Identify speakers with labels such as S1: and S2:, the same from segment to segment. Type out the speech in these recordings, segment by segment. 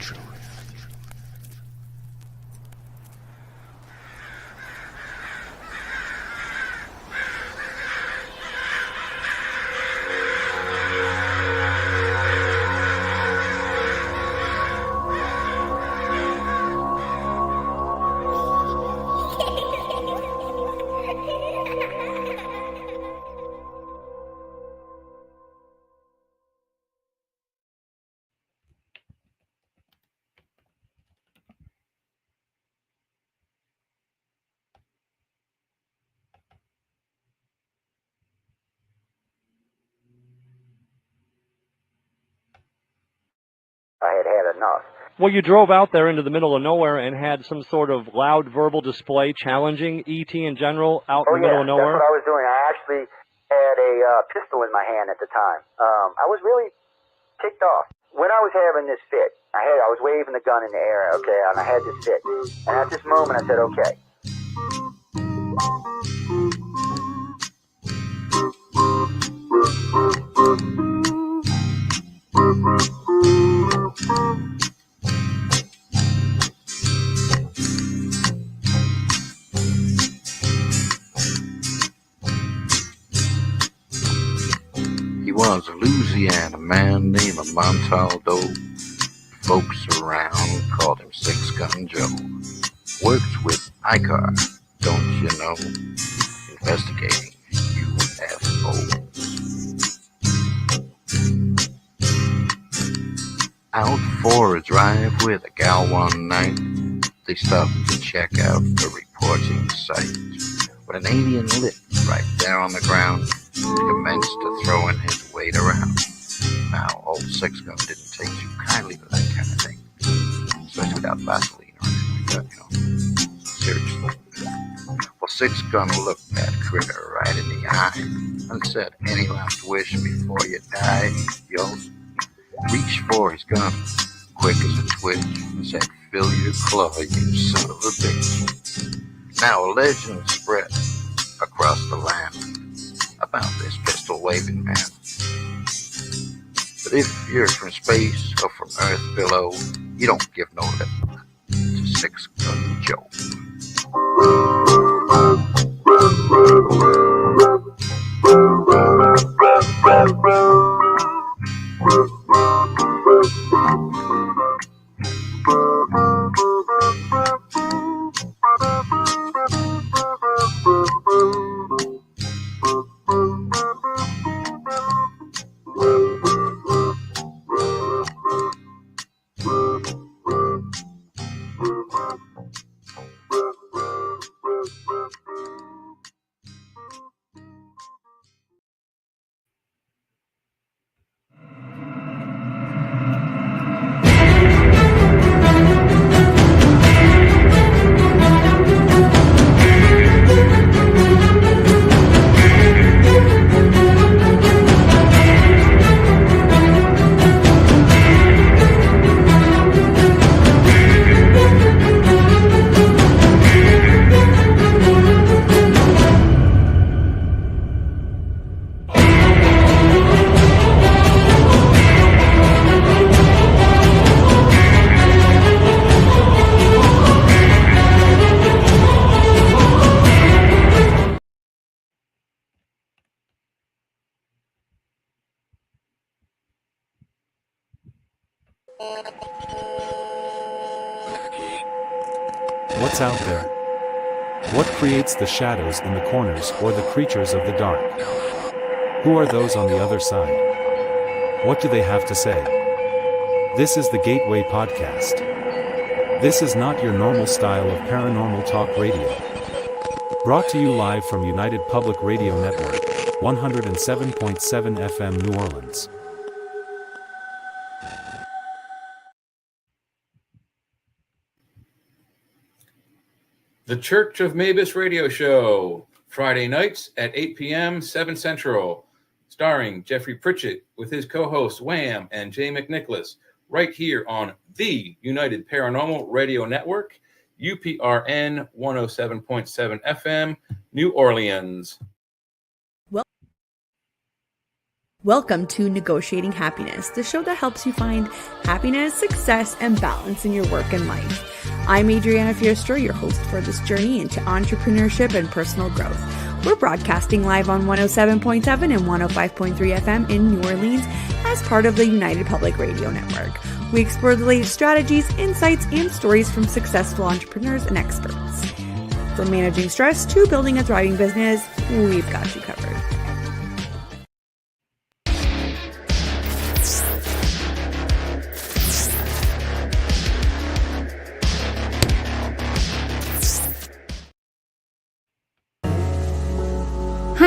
S1: supernatural.
S2: I had had enough.
S3: Well, you drove out there into the middle of nowhere and had some sort of loud verbal display challenging ET in general out in the middle of nowhere?
S2: That's what I was doing. I actually had a pistol in my hand at the time. I was really ticked off. When I was having this fit, I was waving the gun in the air, okay, and I had this fit. And at this moment, I said, okay.
S4: He was a Louisiana man named Montaldo. Folks around called him Six Gun Joe. Worked with ICAR, don't you know? Investigating UFOs. Out for a drive with a gal one night, they stopped to check out the reporting site. When an alien lit right there on the ground, he commenced to throwing his weight around. Now, old Six Gun didn't take too kindly to that kind of thing, especially without Vaseline or anything like that, Seriously. Well, Six Gun looked that critter right in the eye and said, "Any last wish before you die?" Yo, reached for his gun, quick as a twitch, and said, "Fill your claw, you son of a bitch." Now, a legend spread across the land about this pistol-waving man. But if you're from space or from Earth below, you don't give no lip to Six Gun Joe.
S1: What's out there? What creates the shadows in the corners or the creatures of the dark? Who are those on the other side? What do they have to say? This is the Gateway Podcast. This is not your normal style of paranormal talk radio. Brought to you live from United Public Radio Network, 107.7 FM New Orleans.
S5: The Church of Mavis Radio Show, Friday nights at 8 p.m., 7 Central, starring Jeffrey Pritchett with his co-hosts Wham and Jay McNicholas, right here on the United Paranormal Radio Network, UPRN 107.7 FM, New Orleans.
S6: Welcome to Negotiating Happiness, the show that helps you find happiness, success, and balance in your work and life. I'm Adriana Fiestra, your host for this journey into entrepreneurship and personal growth. We're broadcasting live on 107.7 and 105.3 FM in New Orleans as part of the United Public Radio Network. We explore the latest strategies, insights, and stories from successful entrepreneurs and experts. From managing stress to building a thriving business, we've got you covered.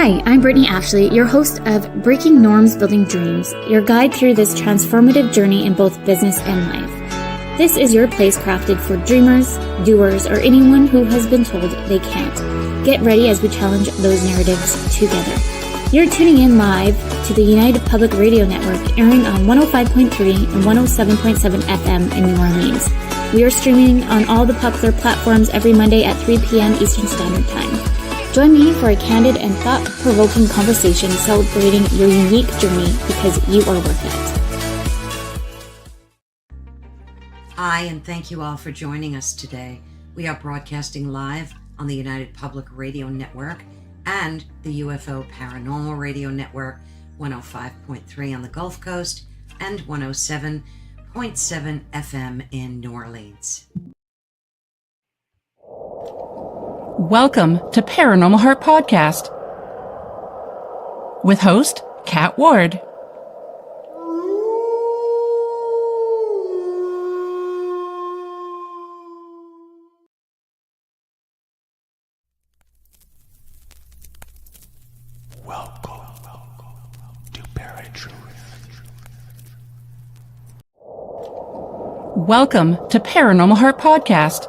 S7: Hi, I'm Brittany Ashley, your host of Breaking Norms, Building Dreams, your guide through this transformative journey in both business and life. This is your place crafted for dreamers, doers, or anyone who has been told they can't. Get ready as we challenge those narratives together. You're tuning in live to the United Public Radio Network, airing on 105.3 and 107.7 FM in New Orleans. We are streaming on all the popular platforms every Monday at 3 p.m. Eastern Standard Time. Join me for a candid and thought-provoking conversation celebrating your unique journey because you are worth it.
S8: Hi, and thank you all for joining us today. We are broadcasting live on the United Public Radio Network and the UFO Paranormal Radio Network, 105.3 on the Gulf Coast and 107.7 FM in New Orleans.
S9: Welcome to Paranormal Heart Podcast with host Kat Ward.
S10: Welcome to Paratruth.
S9: Welcome to Paranormal Heart Podcast.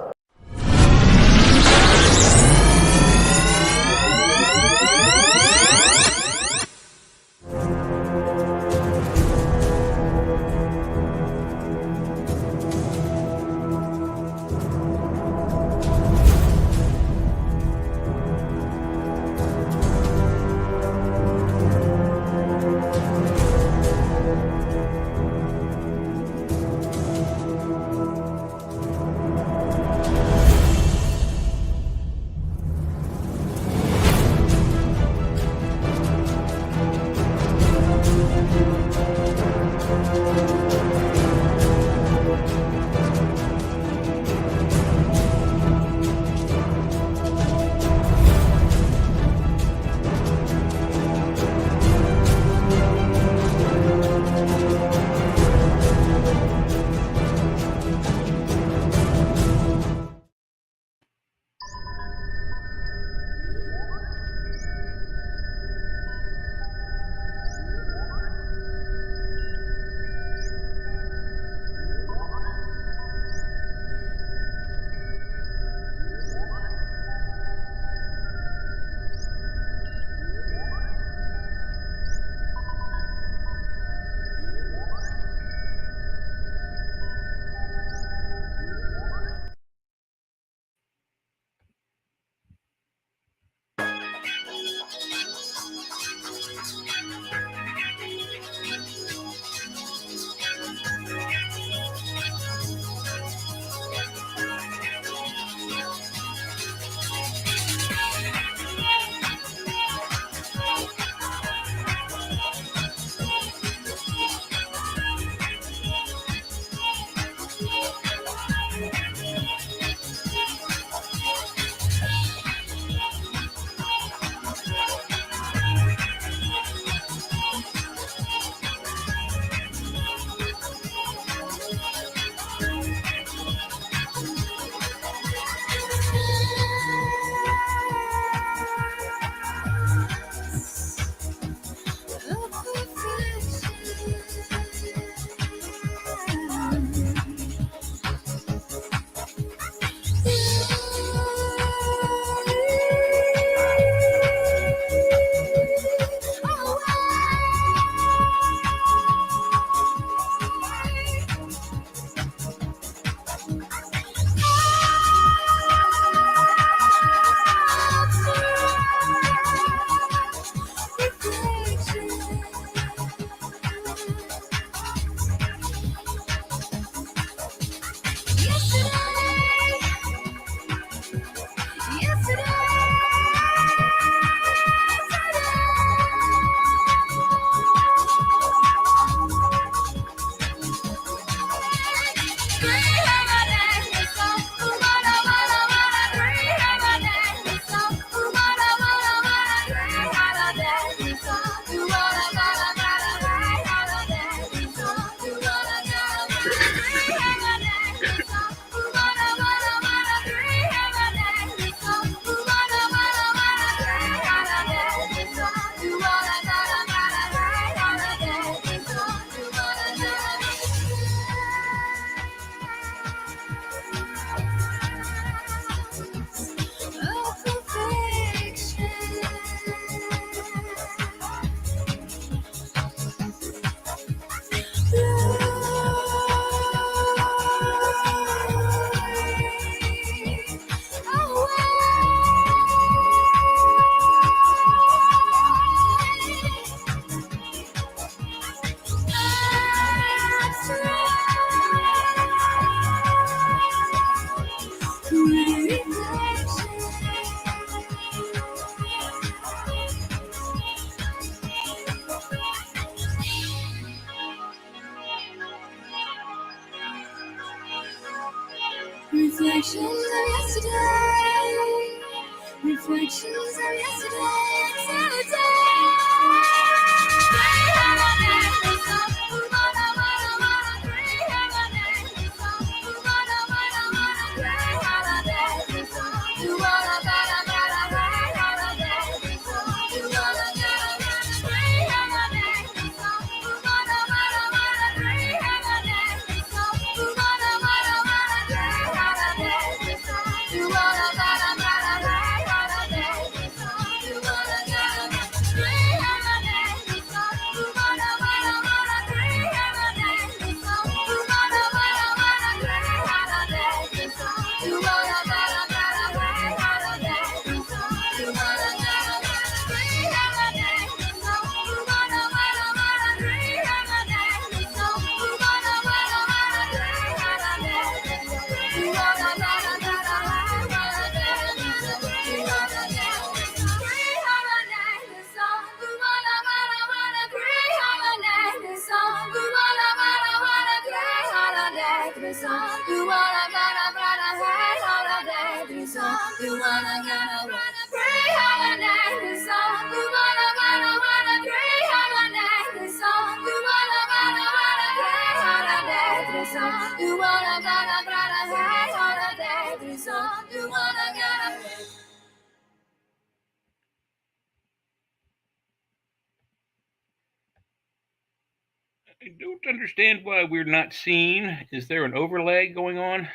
S5: I don't understand why we're not seen. Is there an overlay going on?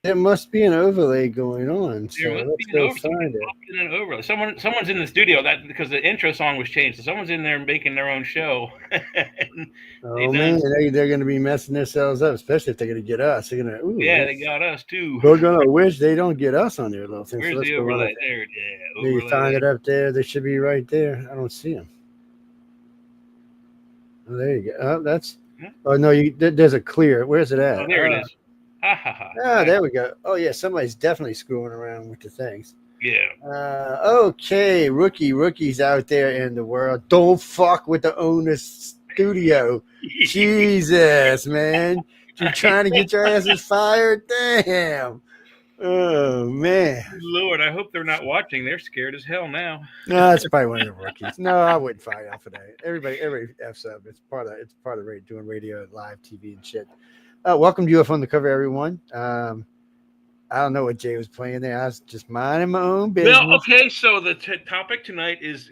S11: There must be an overlay going on. So
S5: There must
S11: let's
S5: be
S11: go find it.
S5: an overlay. Someone's in the studio because the intro song was changed. So someone's in there making their own show.
S11: Oh man, they're going to be messing themselves up, especially if they're going to get us. They're going to.
S5: Yeah, they got us too.
S11: We're going to wish they don't get us on their little thing.
S5: Where's
S11: so let's
S5: the
S11: go
S5: overlay? There, yeah.
S11: You find it up there. They should be right there. I don't see them. Oh, there you go. Oh, that's. Oh no, there's a clear. Where's it at?
S5: Oh, there it is.
S11: There we go. Oh yeah, somebody's definitely screwing around with the things.
S5: Yeah.
S11: Okay, rookies out there in the world. Don't fuck with the owner's studio. Jesus, man. You're trying to get your asses fired? Damn. Oh, man.
S5: Lord, I hope they're not watching. They're scared as hell now.
S11: No, that's probably one of the rookies. No, I wouldn't fire off of that. Everybody F's up. It's part of doing radio, live TV and shit. Welcome to UFO Undercover, everyone. I don't know what Jay was playing there. I was just minding my own business.
S5: Well, okay, so the topic tonight is,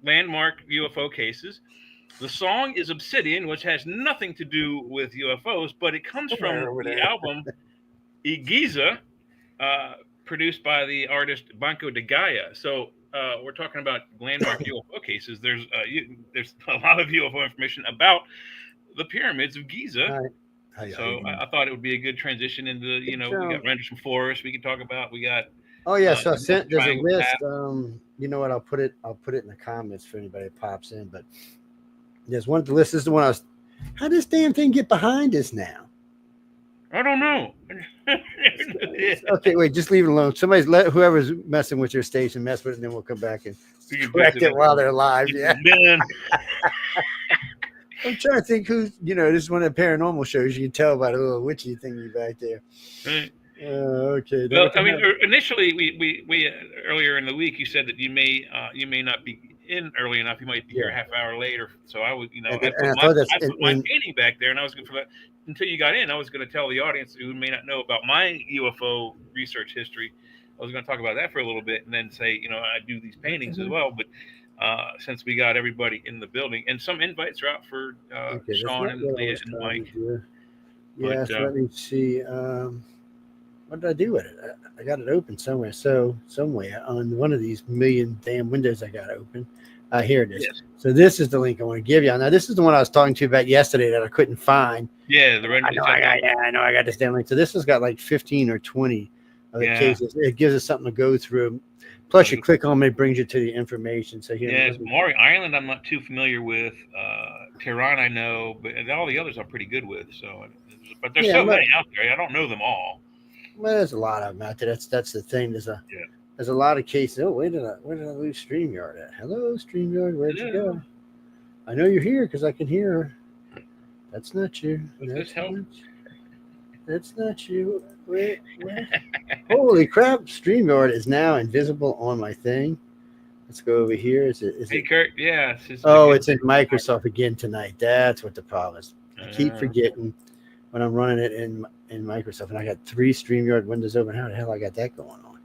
S5: landmark UFO cases. The song is Obsidian, which has nothing to do with UFOs, but it comes from the album Igiza, produced by the artist Banco de Gaia. So we're talking about landmark UFO cases. There's a lot of UFO information about the pyramids of Giza. So I thought it would be a good transition into, we got Rendelsham Forest we can talk about. We got
S11: so there's a list. You know what? I'll put it in the comments for anybody that pops in. But there's one. The list is the one I was. How does this damn thing get behind us now?
S5: I don't know.
S11: Okay, wait. Just leave it alone. Whoever's messing with your station mess with it, and then we'll come back and correct it while they're live. Yeah. I'm trying to think who's, this is one of the paranormal shows. You can tell by the little witchy thingy back there.
S5: Right.
S11: Okay.
S5: Well, I mean, initially, we earlier in the week, you said that you may not be in early enough. You might be here a half hour later. So I would, I put my painting back there, and I was going to, until you got in, I was going to tell the audience who may not know about my UFO research history. I was going to talk about that for a little bit, and then say, I do these paintings as well, but. Since we got everybody in the building, and some invites are out for Sean and Leah and Mike.
S11: Yes, let me see. What did I do with it? I got it open somewhere. So somewhere on one of these million damn windows I got open. Here it is. Yes. So this is the link I want to give you. Now this is the one I was talking to you about yesterday that I couldn't find.
S5: Yeah,
S11: I know I got this damn link. So this has got like 15 or 20 other cases. It gives us something to go through. Plus, you click on it, it brings you to the information. So here,
S5: Maury Island, I'm not too familiar with. Tehran, I know, but all the others I'm pretty good with. So, but there's so many out there. I don't know them all.
S11: Well, there's a lot of them out there. That's the thing. There's a lot of cases. Oh, where did I lose StreamYard at? Hello, StreamYard. Where'd you go? I know you're here because I can hear her. That's not you.
S5: Does this help?
S11: That's not you. Wait. Holy crap! StreamYard is now invisible on my thing. Let's go over here. Is it?
S5: Kurt, yeah.
S11: It's in Microsoft again tonight. That's what the problem is. I keep forgetting when I'm running it in Microsoft, and I got 3 StreamYard windows open. How the hell I got that going on?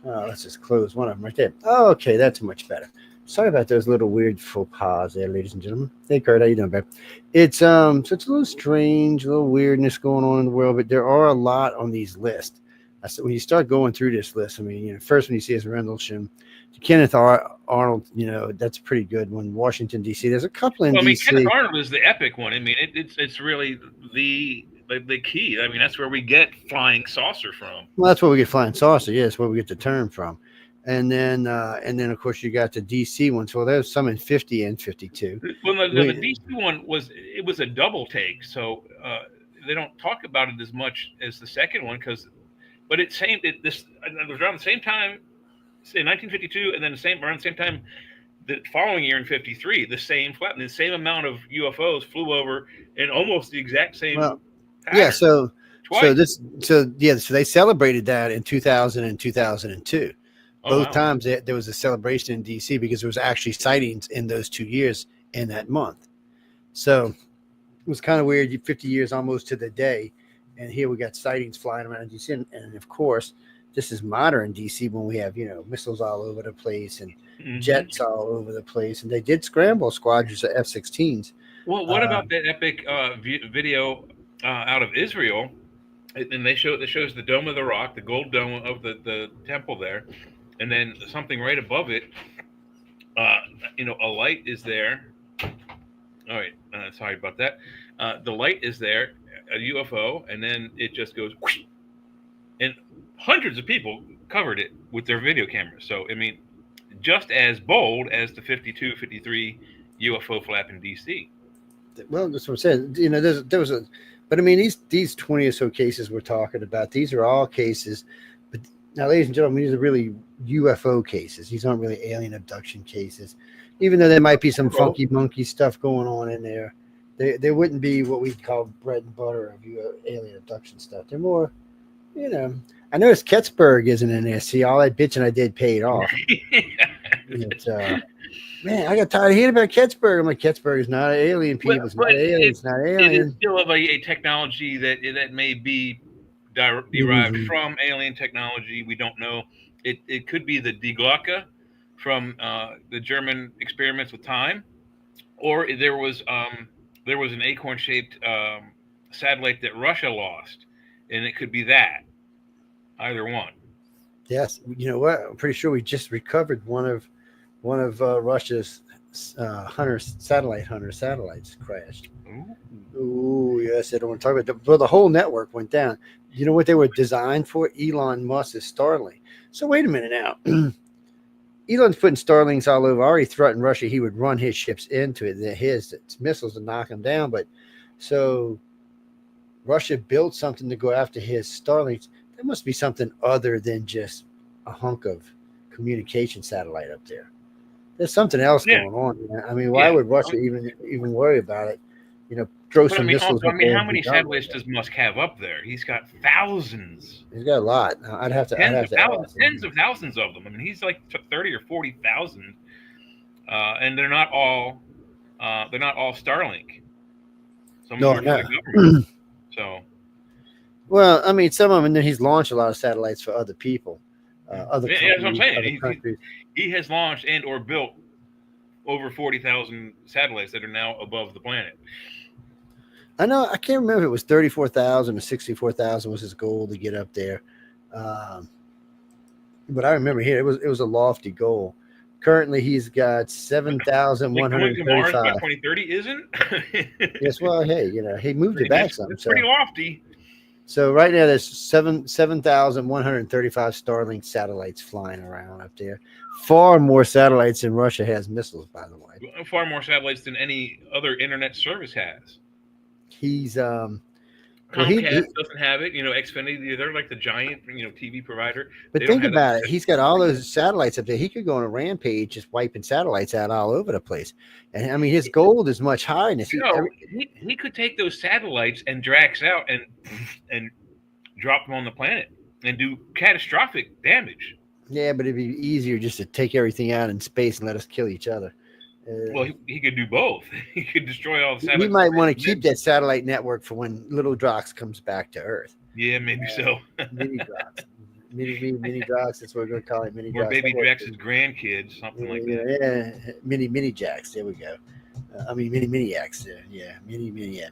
S11: Oh, let's just close one of them right there. Oh, okay, that's much better. Sorry about those little weird faux pas there, ladies and gentlemen. Hey, Kurt, how you doing, babe? It's so it's a little strange, a little weirdness going on in the world, but there are a lot on these lists. So when you start going through this list, I mean, first when you see is Rendelsham, Kenneth Arnold, that's a pretty good one. Washington D.C. There's a couple in D.C.
S5: Kenneth Arnold is the epic one. I mean, it's really the key. I mean, that's where we get flying saucer from.
S11: Well, that's where we get flying saucer. Yeah, that's where we get the term from. And then of course you got the DC ones. Well, there's some in 50 and 52.
S5: Well, the DC one was a double take, so they don't talk about it as much as the second one but it was around the same time in 1952, and then around the same time the following year in 53, the same amount of UFOs flew over in almost the exact same.
S11: Well, yeah. So they celebrated that in 2000 and 2002. Both times there was a celebration in DC because there was actually sightings in those 2 years in that month. So it was kind of weird. 50 years almost to the day, and here we got sightings flying around in DC, and of course, this is modern DC when we have missiles all over the place and jets all over the place, and they did scramble squadrons of F-16s.
S5: Well, what about that epic video out of Israel? And it shows the Dome of the Rock, the gold dome of the temple there. And then something right above it, a light is there. All right, sorry about that. The light is there, a UFO, and then it just goes, whoosh, and hundreds of people covered it with their video cameras. So, I mean, just as bold as the 52, 53 UFO flap in DC.
S11: Well, that's what I'm saying. There was but I mean, these 20 or so cases we're talking about, these are all cases. But now, ladies and gentlemen, these are really UFO cases. These aren't really alien abduction cases, even though there might be some funky monkey stuff going on in there. They wouldn't be what we call bread and butter of alien abduction stuff. They're more, I noticed Ketzberg isn't in there. See, all that bitching I did paid off. Man, I got tired of hearing about Ketzberg. I'm like, Ketzberg is not an alien, people. It's not alien. It's not alien.
S5: It is still a technology that may be derived from alien technology. We don't know. It could be the Die Glocke from the German experiments with time, or there was an acorn-shaped satellite that Russia lost, and it could be that. Either one.
S11: Yes, you know what? I'm pretty sure we just recovered one of Russia's satellite satellites crashed. Ooh, yes, I don't want to talk about that. Well, the whole network went down. You know what they were designed for? Elon Musk's Starlink. So wait a minute now. Elon's putting Starlinks all over. Already threatened Russia he would run his ships into it. His missiles to knock them down. But so Russia built something to go after his Starlinks. There must be something other than just a hunk of communication satellite up there. There's something else going on. I mean, why would Russia even worry about it? Throw some missiles.
S5: I mean, how many satellites does Musk have up there? He's got thousands.
S11: He's got a lot. I'd have to
S5: tens of thousands of them. I mean, he's like 30 or 40,000, and they're not all Starlink. Some of them are for the government. So.
S11: Well, I mean, some of them, and then he's launched a lot of satellites for other people,
S5: that's what I'm saying. He has launched and or built over 40,000 satellites that are now above the planet.
S11: I know. I can't remember if it was 34,000 or 64,000 was his goal to get up there, but I remember here it was a lofty goal. Currently, he's got 7,135.
S5: By 2030 isn't?
S11: Yes. Well, hey, he moved it back some.
S5: It's pretty lofty.
S11: So right now there's 7,135 Starlink satellites flying around up there. Far more satellites than Russia has missiles, by the way.
S5: Far more satellites than any other internet service has.
S11: He's
S5: Comcast doesn't have it. Xfinity, they're like the giant, TV provider.
S11: But think about it. He's got all those satellites up there. He could go on a rampage just wiping satellites out all over the place. And I mean, his gold is much higher. And
S5: he could take those satellites and Drax out and drop them on the planet and do catastrophic damage.
S11: Yeah, but it'd be easier just to take everything out in space and let us kill each other.
S5: Well, he could do both. He could destroy all the satellites.
S11: We might want to keep that satellite network for when Little Drox comes back to Earth.
S5: Yeah, maybe so.
S11: Mini Drox. Mini Drox. That's what we're going to call it. Mini Drox.
S5: Or Baby Drax's grandkids, something like that.
S11: Yeah, Mini Jax. There we go. Mini X. Yeah, Mini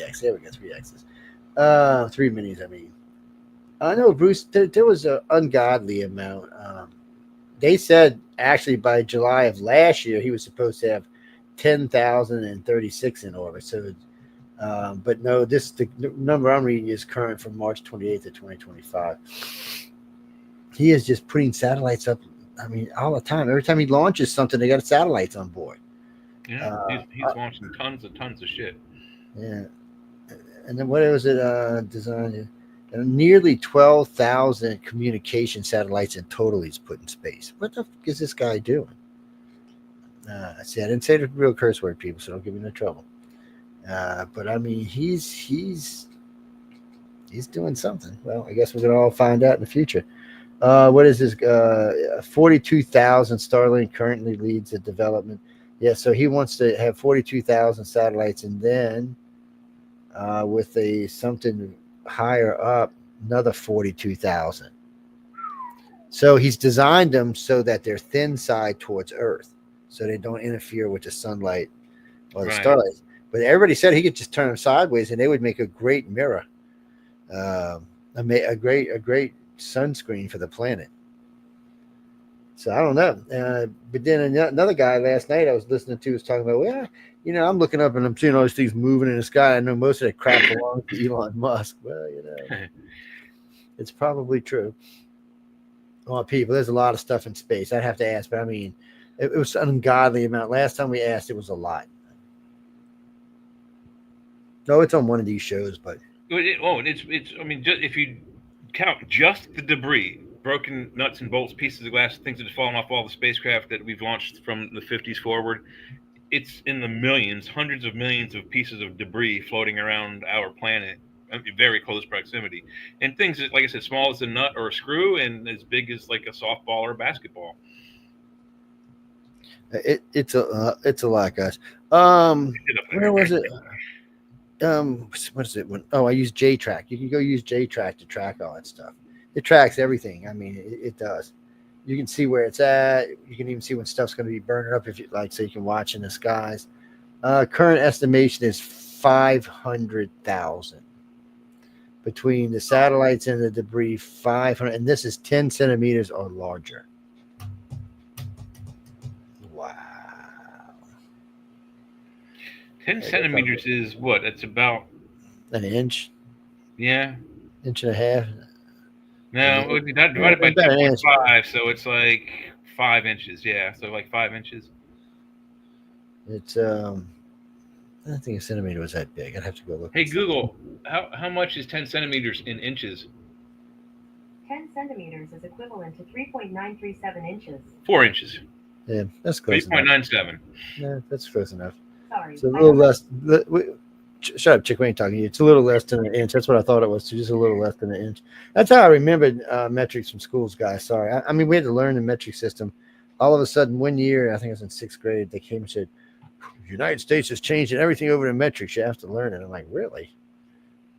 S11: X. There we go. 3 X's. 3 minis. I mean, I know, Bruce. There was an ungodly amount. They said actually by July of last year he was supposed to have 10,036 in orbit. So, but no, the number I'm reading is current from March 28th of 2025. He is just putting satellites up. I mean, all the time. Every time he launches something, they got satellites on board.
S5: Yeah, he's launching tons of shit.
S11: Yeah, and then what was it designed? Nearly 12,000 communication satellites in total he's put in space. What the fuck is this guy doing? See, I didn't say the real curse word, people, so don't give me no trouble. But I mean, he's doing something. Well, I guess we're gonna all find out in the future. What is this? 42,000 Starlink currently leads the development. Yeah, so he wants to have 42,000 satellites, and then with something higher up, another 42,000. So he's designed them so that they're thin side towards Earth, so they don't interfere with the sunlight or the starlight. But everybody said he could just turn them sideways, and they would make a great mirror, a great sunscreen for the planet. So I don't know. But then another guy last night I was listening to was talking about, well, I'm looking up and I'm seeing all these things moving in the sky. I know most of that crap belongs to Elon Musk. Well, it's probably true. Well, people, there's a lot of stuff in space. I'd have to ask, but I mean, it was an ungodly amount. Last time we asked, it was a lot. No, it's on one of these shows, but
S5: it's. I mean, if you count just the debris, broken nuts and bolts, pieces of glass, things that have fallen off all the spacecraft that we've launched from the 50s forward, it's in the millions, hundreds of millions of pieces of debris floating around our planet in very close proximity. And things that, like I said, small as a nut or a screw and as big as like a softball or a basketball.
S11: It's a lot, guys. Where was it? What is it? I use JTrack. You can go use JTrack to track all that stuff. It tracks everything. I mean, it does. You can see where it's at. You can even see when stuff's going to be burning up if you like, so you can watch in the skies. Current estimation is 500,000 between the satellites and the debris. 500, and this is 10 centimeters or larger. Wow.
S5: 10 centimeters is what? It's about
S11: an inch.
S5: Yeah.
S11: Inch and a half.
S5: No, that divided by 2.5, so it's like 5 inches. Yeah, so like 5 inches.
S11: It's I don't think a centimeter was that big. I'd have to go look.
S5: Hey Google, how much is 10 centimeters in inches?
S12: 10 centimeters is equivalent to 3.937 inches.
S5: 4 inches.
S11: Yeah, that's close.
S5: 3.97.
S11: Yeah, that's close enough.
S12: Sorry,
S11: it's a little less. Shut up, Chick. We ain't talking to you. It's a little less than an inch. That's what I thought it was. Just a little less than an inch. That's how I remembered metrics from schools, guys. Sorry. I mean, we had to learn the metric system. All of a sudden, one year, I think it was in 6th grade, they came and said, the United States is changing everything over to metrics. You have to learn it. I'm like, really?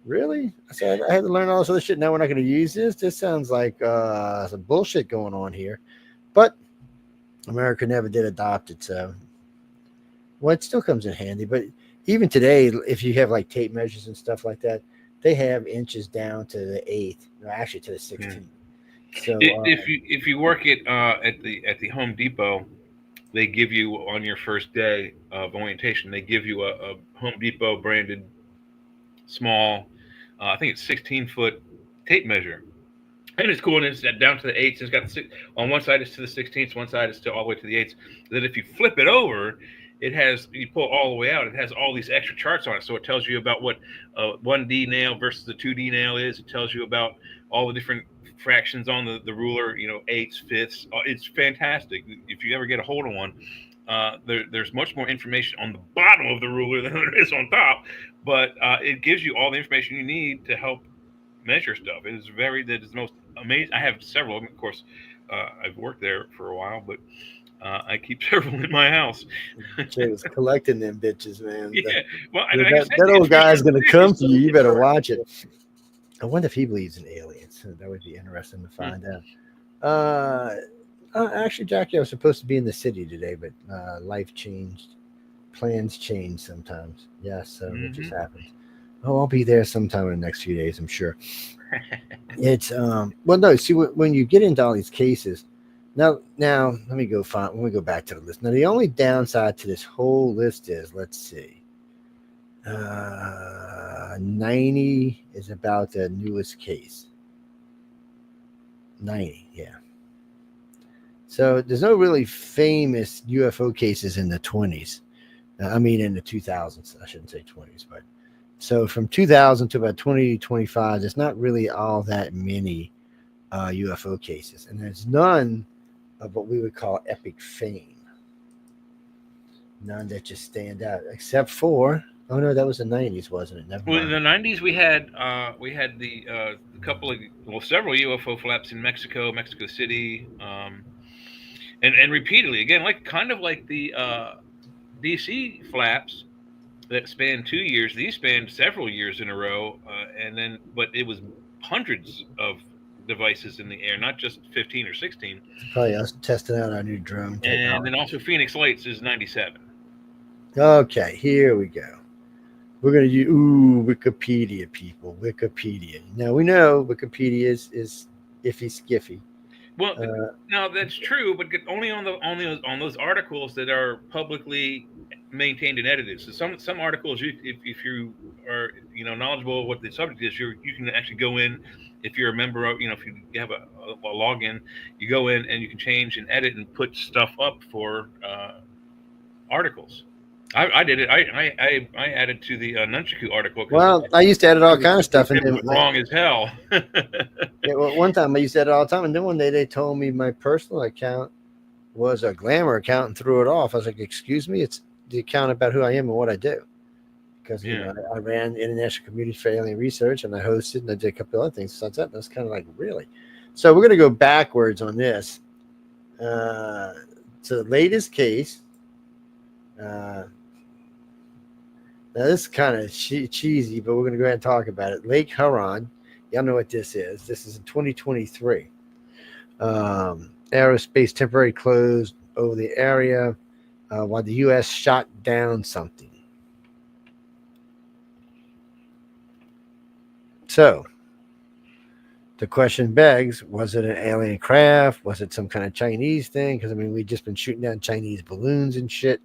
S11: Really? I said, I had to learn all this other shit. Now we're not going to use this. This sounds like some bullshit going on here. But America never did adopt it. So, well, it still comes in handy. But even today, if you have like tape measures and stuff like that, they have inches down to the 8th, or actually to the 16th. So
S5: if you work at the Home Depot, they give you on your first day of orientation, they give you a Home Depot branded small, I think it's 16-foot tape measure, and it's cool. And it's down to the 8th. It's got on one side it's to the 16th, one side is to all the way to the 8th. That if you flip it over, it has, you pull it all the way out, it has all these extra charts on it. So it tells you about what 1D nail versus the 2D nail is. It tells you about all the different fractions on the ruler, eighths, fifths. It's fantastic. If you ever get a hold of one, there's much more information on the bottom of the ruler than there is on top, but it gives you all the information you need to help measure stuff. It is the most amazing. I have several of them, of course. I've worked there for a while, but I keep several in my house.
S11: Jay was collecting them bitches, man.
S5: Yeah, well,
S11: that old guy's gonna come for you. You better watch it. I wonder if he believes in aliens. That would be interesting to find out. Actually, Jackie, I was supposed to be in the city today, but life changed. Plans change sometimes. Yes, so it just happens. Oh, I'll be there sometime in the next few days, I'm sure. It's well, no. See, when you get into all these cases, now let me go back to the list. Now, the only downside to this whole list is, let's see, 90 is about the newest case. 90, yeah. So there's no really famous UFO cases in the 20s. In the 2000s. I shouldn't say 20s, but so from 2000 to about 2025, there's not really all that many UFO cases, and there's none of what we would call epic fame. None that just stand out, except for that was the 90s, wasn't it? Never mind.
S5: In the 90s, we had the several UFO flaps in Mexico City, and repeatedly again, like the DC flaps that spanned 2 years. These spanned several years in a row, but it was hundreds of devices in the air, not just 15 or 16.
S11: Probably us testing out our new drone technology.
S5: And then also Phoenix Lights is 97.
S11: Okay, here we go. We're going to use Wikipedia, people. Wikipedia. Now, we know Wikipedia is iffy skiffy.
S5: Well, no, that's true, but only on those articles that are publicly maintained and edited. So some articles, if you are knowledgeable of what the subject is, you can actually go in. If you're a member of, if you have a login, you go in and you can change and edit and put stuff up for articles. I did it. I added to the Nunchaku article.
S11: Well, I used to edit all kinds of stuff, and
S5: it was wrong as hell.
S11: Yeah, well, one time I used to edit all the time, and then one day they told me my personal account was a glamour account and threw it off. I was like, "Excuse me, it's the account about who I am and what I do." Because I ran International Community for Alien Research, and I hosted, and I did a couple other things. So that's kind of like, really. So we're going to go backwards on this. So the latest case. Now this is kind of cheesy, but we're going to go ahead and talk about it. Lake Huron. Y'all know what this is. This is in 2023. Aerospace temporarily closed over the area while the U.S. shot down something. So the question begs, was it an alien craft? Was it some kind of Chinese thing? Because, we've just been shooting down Chinese balloons and shit.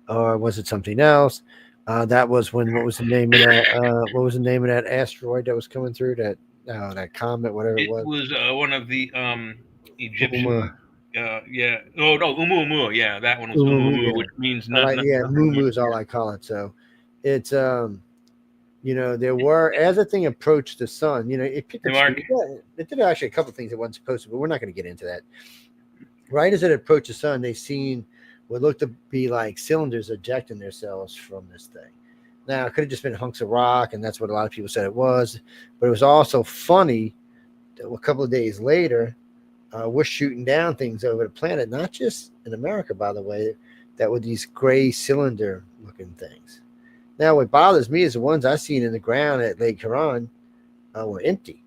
S11: Or was it something else? That was when, what was the name of that asteroid that was coming through, that comet, whatever it was?
S5: It was one of the Egyptian. Yeah. Oh no, Umu. Yeah, that one was Umu, which means nothing.
S11: Mumu is all I call it. So it's there were, as the thing approached the sun, it picked up. It did actually a couple of things it wasn't supposed to, but we're not going to get into that. Right as it approached the sun, they seen what looked to be like cylinders ejecting themselves from this thing. Now, it could have just been hunks of rock, and that's what a lot of people said it was. But it was also funny that a couple of days later, we're shooting down things over the planet, not just in America, by the way, that were these gray cylinder-looking things. Now, what bothers me is the ones I've seen in the ground at Lake Huron were empty.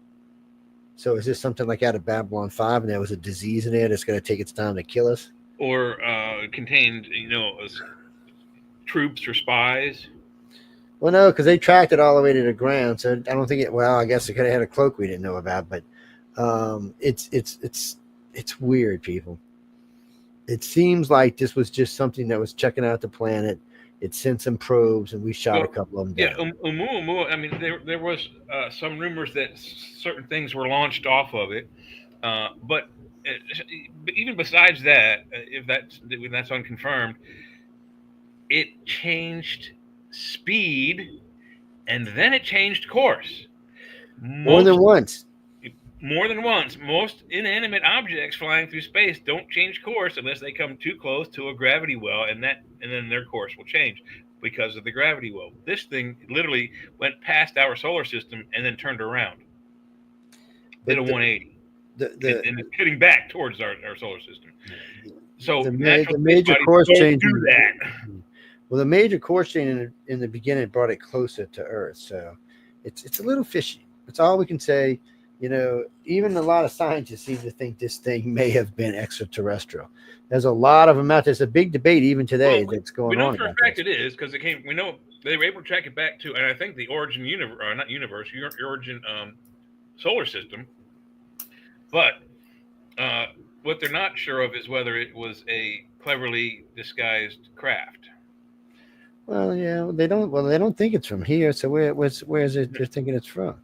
S11: So is this something like out of Babylon 5, and there was a disease in there that's going to take its time to kill us?
S5: Or contained, troops or spies?
S11: Well, no, because they tracked it all the way to the ground. So I don't think I guess it could have had a cloak we didn't know about. But it's weird, people. It seems like this was just something that was checking out the planet. It sent some probes, and we shot a couple of them down.
S5: Yeah, Umu. There was some rumors that certain things were launched off of it, but even besides that, if that's unconfirmed, it changed speed, and then it changed course.
S11: More than once.
S5: More than once. Most inanimate objects flying through space don't change course unless they come too close to a gravity well, and then their course will change because of the gravity well. This thing literally went past our solar system and then turned around. Did a 180. And it's heading back towards our solar system. So
S11: the major course change
S5: do that.
S11: Well, the major course change in the beginning brought it closer to Earth, so it's a little fishy. That's all we can say. Even a lot of scientists seem to think this thing may have been extraterrestrial. There's a lot of them out there. There's a big debate even today that's going on.
S5: We know for a fact it is, because it came. We know they were able to track it back to, and I think the origin origin solar system. But what they're not sure of is whether it was a cleverly disguised craft.
S11: Well, yeah, they don't think it's from here. So where is it? They're thinking it's from.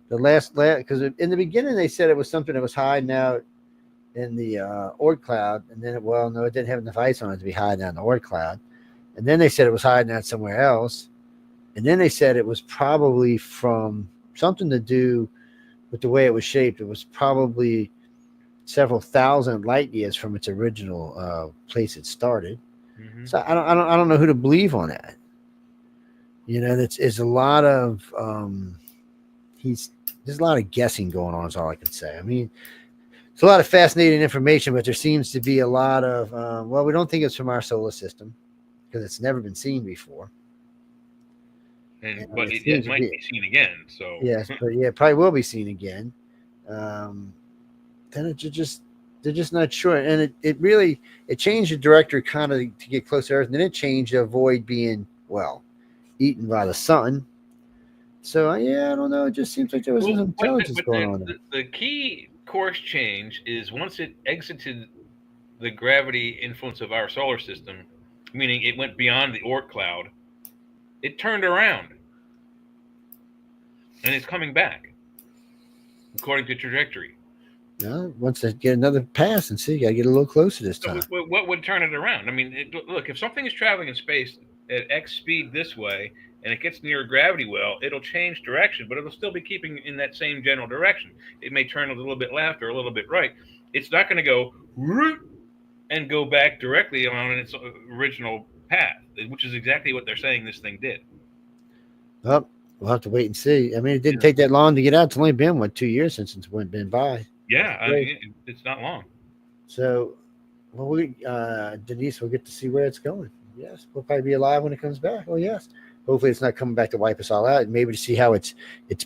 S11: The last, because in the beginning they said it was something that was hiding out in the Oort cloud, and then it didn't have enough ice on it to be hiding out in the Oort cloud, and then they said it was hiding out somewhere else, and then they said it was probably from something to do with the way it was shaped. It was probably several thousand light years from its original place it started. Mm-hmm. So I don't know who to believe on that. It's a lot of there's a lot of guessing going on, is all I can say. I mean, it's a lot of fascinating information, but there seems to be a lot of, we don't think it's from our solar system because it's never been seen before.
S5: But it might be seen again. So
S11: yes, but yeah, it probably will be seen again. Then they're just not sure, and it changed the directory kind of to get closer to Earth, and then it changed to avoid being eaten by the sun. So yeah, I don't know. It just seems like there was some intelligence going on there.
S5: The key course change is once it exited the gravity influence of our solar system, meaning it went beyond the Oort cloud, it turned around, and it's coming back according to trajectory.
S11: Yeah, once they get another pass and see, you gotta get a little closer this time.
S5: So what would turn it around? I mean, look, if something is traveling in space at X speed this way, and it gets near a gravity well, it'll change direction, but it'll still be keeping in that same general direction. It may turn a little bit left or a little bit right. It's not going to go and go back directly on its original path, which is exactly what they're saying this thing did.
S11: Well, we'll have to wait and see. I mean, it didn't take that long to get out. It's only been 2 years since it's been by.
S5: Yeah, it's not long.
S11: So, Denise will get to see where it's going. Yes, we'll probably be alive when it comes back. Oh, yes. Hopefully it's not coming back to wipe us all out, and maybe to see how its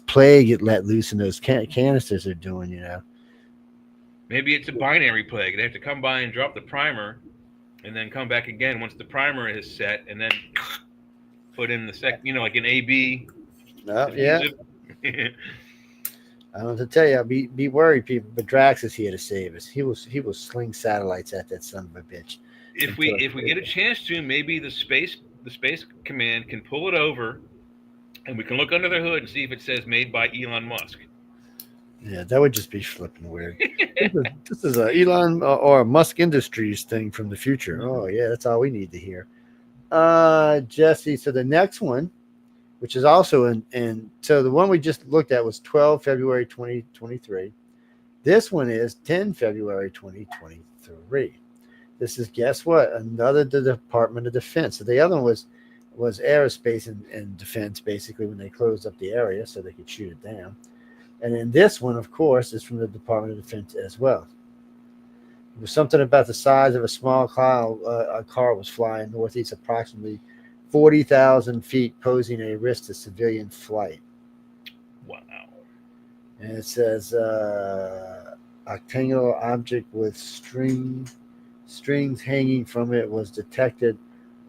S11: plague get let loose in those canisters they're doing,
S5: Maybe it's a binary plague. They have to come by and drop the primer and then come back again once the primer is set, and then put in the second, like an AB.
S11: Yeah. I don't know to tell you. Be worried, people. But Drax is here to save us. He will sling satellites at that son of a bitch.
S5: If we get a chance to, maybe the space command can pull it over, and we can look under the hood and see if it says made by Elon Musk.
S11: Yeah, that would just be flipping weird. This is a Elon or a Musk Industries thing from the future. Oh yeah, that's all we need to hear. Jesse, so the next one, which is also in so the one we just looked at was 12 February 2023. This one is 10 February 2023. This is, guess what? Another Department of Defense. So the other one was aerospace and defense, basically, when they closed up the area so they could shoot it down. And then this one, of course, is from the Department of Defense as well. It was something about the size of a small cloud. A car was flying northeast approximately 40,000 feet, posing a risk to civilian flight.
S5: Wow.
S11: And it says octagonal object with strings hanging from it was detected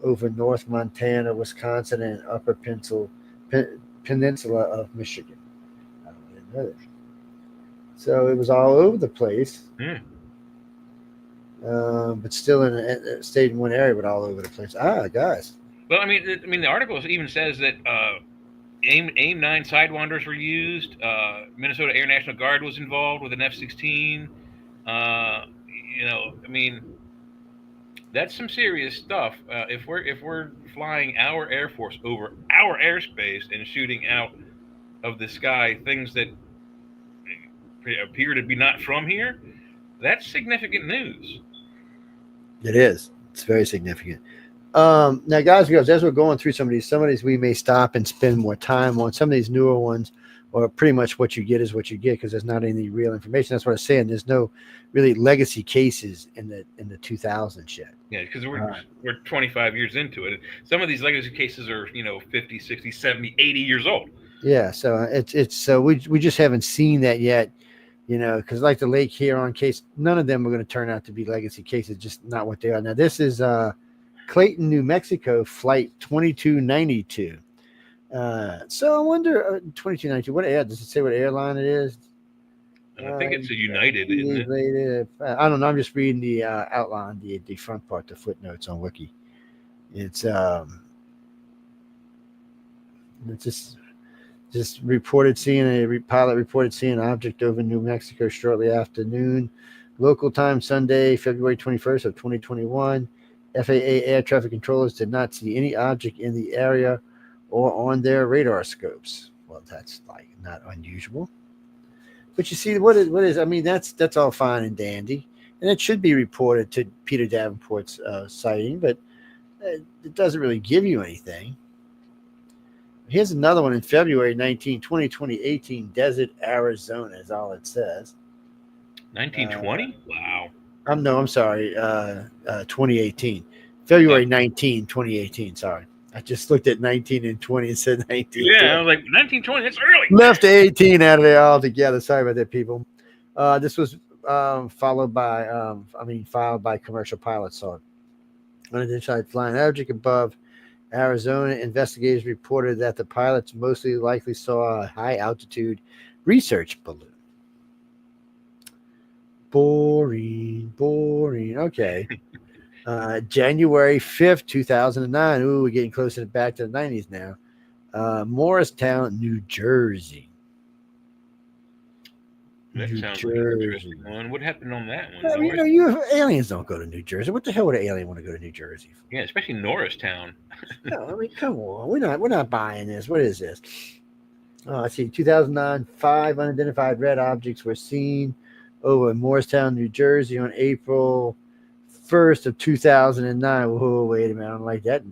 S11: over North Montana, Wisconsin, and Upper Peninsula of Michigan. I don't know that. So it was all over the place, but still stayed in one area, but all over the place. Guys.
S5: Well, I mean, the article even says that AIM-9 Sidewinders were used. Minnesota Air National Guard was involved with an F-16. That's some serious stuff. If we're flying our Air Force over our airspace and shooting out of the sky things that appear to be not from here, that's significant news.
S11: It is. It's very significant. Now, guys, girls, as we're going through some of these we may stop and spend more time on. Some of these newer ones, or pretty much what you get is what you get, because there's not any real information. That's what I'm saying. There's no really legacy cases in the 2000s yet.
S5: Yeah, because we're 25 years into it. Some of these legacy cases are 50, 60, 70, 80 years old.
S11: Yeah, so it's so we just haven't seen that yet. Because like the Lake Huron case, none of them are going to turn out to be legacy cases, just not what they are. Now, this is Clayton, New Mexico, flight 2292. So I wonder, 2292, what air? Does it say what airline it is?
S5: I think it's a United, isn't it?
S11: I don't know. I'm just reading the outline, the front part, the footnotes on Wiki. It's just reported seeing pilot reported seeing an object over New Mexico shortly after noon, local time Sunday, February 21st of 2021. FAA air traffic controllers did not see any object in the area or on their radar scopes. Well, that's not unusual. But you see, what is? I mean, that's all fine and dandy, and it should be reported to Peter Davenport's sighting, but it doesn't really give you anything. Here's another one in February 2018, Desert, Arizona is all it says.
S5: 1920? Wow.
S11: I'm sorry, 2018. February 19, 2018, sorry. I just looked at 19 and 20 and said 19.
S5: Yeah, I was like, 1920, that's early.
S11: Left 18 out of there altogether. Sorry about that, people. This was filed by commercial pilots. So, unidentified flying object above Arizona. Investigators reported that the pilots most likely saw a high-altitude research balloon. Boring. Okay. January 5th, 2009. Ooh, we're getting closer back to the 90s now. Morristown, New Jersey.
S5: That sounds like an interesting one. What happened on that one?
S11: Aliens don't go to New Jersey. What the hell would an alien want to go to New Jersey for?
S5: Yeah, especially Norristown.
S11: No, I mean, come on. We're not buying this. What is this? Let's see. 2009, 5 unidentified red objects were seen over in Morristown, New Jersey on April 1st of 2009. Whoa, wait a minute. I don't like that.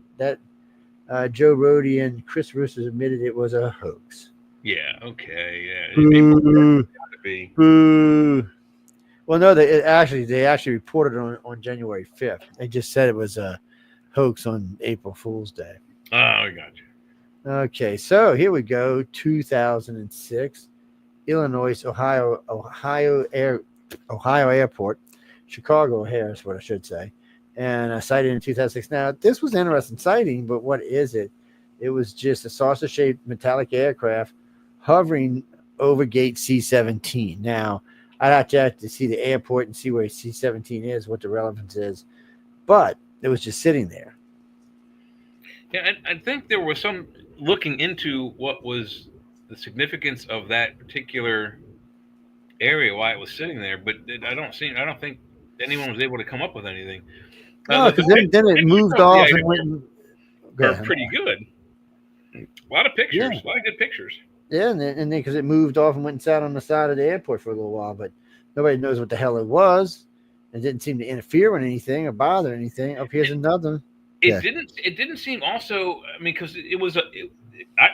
S11: Joe Rody and Chris Roosters admitted it was a hoax.
S5: Yeah, okay. Yeah.
S11: Boo. Well, no, they actually reported on January 5th. They just said it was a hoax on April Fool's Day.
S5: Oh, I got you.
S11: Okay, so here we go. 2006, Illinois, Ohio Airport, Chicago O'Hare is what I should say, and sighted in 2006. Now, this was an interesting sighting, but what is it? It was just a saucer-shaped metallic aircraft hovering over gate C-17. Now, I'd have to see the airport and see where C-17 is, what the relevance is, but it was just sitting there.
S5: Yeah, I think there was some looking into what was the significance of that particular area, why it was sitting there, but I don't think anyone was able to come up with anything.
S11: No, because then it moved off and went.
S5: Pretty good. A lot of pictures, a lot of good pictures.
S11: Yeah, and then because it moved off and went and sat on the side of the airport for a little while, but nobody knows what the hell it was. It didn't seem to interfere with anything or bother anything. Oh, here's another.
S5: It didn't seem also. I mean, because it was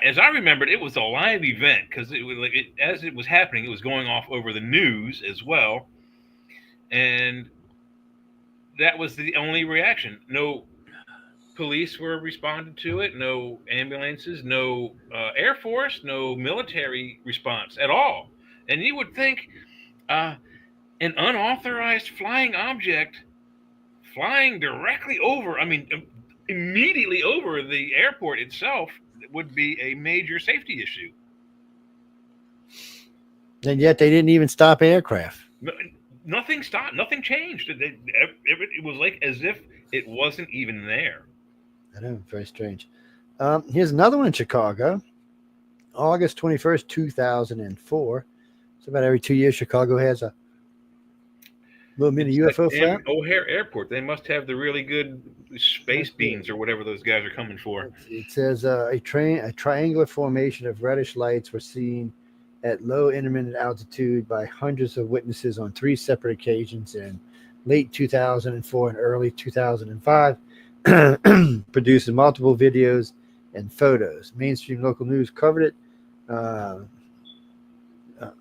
S5: as I remembered, it was a live event because it was as it was happening, it was going off over the news as well, and that was the only reaction. No police were responded to it. No ambulances. No Air Force. No military response at all. And you would think an unauthorized flying object flying directly over. I mean, immediately over the airport itself would be a major safety issue.
S11: And yet they didn't even stop aircraft.
S5: Nothing stopped. Nothing changed. It was like as if it wasn't even there.
S11: I know, very strange. Here's another one in Chicago. August 21st, 2004. So about every 2 years, Chicago has Little mini UFO flap.
S5: O'Hare Airport. They must have the really good space beans or whatever those guys are coming for.
S11: It says a triangular formation of reddish lights were seen at low intermittent altitude by hundreds of witnesses on 3 separate occasions in late 2004 and early 2005, producing multiple videos and photos. Mainstream local news covered it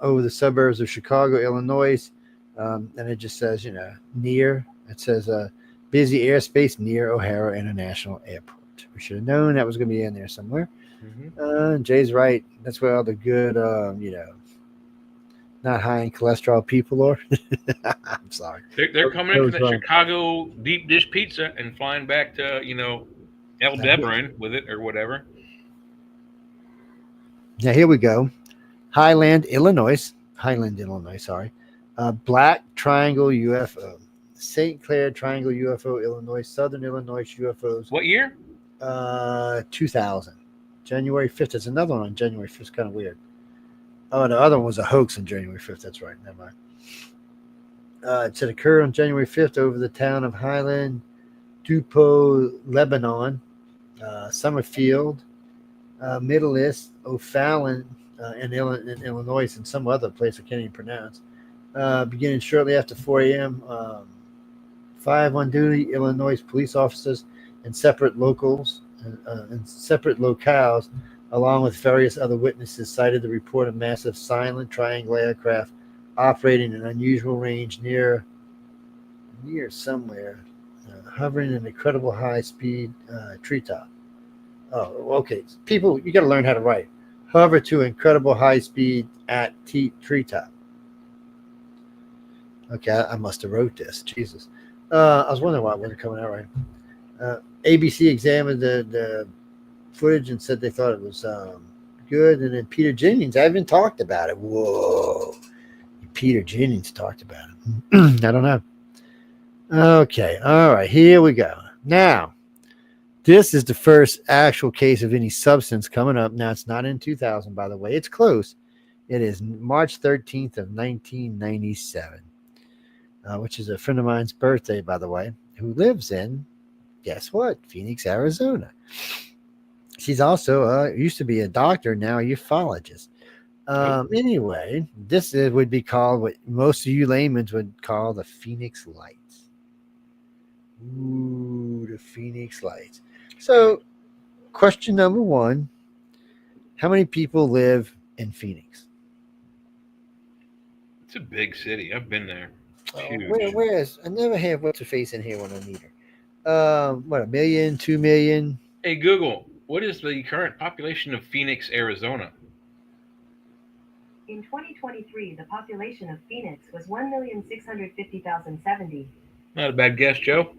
S11: over the suburbs of Chicago, Illinois, and it just says, near. It says busy airspace near O'Hare International Airport. We should have known that was going to be in there somewhere. Jay's right. That's where all the good, not high in cholesterol people are. I'm sorry.
S5: They're coming in from the Chicago deep dish pizza and flying back to, Aldebaran with it or whatever.
S11: Now, here we go. Highland, Illinois, sorry. Black Triangle UFO. St. Clair Triangle UFO, Illinois, Southern Illinois UFOs.
S5: What year?
S11: 2000. January 5th. There's another one on January 5th. It's kind of weird. Oh, the other one was a hoax on January 5th. That's right. Never mind. It said occurred on January 5th over the town of Highland, Dupo, Lebanon, Summerfield, Middle East, O'Fallon, in Illinois, and some other place I can't even pronounce. Beginning shortly after 4 a.m., 5 on duty Illinois police officers and separate locales, along with various other witnesses, cited the report of massive silent triangle aircraft operating an unusual range near somewhere, hovering an incredible high-speed treetop. Oh, okay. People, you got to learn how to write. Hover to incredible high speed at treetop. Okay, I must have wrote this. Jesus. I was wondering why it wasn't coming out right. ABC examined the footage and said they thought it was good. And then Peter Jennings, I even talked about it. Whoa. Peter Jennings talked about it. I don't know. Okay. All right. Here we go. Now, this is the first actual case of any substance coming up. Now, it's not in 2000, by the way. It's close. It is March 13th of 1997, which is a friend of mine's birthday, by the way, who lives in, guess what, Phoenix, Arizona. She's also used to be a doctor, now a ufologist. Anyway, this would be called what most of you laymen would call the Phoenix Lights. Ooh, the Phoenix Lights. So, question number 1, how many people live in Phoenix?
S5: It's a big city. I've been there.
S11: Where is? I never have what's her face in here when I need her. What, 1 million, 2 million?
S5: Hey, Google, what is the current population of Phoenix, Arizona?
S12: In 2023, the population of Phoenix was 1,650,070.
S5: Not a bad guess, Joe.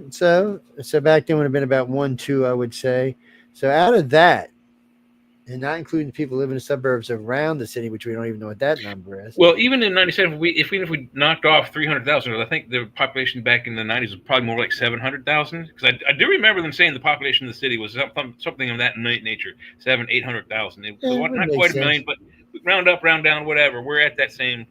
S11: So back then would have been about 1, 2, I would say. So out of that, and not including the people living in the suburbs around the city, which we don't even know what that number is.
S5: Well, even in 97, if we knocked off 300,000, I think the population back in the 90s was probably more like 700,000. Because I do remember them saying the population of the city was something of that nature, 800,000. It was not quite a million, but round up, round down, whatever. We're at that same.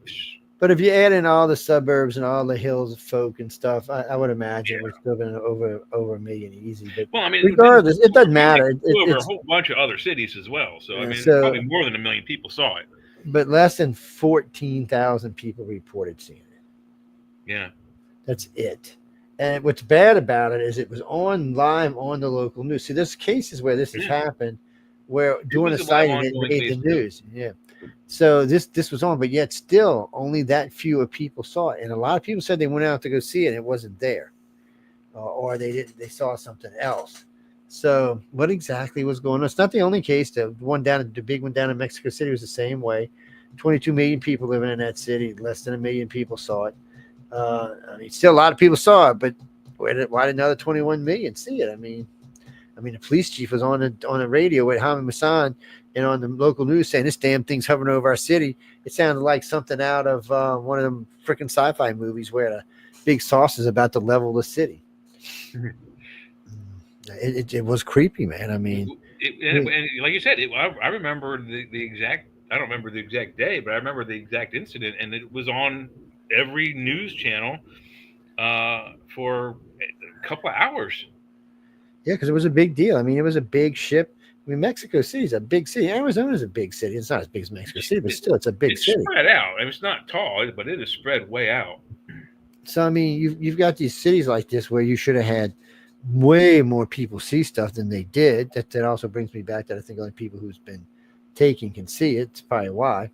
S11: But if you add in all the suburbs and all the hills folk and stuff, I would imagine we're still going to over 1 million easy. But
S5: well, I mean,
S11: regardless, it doesn't matter.
S5: It's a whole bunch of other cities as well. So, I mean, probably more than 1 million people saw it.
S11: But less than 14,000 people reported seeing it.
S5: Yeah.
S11: That's it. And what's bad about it is it was on live on the local news. See, there's cases where this has happened, where during a sighting it made the news. Yeah. So this was on, but yet still only that few of people saw it. And a lot of people said they went out to go see it and it wasn't there. Or they saw something else. So what exactly was going on? It's not the only case. The big one down in Mexico City was the same way. 22 million people living in that city. Less than 1 million people saw it. I mean, still a lot of people saw it, but why did another 21 million see it? I mean, the police chief was on the radio with Hamid Massan and on the local news saying this damn thing's hovering over our city. It sounded like something out of one of them freaking sci-fi movies where the big saucer's about to level the city. It was creepy, man. I mean,
S5: and like you said, I remember the exact. I don't remember the exact day, but I remember the exact incident, and it was on every news channel for a couple of hours.
S11: Yeah, because it was a big deal. I mean, it was a big ship. I mean, Mexico City's a big city. Arizona's a big city. It's not as big as Mexico City, but still, it's a big city.
S5: It's spread out. It's not tall, but it is spread way out.
S11: So, I mean, you've got these cities like this where you should have had way more people see stuff than they did. That also brings me back that I think only people who's been taking can see it. It's probably why.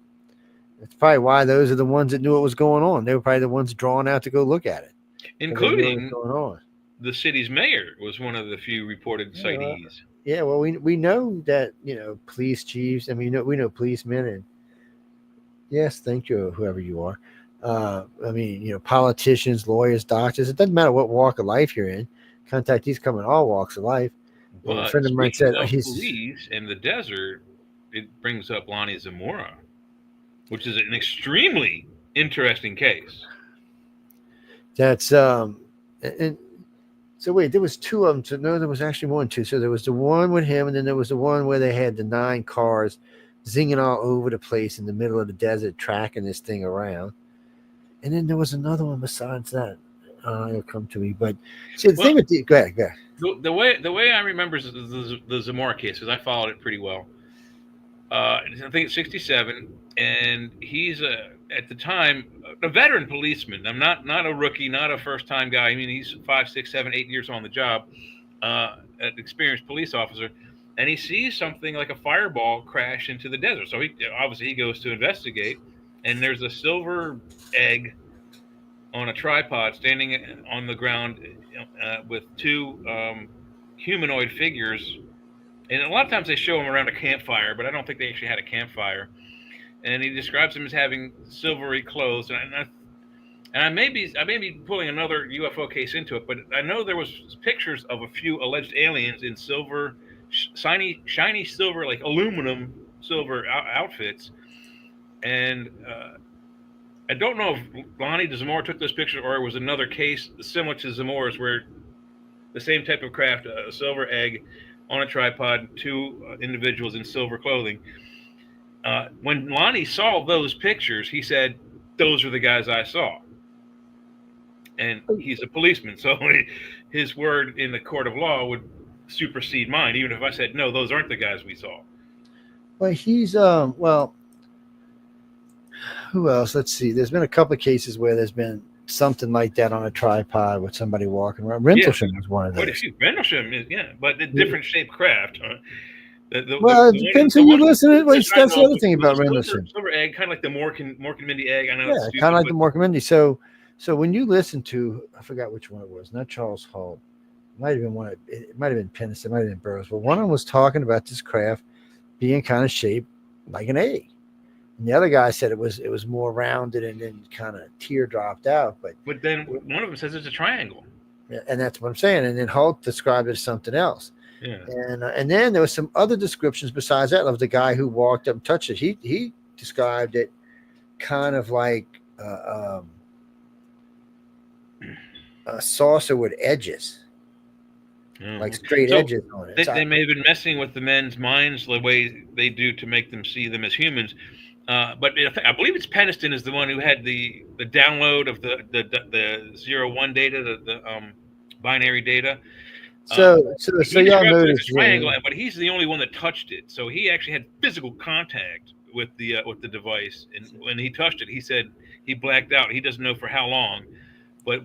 S11: It's probably why those are the ones that knew what was going on. They were probably the ones drawn out to go look at it.
S5: Including the city's mayor was one of the few reported sightees.
S11: Yeah, well, we know that, police chiefs, I mean, we know policemen, and yes, thank you, whoever you are. I mean, politicians, lawyers, doctors, it doesn't matter what walk of life you're in. Contactees come in all walks of life.
S5: But
S11: a friend of mine said he's
S5: police in the desert. It brings up Lonnie Zamora, which is an extremely interesting case.
S11: That's and so wait, there was two of them. So no, there was actually more than two. So there was the one with him, and then there was the one where they had the 9 cars zinging all over the place in the middle of the desert, tracking this thing around. And then there was another one besides that. It'll come to me. But see, the thing with go ahead.
S5: The way I remember the Zamora case, because I followed it pretty well. I think it's 1967, and he's at the time a veteran policeman. I'm not a rookie, not a first time guy. I mean, he's 5, 6, 7, 8 years on the job, an experienced police officer, and he sees something like a fireball crash into the desert. So he goes to investigate, and there's a silver egg on a tripod standing on the ground with 2 humanoid figures. And a lot of times they show them around a campfire, but I don't think they actually had a campfire. And he describes them as having silvery clothes. And I may be pulling another UFO case into it, but I know there was pictures of a few alleged aliens in silver, shiny silver, like aluminum silver outfits. And I don't know if Lonnie Zamora took those pictures or it was another case similar to Zamora's where the same type of craft, a silver egg on a tripod, 2 individuals in silver clothing. When Lonnie saw those pictures, he said, "Those are the guys I saw." And he's a policeman, so his word in the court of law would supersede mine, even if I said, "No, those aren't the guys we saw."
S11: Well, he's who else? Let's see. There's been a couple of cases where there's been something like that on a tripod with somebody walking around. Rendelsham was one of those.
S5: Rendelsham is, but a different shaped craft.
S11: It depends who you listen to. That's the other thing about Rendelsham.
S5: Silver egg, kind of like the Mork and Mindy egg. I know.
S11: Yeah, kind of like the Mork and Mindy. So when you listen to, I forgot which one it was. Not Charles Hall. It might have been one. It might have been Pennis. It might have been Burroughs. But one of them was talking about this craft being kind of shaped like an egg. And the other guy said it was more rounded and then kind of teardropped out. But
S5: then one of them says it's a triangle.
S11: Yeah, and that's what I'm saying. And then Holt described it as something else.
S5: Yeah.
S11: And then there was some other descriptions besides that of the guy who walked up and touched it. He described it kind of like a saucer with edges. Like straight edges on it.
S5: They may have been messing with the men's minds the way they do to make them see them as humans. But I believe it's Peniston is the one who had the download of the 0-1 data, the binary data.
S11: So y'all noticed
S5: triangle, but he's the only one that touched it. So he actually had physical contact with the device, and when he touched it, he said he blacked out. He doesn't know for how long, but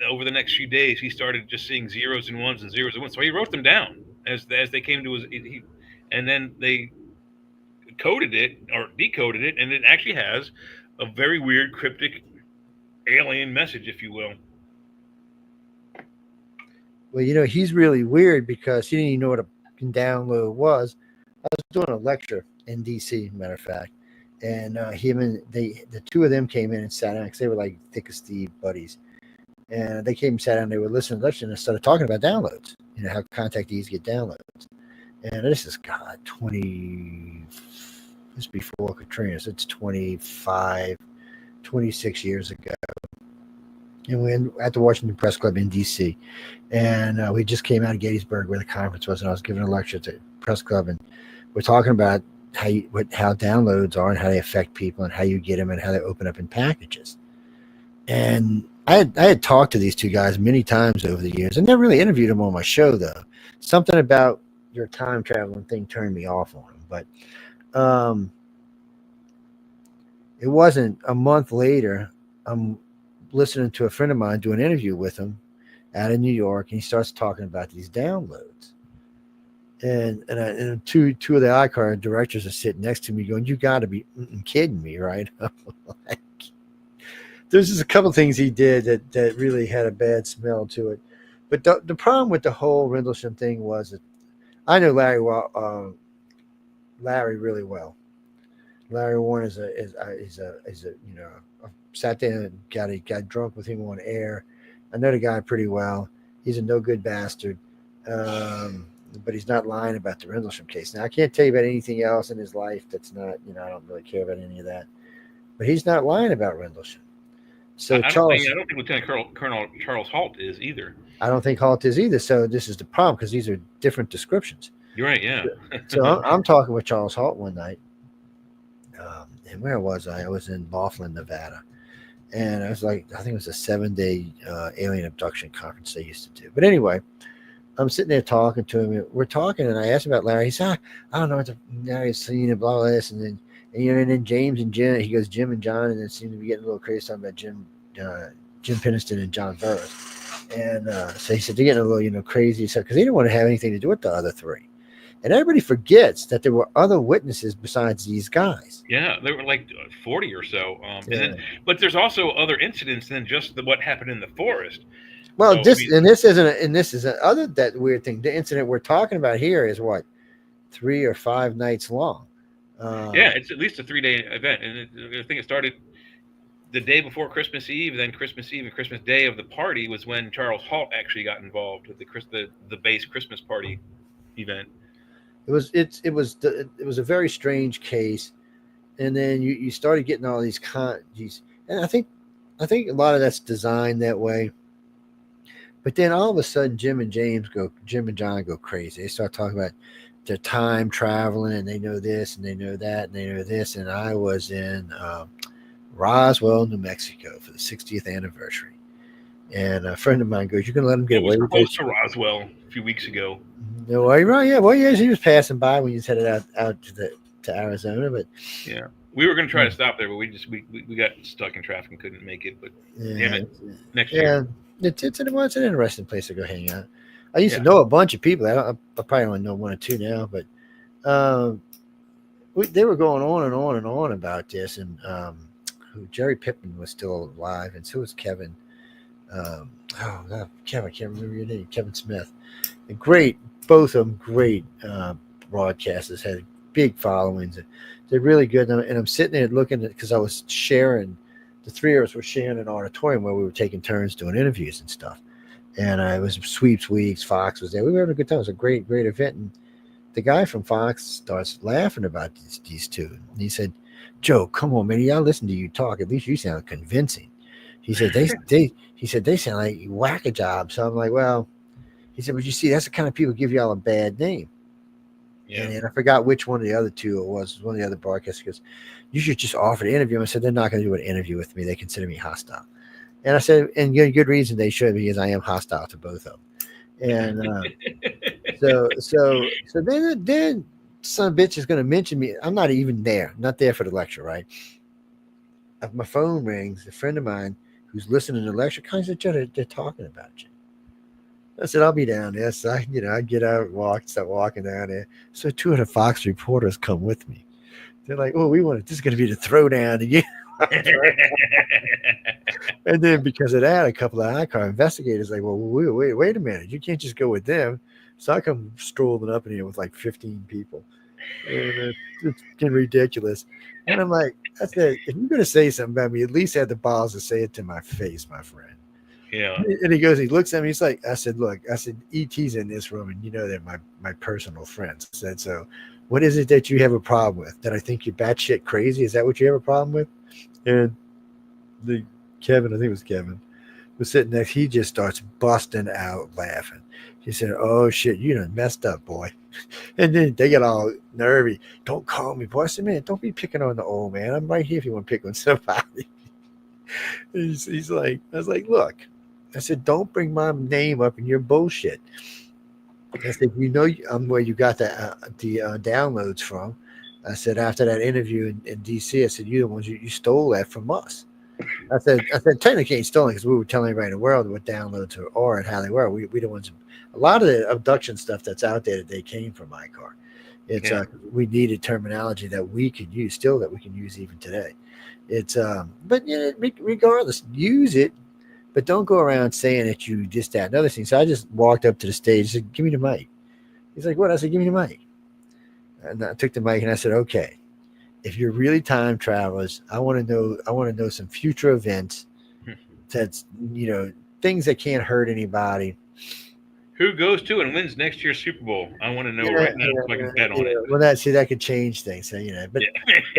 S5: over the next few days, he started just seeing zeros and ones and zeros and ones. So he wrote them down as they came to his, and then they coded it or decoded it, and it actually has a very weird cryptic alien message, if you will.
S11: Well, he's really weird because he didn't even know what a download was. I was doing a lecture in DC, matter of fact, and him and the 2 of them came in and sat down because they were like thick as Steve buddies, and they came and sat down. They were listening to the lecture and started talking about downloads. How contactees get downloads, and this is this is before Katrina, so it's 26 years ago. And we were at the Washington Press Club in D.C. And we just came out of Gettysburg where the conference was, and I was giving a lecture at the press club, and we're talking about how downloads are and how they affect people and how you get them and how they open up in packages. And I had talked to these two guys many times over the years. I never really interviewed them on my show, though. Something about your time traveling thing turned me off on them. But it wasn't a month later. I'm listening to a friend of mine do an interview with him out in New York, and he starts talking about these downloads. And two of the iCar directors are sitting next to me going, "You got to be kidding me, right?" Like, there's just a couple of things he did that really had a bad smell to it. But the problem with the whole Rendlesham thing was that I know Larry really well. Larry Warren is a sat there and got drunk with him on air. I know the guy pretty well. He's a no good bastard. But he's not lying about the Rendlesham case. Now, I can't tell you about anything else in his life that's not, I don't really care about any of that. But he's not lying about Rendlesham. So
S5: I don't think Lieutenant Colonel Charles Halt is either.
S11: I don't think Halt is either. So this is the problem, because these are different descriptions.
S5: You're right, yeah.
S11: So I'm talking with Charles Halt one night. And where was I? I was in Laughlin, Nevada. And I was like, I think it was a 7-day alien abduction conference they used to do. But anyway, I'm sitting there talking to him. We're talking, and I asked about Larry. He said, I don't know what the Larry's seen and blah, blah, this. And then James and Jim, he goes, Jim and John, and then seemed to be getting a little crazy talking about Jim Penniston and John Burroughs. And so he said, they're getting a little, crazy. So, because they didn't want to have anything to do with the other three. And everybody forgets that there were other witnesses besides these guys.
S5: Yeah, there were like 40 or so. But there's also other incidents than just what happened in the other that weird thing. The incident we're talking about here is what, 3 or 5 nights long. Yeah, it's at least a 3-day event, and I think it started the day before Christmas Eve. Then Christmas Eve and Christmas Day of the party was when Charles Halt actually got involved with the base Christmas party event.
S11: It was a very strange case, and then you started getting all these and I think a lot of that's designed that way. But then all of a sudden, Jim and John go crazy. They start talking about their time traveling, and they know this, and they know that, and they know this. And I was in Roswell, New Mexico for the 60th anniversary. And a friend of mine goes, "You're going to let him get away with this?"
S5: Close to Roswell a few weeks ago.
S11: No, well, right? Yeah, well, yes, he was passing by when he was headed out to Arizona, but
S5: yeah, we were going to try to stop there, but we got stuck in traffic and couldn't make it. But damn it, next year.
S11: It's an interesting place to go hang out. I used to know a bunch of people. I probably only know 1 or 2 now, but they were going on and on and on about this. And Jerry Pittman was still alive, and so was Kevin. Kevin, I can't remember your name. Kevin Smith. Both of them great broadcasters, had big followings. They're really good. And I'm sitting there looking at, because I was sharing. The 3 of us were sharing an auditorium where we were taking turns doing interviews and stuff. And it was Sweeps Weeks. Fox was there. We were having a good time. It was a great event. And the guy from Fox starts laughing about these two. And he said, "Joe, come on, man. Y'all listen to you talk. At least you sound convincing." He said, they sound like whack a job. So I'm like, well, he said, but you see, that's the kind of people give y'all a bad name. Yeah. And I forgot which one of the other two it was. One of the other broadcasters goes, "You should just offer to interview him." I said, "They're not going to do an interview with me. They consider me hostile." And I said, and good reason they should, because I am hostile to both of them. And so then some bitch is going to mention me. I'm not even there, not there for the lecture, right? If my phone rings, a friend of mine who's listening to the lecture comes at you, they're talking about you. I said, "I'll be down there." So I get out, start walking down there. So 2 of the Fox reporters come with me. They're like, "Oh, this is going to be the throwdown again." And then because of that, a couple of iCar investigators like, "Well, wait a minute. You can't just go with them." So I come strolling up in here with like 15 people. And it's getting ridiculous. And I'm like, I said, "If you're going to say something about me, at least have the balls to say it to my face, my friend."
S5: Yeah.
S11: And he looks at me, he's like, I said, "E.T.'s in this room, and they're my personal friends." I said, "So what is it that you have a problem with? That I think you're batshit crazy? Is that what you have a problem with?" And Kevin, I think it was Kevin, was sitting next. He just starts busting out laughing. He said, "Oh shit, you done messed up, boy." And then they get all nervy. "Don't call me, boy." I said, "Man, don't be picking on the old man. I'm right here if you want to pick on somebody." he's like, I was like, look, I said, don't bring my name up in your bullshit. I said, I'm where you got the downloads from. I said, after that interview in DC, I said, you're the ones you stole that from us. I said, technically ain't stolen because we were telling everybody in the world what downloads are and how they were. We the ones. A lot of the abduction stuff that's out there today came from my car. It's we needed terminology that we could use, still that we can use even today. It's but regardless, use it, but don't go around saying that you just that and other things. So I just walked up to the stage and said, give me the mic. He's like, what? I said, give me the mic. And I took the mic and I said, okay, if you're really time travelers, I want to know some future events that's, things that can't hurt anybody.
S5: Who goes to and wins next year's Super Bowl? I want to know right now so I can bet on it.
S11: Well, that could change things. So, but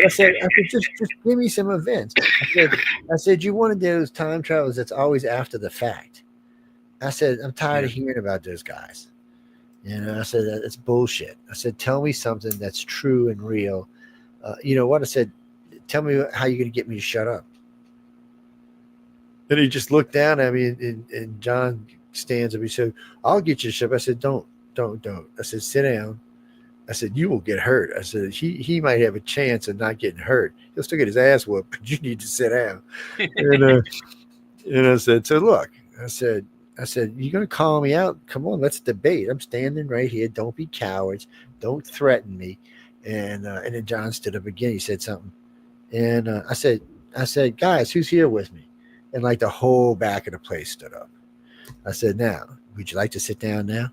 S11: I said, just give me some events. I said, you wanted those time travelers that's always after the fact. I said, I'm tired of hearing about those guys. I said, that's bullshit. I said, tell me something that's true and real. You know what? I said, tell me how you're going to get me to shut up. And he just looked down at me and John stands up. He said, I'll get you to shut up. I said, don't. I said, sit down. I said, you will get hurt. I said, he might have a chance of not getting hurt. He'll still get his ass whooped, but you need to sit down. And I said, so look, I said, you're going to call me out? Come on, let's debate. I'm standing right here. Don't be cowards. Don't threaten me. And then John stood up again. He said something. And I said, guys, who's here with me? And like the whole back of the place stood up. I said, now, would you like to sit down now?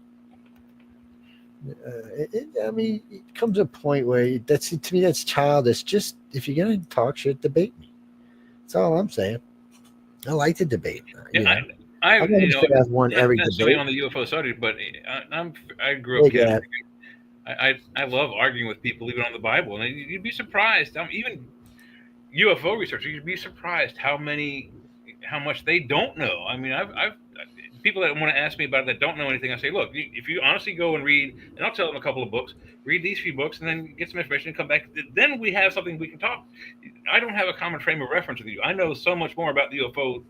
S11: It comes to a point where to me, that's childish. Just if you're going to talk shit, debate me. That's all I'm saying. I like to debate.
S5: I
S11: won every debate
S5: on the UFO subject, but I grew up Catholic. I love arguing with people, even on the Bible, and you'd be surprised. Even UFO researchers, you'd be surprised how much they don't know. I mean, I've people that want to ask me about it that don't know anything. I say, look, if you honestly go and read, and I'll tell them a couple of books, read these few books, and then get some information and come back. Then we have something we can talk. I don't have a common frame of reference with you. I know so much more about the UFO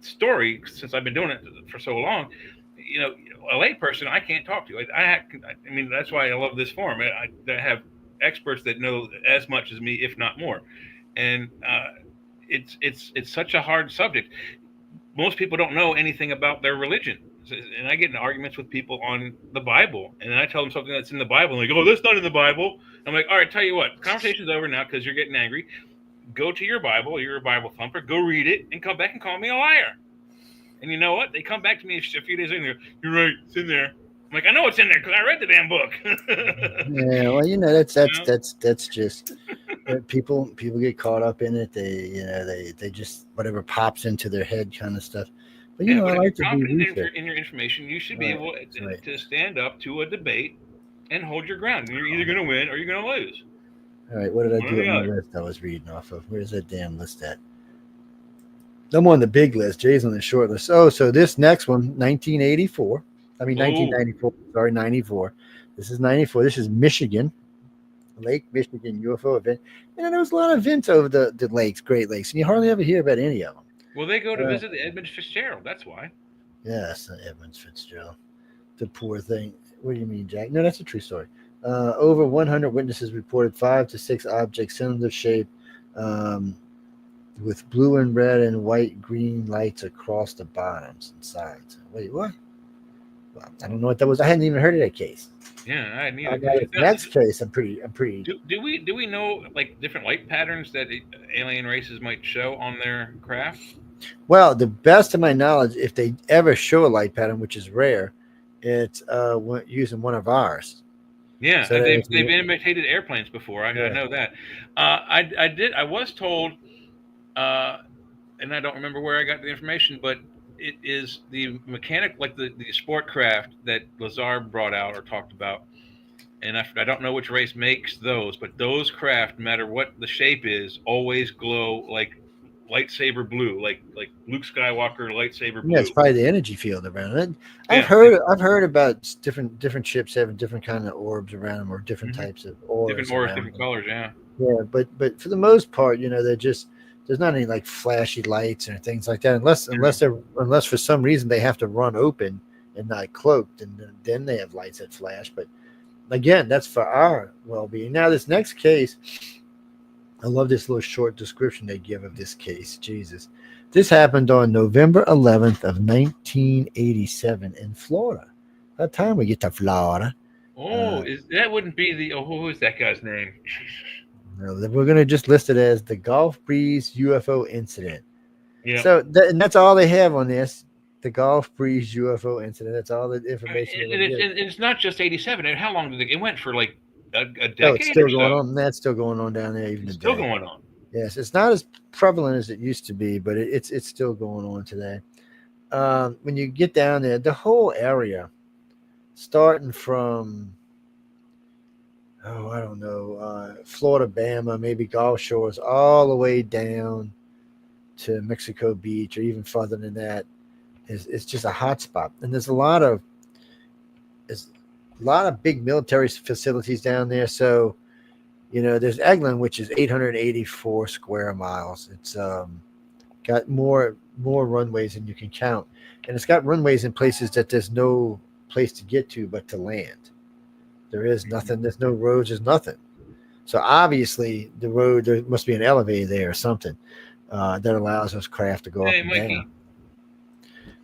S5: story since I've been doing it for so long. A layperson I can't talk to. I mean, that's why I love this forum. I have experts that know as much as me, if not more. And it's such a hard subject. Most people don't know anything about their religion. And I get in arguments with people on the Bible. And then I tell them something that's in the Bible. And they go, oh, that's not in the Bible. I'm like, all right, tell you what, conversation's over now because you're getting angry. Go to your Bible. You're a Bible thumper. Go read it and come back and call me a liar. And you know what? They come back to me a few days later. You're right. It's in there. I'm like, I know it's in there because I read the damn book.
S11: Yeah, well, that's just people get caught up in it. They just whatever pops into their head kind of stuff. But I like to be research.
S5: In your information, you should be able to stand up to a debate and hold your ground. You're either going to win or you're going to lose.
S11: All right, what did I do on my list I was reading off of? Where's that damn list at? I'm on the big list. Jay's on the short list. Oh, so this next one, 1984. I mean, 1994. Sorry, 94. This is 94. This is Michigan, Lake Michigan UFO event. And there was a lot of events over the lakes, Great Lakes, and you hardly ever hear about any of them.
S5: Well, they go to visit the Edmund Fitzgerald. That's why.
S11: Yes, Edmund Fitzgerald. The poor thing. What do you mean, Jack? No, that's a true story. Over 100 witnesses reported 5 to 6 objects cylinder shape with blue and red and white green lights across the bottoms and sides. Wait, what? Well, I don't know what that was. I hadn't even heard of that case.
S5: Yeah, I hadn't either.
S11: Next case, I'm pretty.
S5: Do we know like different light patterns that alien races might show on their craft?
S11: Well, the best of my knowledge, if they ever show a light pattern, which is rare, it's using one of ours.
S5: Yeah, so they've imitated airplanes before. I know that. I was told, and I don't remember where I got the information, but it is the mechanic, like the sport craft that Lazar brought out or talked about. And I don't know which race makes those, but those craft, no matter what the shape is, always glow like lightsaber blue, like Luke Skywalker lightsaber blue.
S11: Yeah, it's probably the energy field around it. I've heard about different ships having different kind of orbs around them, or different types of orbs.
S5: Different orbs, different colors, yeah.
S11: Yeah, but for the most part, they're just there's not any like flashy lights or things like that, unless for some reason they have to run open and not cloaked, and then they have lights that flash. But again, that's for our well-being. Now, this next case, I love this little short description they give of this case. Jesus. This happened on November 11th of 1987 in Florida. By the time we get to Florida.
S5: That wouldn't be the... who is that guy's name?
S11: No, we're going to just list it as the Gulf Breeze UFO incident.
S5: Yeah.
S11: So and that's all they have on this. The Gulf Breeze UFO incident. That's all the information.
S5: And it's not just 87. How long did it went for? Like a decade?
S11: Oh, it's still going on. That's still going on down there even today.
S5: Still going on.
S11: Yes, it's not as prevalent as it used to be, but it's still going on today. When you get down there, the whole area, starting from I don't know, Florida, Bama, maybe Gulf Shores, all the way down to Mexico Beach, or even further than that, is just a hot spot. And there's a lot of big military facilities down there. So, there's Eglin, which is 884 square miles. It's got more runways than you can count, and it's got runways in places that there's no place to get to but to land. There is nothing. There's no roads. There's nothing. So obviously, the road, there must be an elevator there or something that allows us craft to go up and down.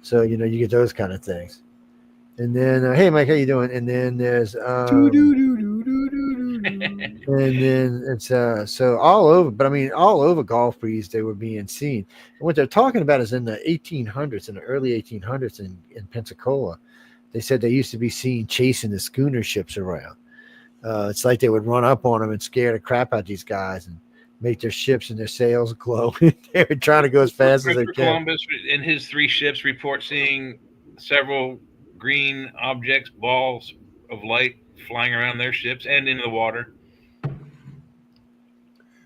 S11: So you get those kind of things. And then, hey Mike, how you doing? And then there's and then it's so all over. But I mean, all over Gulf Breeze, they were being seen. And what they're talking about is in the 1800s, in the early 1800s, in Pensacola. They said they used to be seen chasing the schooner ships around. It's like they would run up on them and scare the crap out of these guys and make their ships and their sails glow. They were trying to go as fast as they can.
S5: Columbus and his 3 ships report seeing several green objects, balls of light flying around their ships and into the water.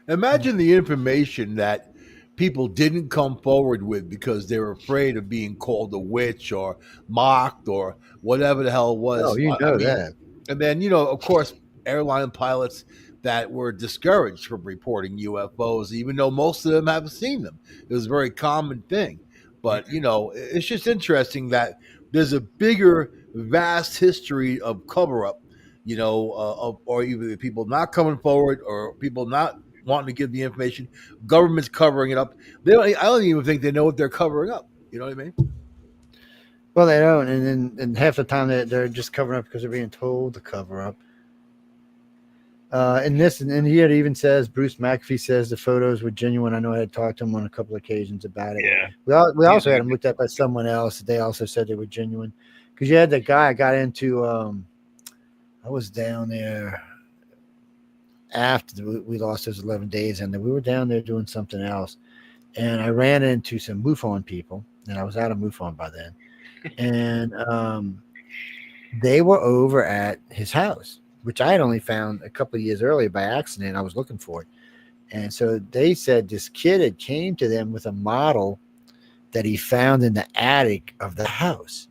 S10: Imagine the information that people didn't come forward with because they were afraid of being called a witch or mocked or whatever the hell it was.
S11: Oh, that.
S10: And then, of course, airline pilots that were discouraged from reporting UFOs, even though most of them haven't seen them. It was a very common thing. But, it's just interesting that there's a bigger, vast history of cover-up, or either people not coming forward or people not wanting to give the information, government's covering it up. I don't even think they know what they're covering up. You know what I mean?
S11: Well, they don't, and half the time they're just covering up because they're being told to cover up. And here it even says, Bruce McAfee says the photos were genuine. I know I had talked to him on a couple of occasions about it.
S5: Yeah.
S11: We also had them looked at by someone else. They also said they were genuine. Because you had that guy I got into, I was down there after we lost those 11 days, and we were down there doing something else. And I ran into some MUFON people, and I was out of MUFON by then. And they were over at his house, which I had only found a couple of years earlier by accident. I was looking for it. And so they said this kid had came to them with a model that he found in the attic of the house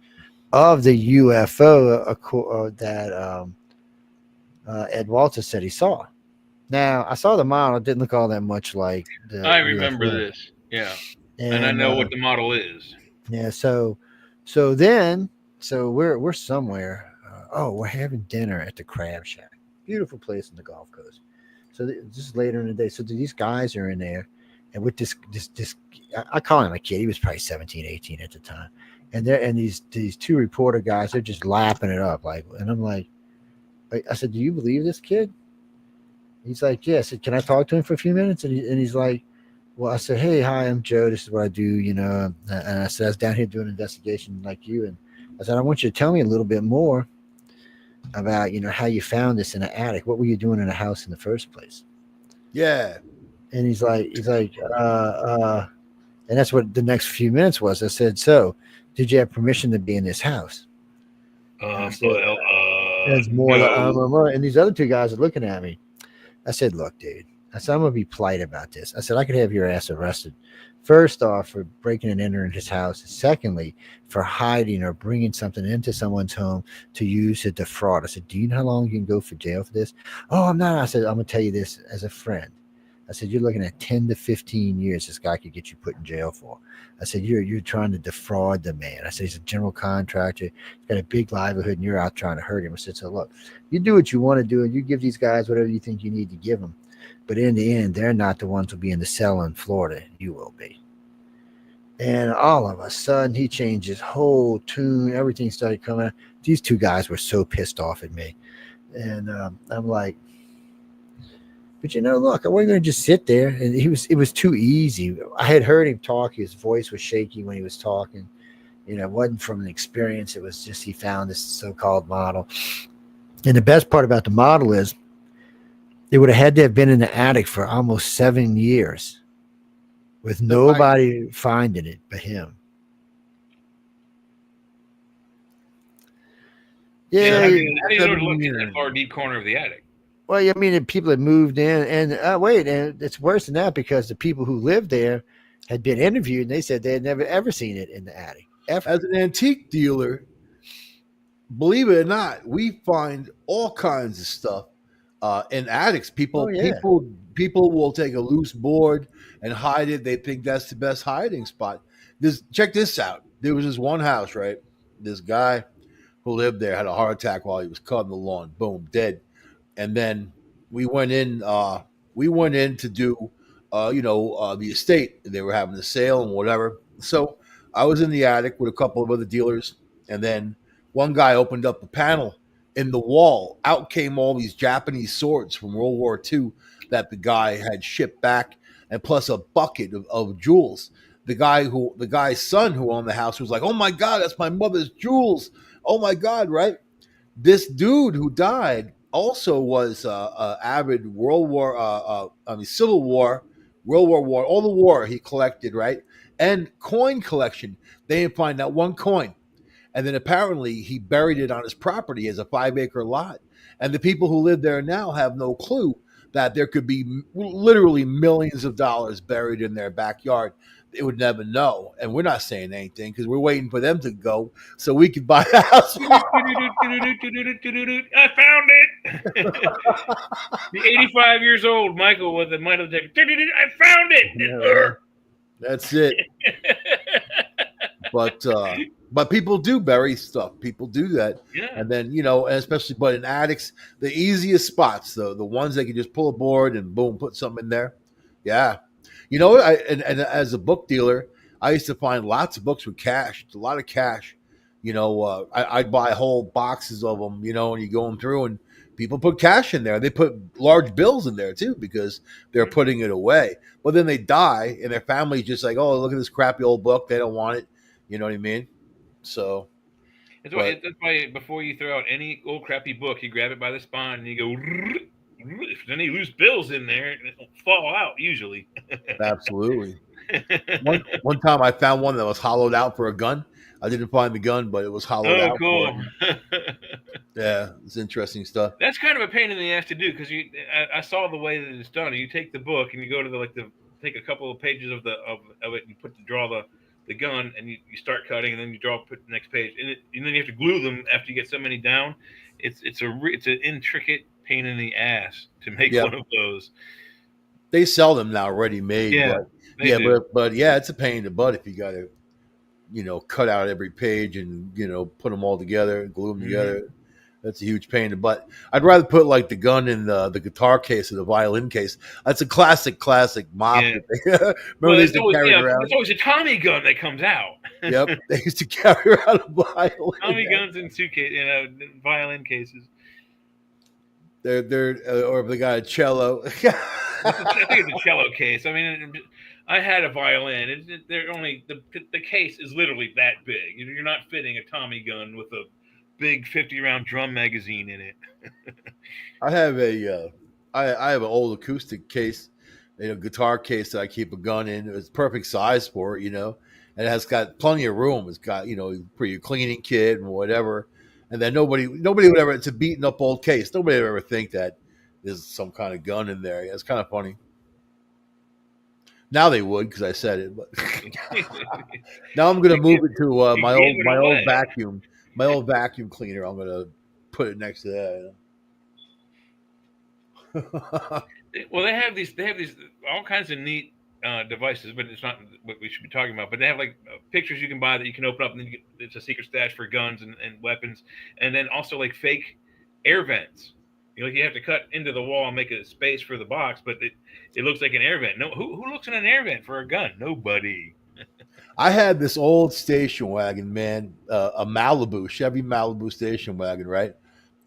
S11: of the UFO that Ed Walter said he saw. Now, I saw the model. It didn't look all that much like the
S5: I remember this. Yeah. And I know what the model is.
S11: Yeah. So we're somewhere. We're having dinner at the Crab Shack. Beautiful place in the Gulf Coast. So this is later in the day. So these guys are in there, and with this I call him a kid. He was probably 17, 18 at the time. And these 2 reporter guys, they're just lapping it up. And I'm like, I said, do you believe this kid? He's like, yeah. I said, can I talk to him for a few minutes? And he's like, well, I said, hey, hi, I'm Joe. This is what I do, And I said, I was down here doing an investigation like you. And I said, I want you to tell me a little bit more about, how you found this in the attic. What were you doing in the house in the first place?
S10: Yeah.
S11: And he's like, and that's what the next few minutes was. I said, so did you have permission to be in this house? There's more.
S5: No.
S11: And these other 2 guys are looking at me. I said, look, dude. I said, I'm going to be polite about this. I said, I could have your ass arrested. First off, for breaking and entering his house. Secondly, for hiding or bringing something into someone's home to use to defraud. I said, do you know how long you can go for jail for this? Oh, I'm not. I said, I'm going to tell you this as a friend. I said, you're looking at 10 to 15 years this guy could get you put in jail for. I said, you're trying to defraud the man. I said, he's a general contractor. He's got a big livelihood, and you're out trying to hurt him. I said, so look, you do what you want to do, and you give these guys whatever you think you need to give them. But in the end, they're not the ones who'll be in the cell in Florida. You will be. And all of a sudden, he changed his whole tune. Everything started coming out. These two guys were so pissed off at me. And I'm like, but look, I wasn't going to just sit there. And it was too easy. I had heard him talk. His voice was shaky when he was talking. It wasn't from an experience. It was just he found this so-called model. And the best part about the model is it would have had to have been in the attic for almost 7 years with nobody finding it but him. Yeah.
S5: How do you know to look in that far deep corner of the attic?
S11: Well, I mean, people had moved in, and and it's worse than that because the people who lived there had been interviewed, and they said they had never ever seen it in the attic. Ever.
S10: As an antique dealer, believe it or not, we find all kinds of stuff in attics. People will take a loose board and hide it. They think that's the best hiding spot. Check this out. There was this one house, right? This guy who lived there had a heart attack while he was cutting the lawn. Boom, dead. And then we went in to do, the estate. They were having a sale and whatever. So I was in the attic with a couple of other dealers. And then one guy opened up a panel in the wall. Out came all these Japanese swords from World War II that the guy had shipped back, and plus a bucket of jewels. The guy's son who owned the house was like, "Oh my God, that's my mother's jewels. Oh my God," right? This dude who died also was avid Civil War, World War, all the war he collected, right? And coin collection. They didn't find that one coin. And then apparently he buried it on his property as a 5-acre lot. And the people who live there now have no clue that there could be literally millions of dollars buried in their backyard. They would never know. And we're not saying anything because we're waiting for them to go so we could buy a house.
S5: I found it. The 85 years old Michael with the metal detector. I found it.
S10: Yeah, that's it. But people do bury stuff. People do that.
S5: Yeah.
S10: And then, and especially, but in attics, the easiest spots, the ones that can just pull a board and boom, put something in there. Yeah. And as a book dealer, I used to find lots of books with cash, a lot of cash. I'd buy whole boxes of them, and you go them through, and people put cash in there. They put large bills in there too because they're putting it away. But then they die, and their family's just like, "Oh, look at this crappy old book. They don't want it." You know what I mean? So
S5: that's why before you throw out any old crappy book, you grab it by the spine and you go. If there's any loose bills in there, it'll fall out usually.
S10: Absolutely. One time I found one that was hollowed out for a gun. I didn't find the gun, but it was hollowed out.
S5: Cool.
S10: Yeah, it's interesting stuff.
S5: That's kind of a pain in the ass to do because I saw the way that it's done. You take the book and you go to take a couple of pages of it and you draw the gun and you start cutting and then you put the next page and then you have to glue them after you get so many down. It's an intricate pain in the ass to make one of those.
S10: They sell them now ready made.
S5: Yeah,
S10: but it's a pain in the butt if you got to, cut out every page and put them all together and glue them together. That's a huge pain in the butt. I'd rather put like the gun in the guitar case or the violin case. That's a classic mop.
S5: Yeah.
S10: Remember they used to carry around?
S5: It's always a Tommy gun that comes out.
S10: Yep, they used to carry around a violin.
S5: Tommy guns in violin cases.
S10: They're or if they got a cello.
S5: I think it's a cello case. I mean, I had a violin. They're only the case is literally that big. You're not fitting a Tommy gun with a big 50-round drum magazine in it.
S10: I have I have an old acoustic case, guitar case that I keep a gun in. It's perfect size for it, and it has got plenty of room. It's got for your cleaning kit and whatever. And then nobody would ever. It's a beaten up old case. Nobody would ever think that there's some kind of gun in there. Yeah, it's kind of funny. Now they would because I said it, but now I'm going to move it to my old vacuum. My old vacuum cleaner, I'm going to put it next to that.
S5: Well, they have these all kinds of neat devices, but it's not what we should be talking about. But they have like pictures you can buy that you can open up, and then it's a secret stash for guns and weapons, and then also like fake air vents. You have to cut into the wall and make a space for the box, but it looks like an air vent. No, who looks in an air vent for a gun? Nobody.
S10: I had this old station wagon, man, a Malibu, Chevy Malibu station wagon, right?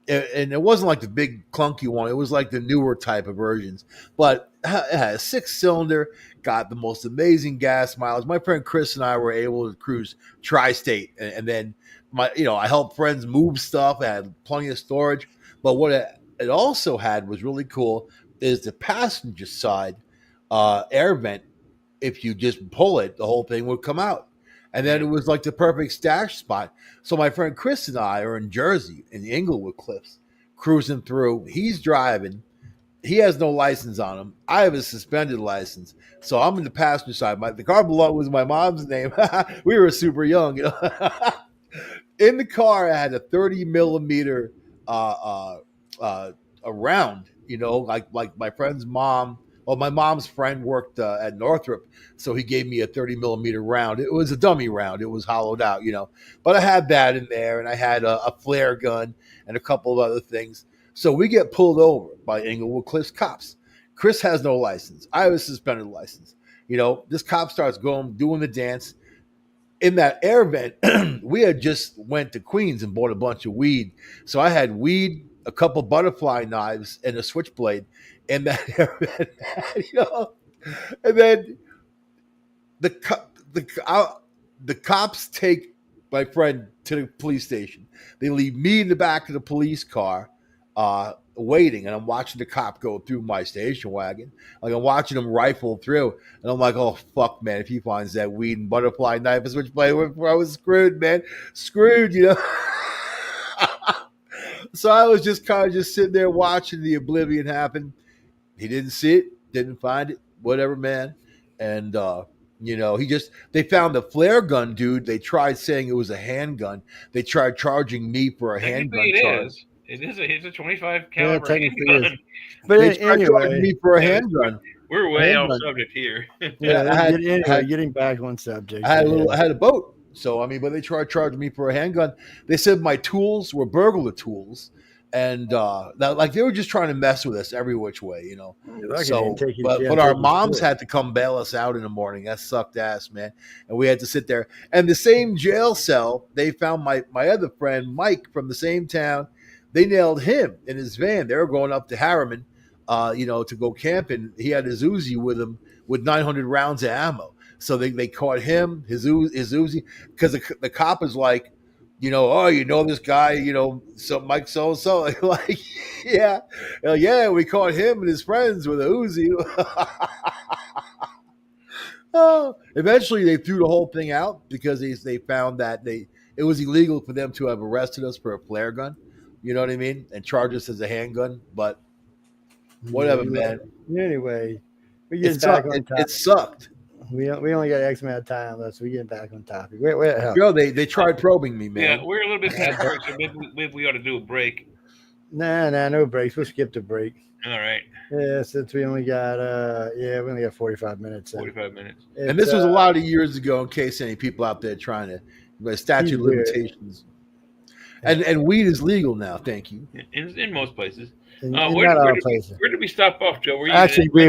S10: And it wasn't like the big clunky one. It was like the newer type of versions, but it had a 6-cylinder, got the most amazing gas mileage. My friend Chris and I were able to cruise tri-state, and then I helped friends move stuff. I had plenty of storage, but what it also had was really cool is the passenger side air vent. If you just pull it, the whole thing would come out. And then it was like the perfect stash spot. So my friend Chris and I are in Jersey, in the Inglewood Cliffs, cruising through. He's driving. He has no license on him. I have a suspended license. So I'm in the passenger side. The car below was my mom's name. We were super young. In the car, I had a 30 millimeter round, like my friend's mom. Well, my mom's friend worked at Northrop, so he gave me a 30 millimeter round. It was a dummy round. It was hollowed out, But I had that in there, and I had a flare gun and a couple of other things. So we get pulled over by Inglewood Cliffs cops. Chris has no license. I have a suspended license. This cop starts doing the dance. In that air vent, we had just went to Queens and bought a bunch of weed. So I had weed, a couple butterfly knives, and a switchblade in that air vent, And then the cops take my friend to the police station. They leave me in the back of the police car, waiting, and I'm watching the cop go through my station wagon. Like I'm watching him rifle through, and I'm like, "Oh fuck, man! If he finds that weed and butterfly knife and switchblade, I was screwed, man. Screwed, So I was just kind of just sitting there watching the oblivion happen. He didn't see it, didn't find it, whatever, man. And they found a flare gun, dude. They tried saying it was a handgun. They tried charging me for a handgun charge.
S5: It's a 25 caliber handgun.
S11: But
S10: they tried charging me for a handgun.
S5: We're way off subject here.
S11: Getting back on subject.
S10: I had a boat. So, but they tried charging me for a handgun. They said my tools were burglar tools. And they were just trying to mess with us every which way, So, but our moms had to come bail us out in the morning. That sucked ass, man. And we had to sit there. And the same jail cell, they found my other friend, Mike, from the same town. They nailed him in his van. They were going up to Harriman, to go camping. He had his Uzi with him with 900 rounds of ammo. So they caught him, his Uzi, because the cop is like, this guy, so Mike so-and-so. Like, yeah, we caught him and his friends with a Uzi. Eventually, they threw the whole thing out because they found that it was illegal for them to have arrested us for a flare gun. You know what I mean? And charge us as a handgun. But whatever, man.
S11: Anyway,
S10: it sucked.
S11: We only got X amount of time left, so we get back on topic. Wait,
S10: they tried probing me, man.
S5: Yeah, we're a little bit past break, so maybe we ought to do a break.
S11: Nah, no breaks. We'll skip the break.
S5: All right.
S11: Yeah, since we only got 45 minutes.
S5: 45 minutes.
S10: And this was a lot of years ago, in case any people out there trying to statute of limitations. And weed is legal now. Thank you.
S5: In most places.
S11: Where
S5: did we stop off, Joe?
S11: Actually, we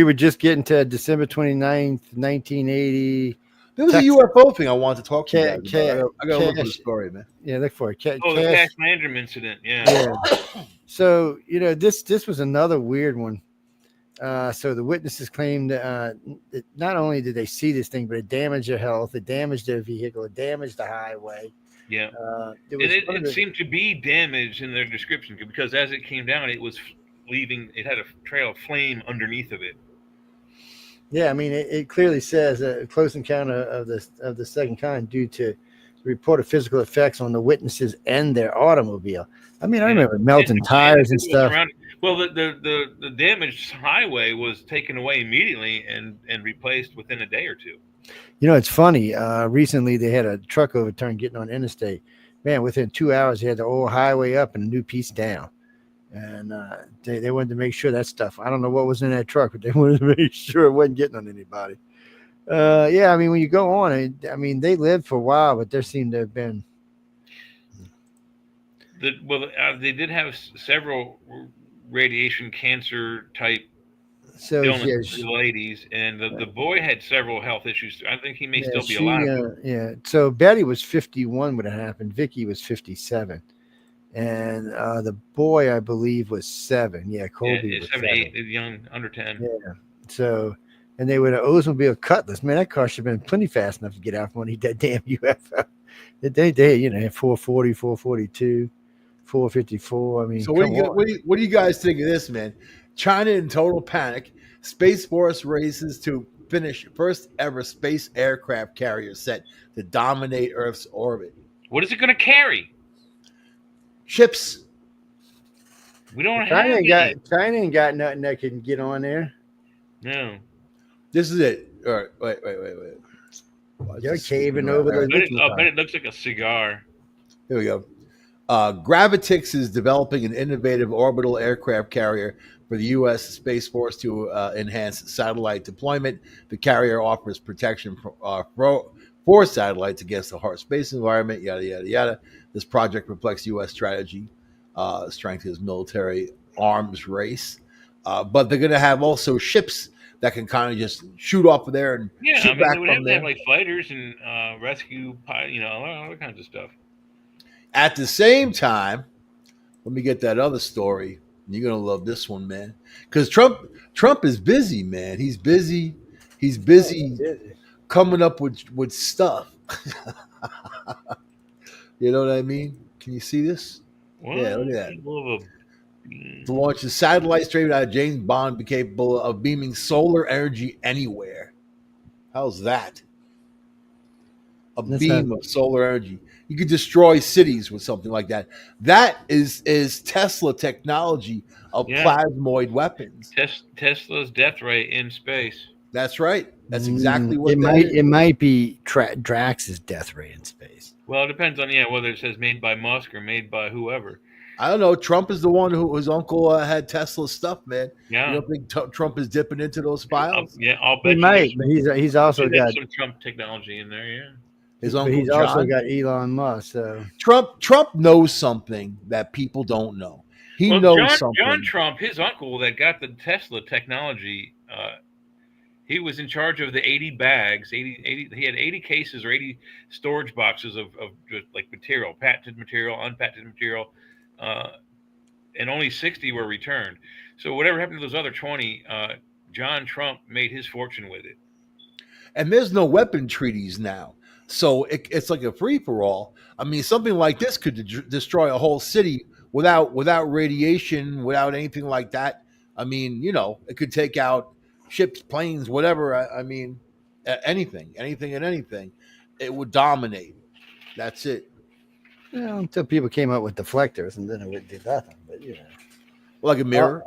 S11: were just getting to December 29th, 1980.
S10: There was a UFO thing I wanted to talk to you about. I got to look for the story, man.
S11: Yeah, look for it.
S5: The Cash-Landry incident. Yeah.
S11: So this was another weird one. So the witnesses claimed that not only did they see this thing, but it damaged their health, it damaged their vehicle, it damaged the highway.
S5: Yeah, it seemed to be damaged in their description because as it came down, it was leaving. It had a trail of flame underneath of it.
S11: Yeah, it clearly says a close encounter of the second kind due to reported physical effects on the witnesses and their automobile. I remember melting tires and stuff.
S5: Well, the damaged highway was taken away immediately and replaced within a day or two.
S11: It's funny. Recently, they had a truck overturned getting on interstate. Man, within 2 hours, they had the old highway up and a new piece down. And they wanted to make sure that stuff. I don't know what was in that truck, but they wanted to make sure it wasn't getting on anybody. Yeah, I mean, when you go on, I mean, they lived for a while, but there seemed to have been.
S5: They did have several radiation cancer type
S11: So
S5: illnesses for the ladies, and the boy had several health issues. I think he may still be alive.
S11: Yeah. So Betty was 51 when it happened. Vicky was 57. And the boy, I believe, was 7. Yeah, Colby was 7.
S5: 8, young, under 10.
S11: Yeah. So, and they were an Oldsmobile Cutlass. Man, that car should have been plenty fast enough to get out from underneath that damn UFO. They had 440, 442, 454. I mean,
S10: so what do you guys think of this, man? China in total panic. Space Force races to finish first ever space aircraft carrier set to dominate Earth's orbit.
S5: What is it going to carry?
S10: Ships.
S5: We don't
S11: China
S5: have
S11: China ain't got nothing that can get on there.
S5: No.
S10: This is it. All right, wait.
S11: You're caving over the.
S5: I bet it looks like a cigar.
S10: Here we go. Gravitix is developing an innovative orbital aircraft carrier for the U.S. Space Force to enhance satellite deployment. The carrier offers protection for satellites against the harsh space environment, yada, yada, yada. This project reflects U.S. strategy, strength is military arms race. But they're going to have also ships that can kind of just shoot off of there and shoot back
S5: they would
S10: from
S5: have
S10: there.
S5: To have like fighters and rescue, all kinds of stuff.
S10: At the same time, let me get that other story. You're going to love this one, man. Because Trump is busy, man. He's busy. He's busy coming up with stuff. You know what I mean? Can you see this?
S5: What?
S10: Yeah, look at that. To launch a satellite straight out of James Bond, be capable of beaming solar energy anywhere. How's that? Beam of solar energy. You could destroy cities with something like that. That is Tesla technology of plasmoid weapons.
S5: Tesla's death ray in space.
S10: That's right. That's exactly what
S11: it might be. Drax's death ray in space.
S5: Well, it depends on whether it says made by Musk or made by whoever.
S10: I don't know. Trump is the one whose uncle had Tesla stuff, man.
S5: Yeah.
S10: You don't think Trump is dipping into those files?
S5: I'll bet
S11: he might. But he's also got
S5: some Trump technology in there. Yeah.
S10: His uncle
S11: he's
S10: John.
S11: Also got Elon Musk. So
S10: Trump knows something that people don't know. He knows something.
S5: John Trump, his uncle that got the Tesla technology, he was in charge of the 80 bags. 80. He had 80 cases or 80 storage boxes of like material, patented material, unpatented material, and only 60 were returned. So whatever happened to those other 20, John Trump made his fortune with it.
S10: And there's no weapon treaties now. So it's like a free-for-all. I mean, something like this could destroy a whole city without radiation, without anything like that. I mean, it could take out ships, planes, whatever. I mean, anything and anything. It would dominate. That's it.
S11: Well, until people came up with deflectors, and then it would do nothing. But
S10: like a mirror.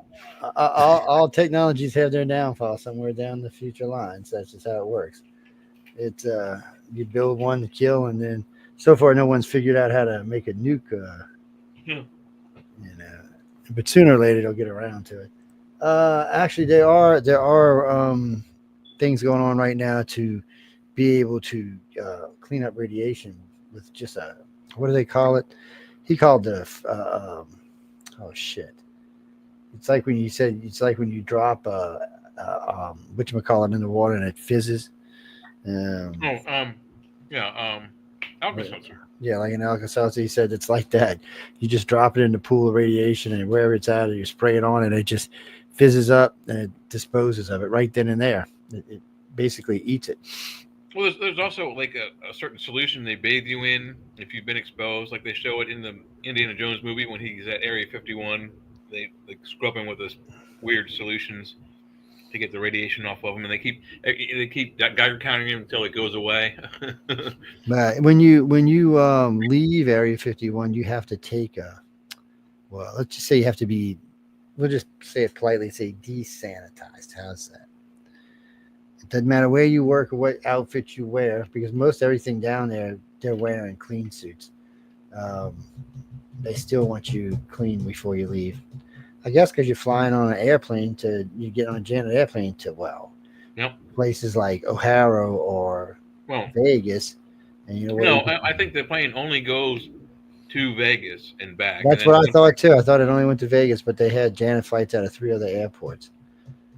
S11: All technologies have their downfall somewhere down the future lines. That's just how it works. It's you build one to kill, and then so far no one's figured out how to make a nuke. But sooner or later they'll get around to it. Actually, there are things going on right now to be able to clean up radiation with just what do they call it? He called it oh shit. It's like when you drop whatchamacallit in the water and it fizzes.
S5: Alka-Seltzer.
S11: Yeah, like an Alka-Seltzer. He said it's like that. You just drop it in the pool of radiation, and wherever it's at, you spray it on, and it just fizzes up and it disposes of it right then and there. It basically eats it.
S5: Well, there's also like a certain solution they bathe you in if you've been exposed. Like they show it in the Indiana Jones movie when he's at Area 51. They scrub him with this weird solutions to get the radiation off of him, and they keep Geiger counting him until it goes away.
S11: But when you leave Area 51, you have to take let's just say you have to be, we'll just say it politely, say desanitized. How's that? It doesn't matter where you work or what outfit you wear, because most everything down there, they're wearing clean suits. They still want you clean before you leave. I guess because you're flying on an airplane you get on a Janet airplane to places like O'Hara or Vegas, and
S5: I think the plane only goes to Vegas and back.
S11: That's what I thought too. I thought it only went to Vegas, but they had Janet flights out of 3 other airports.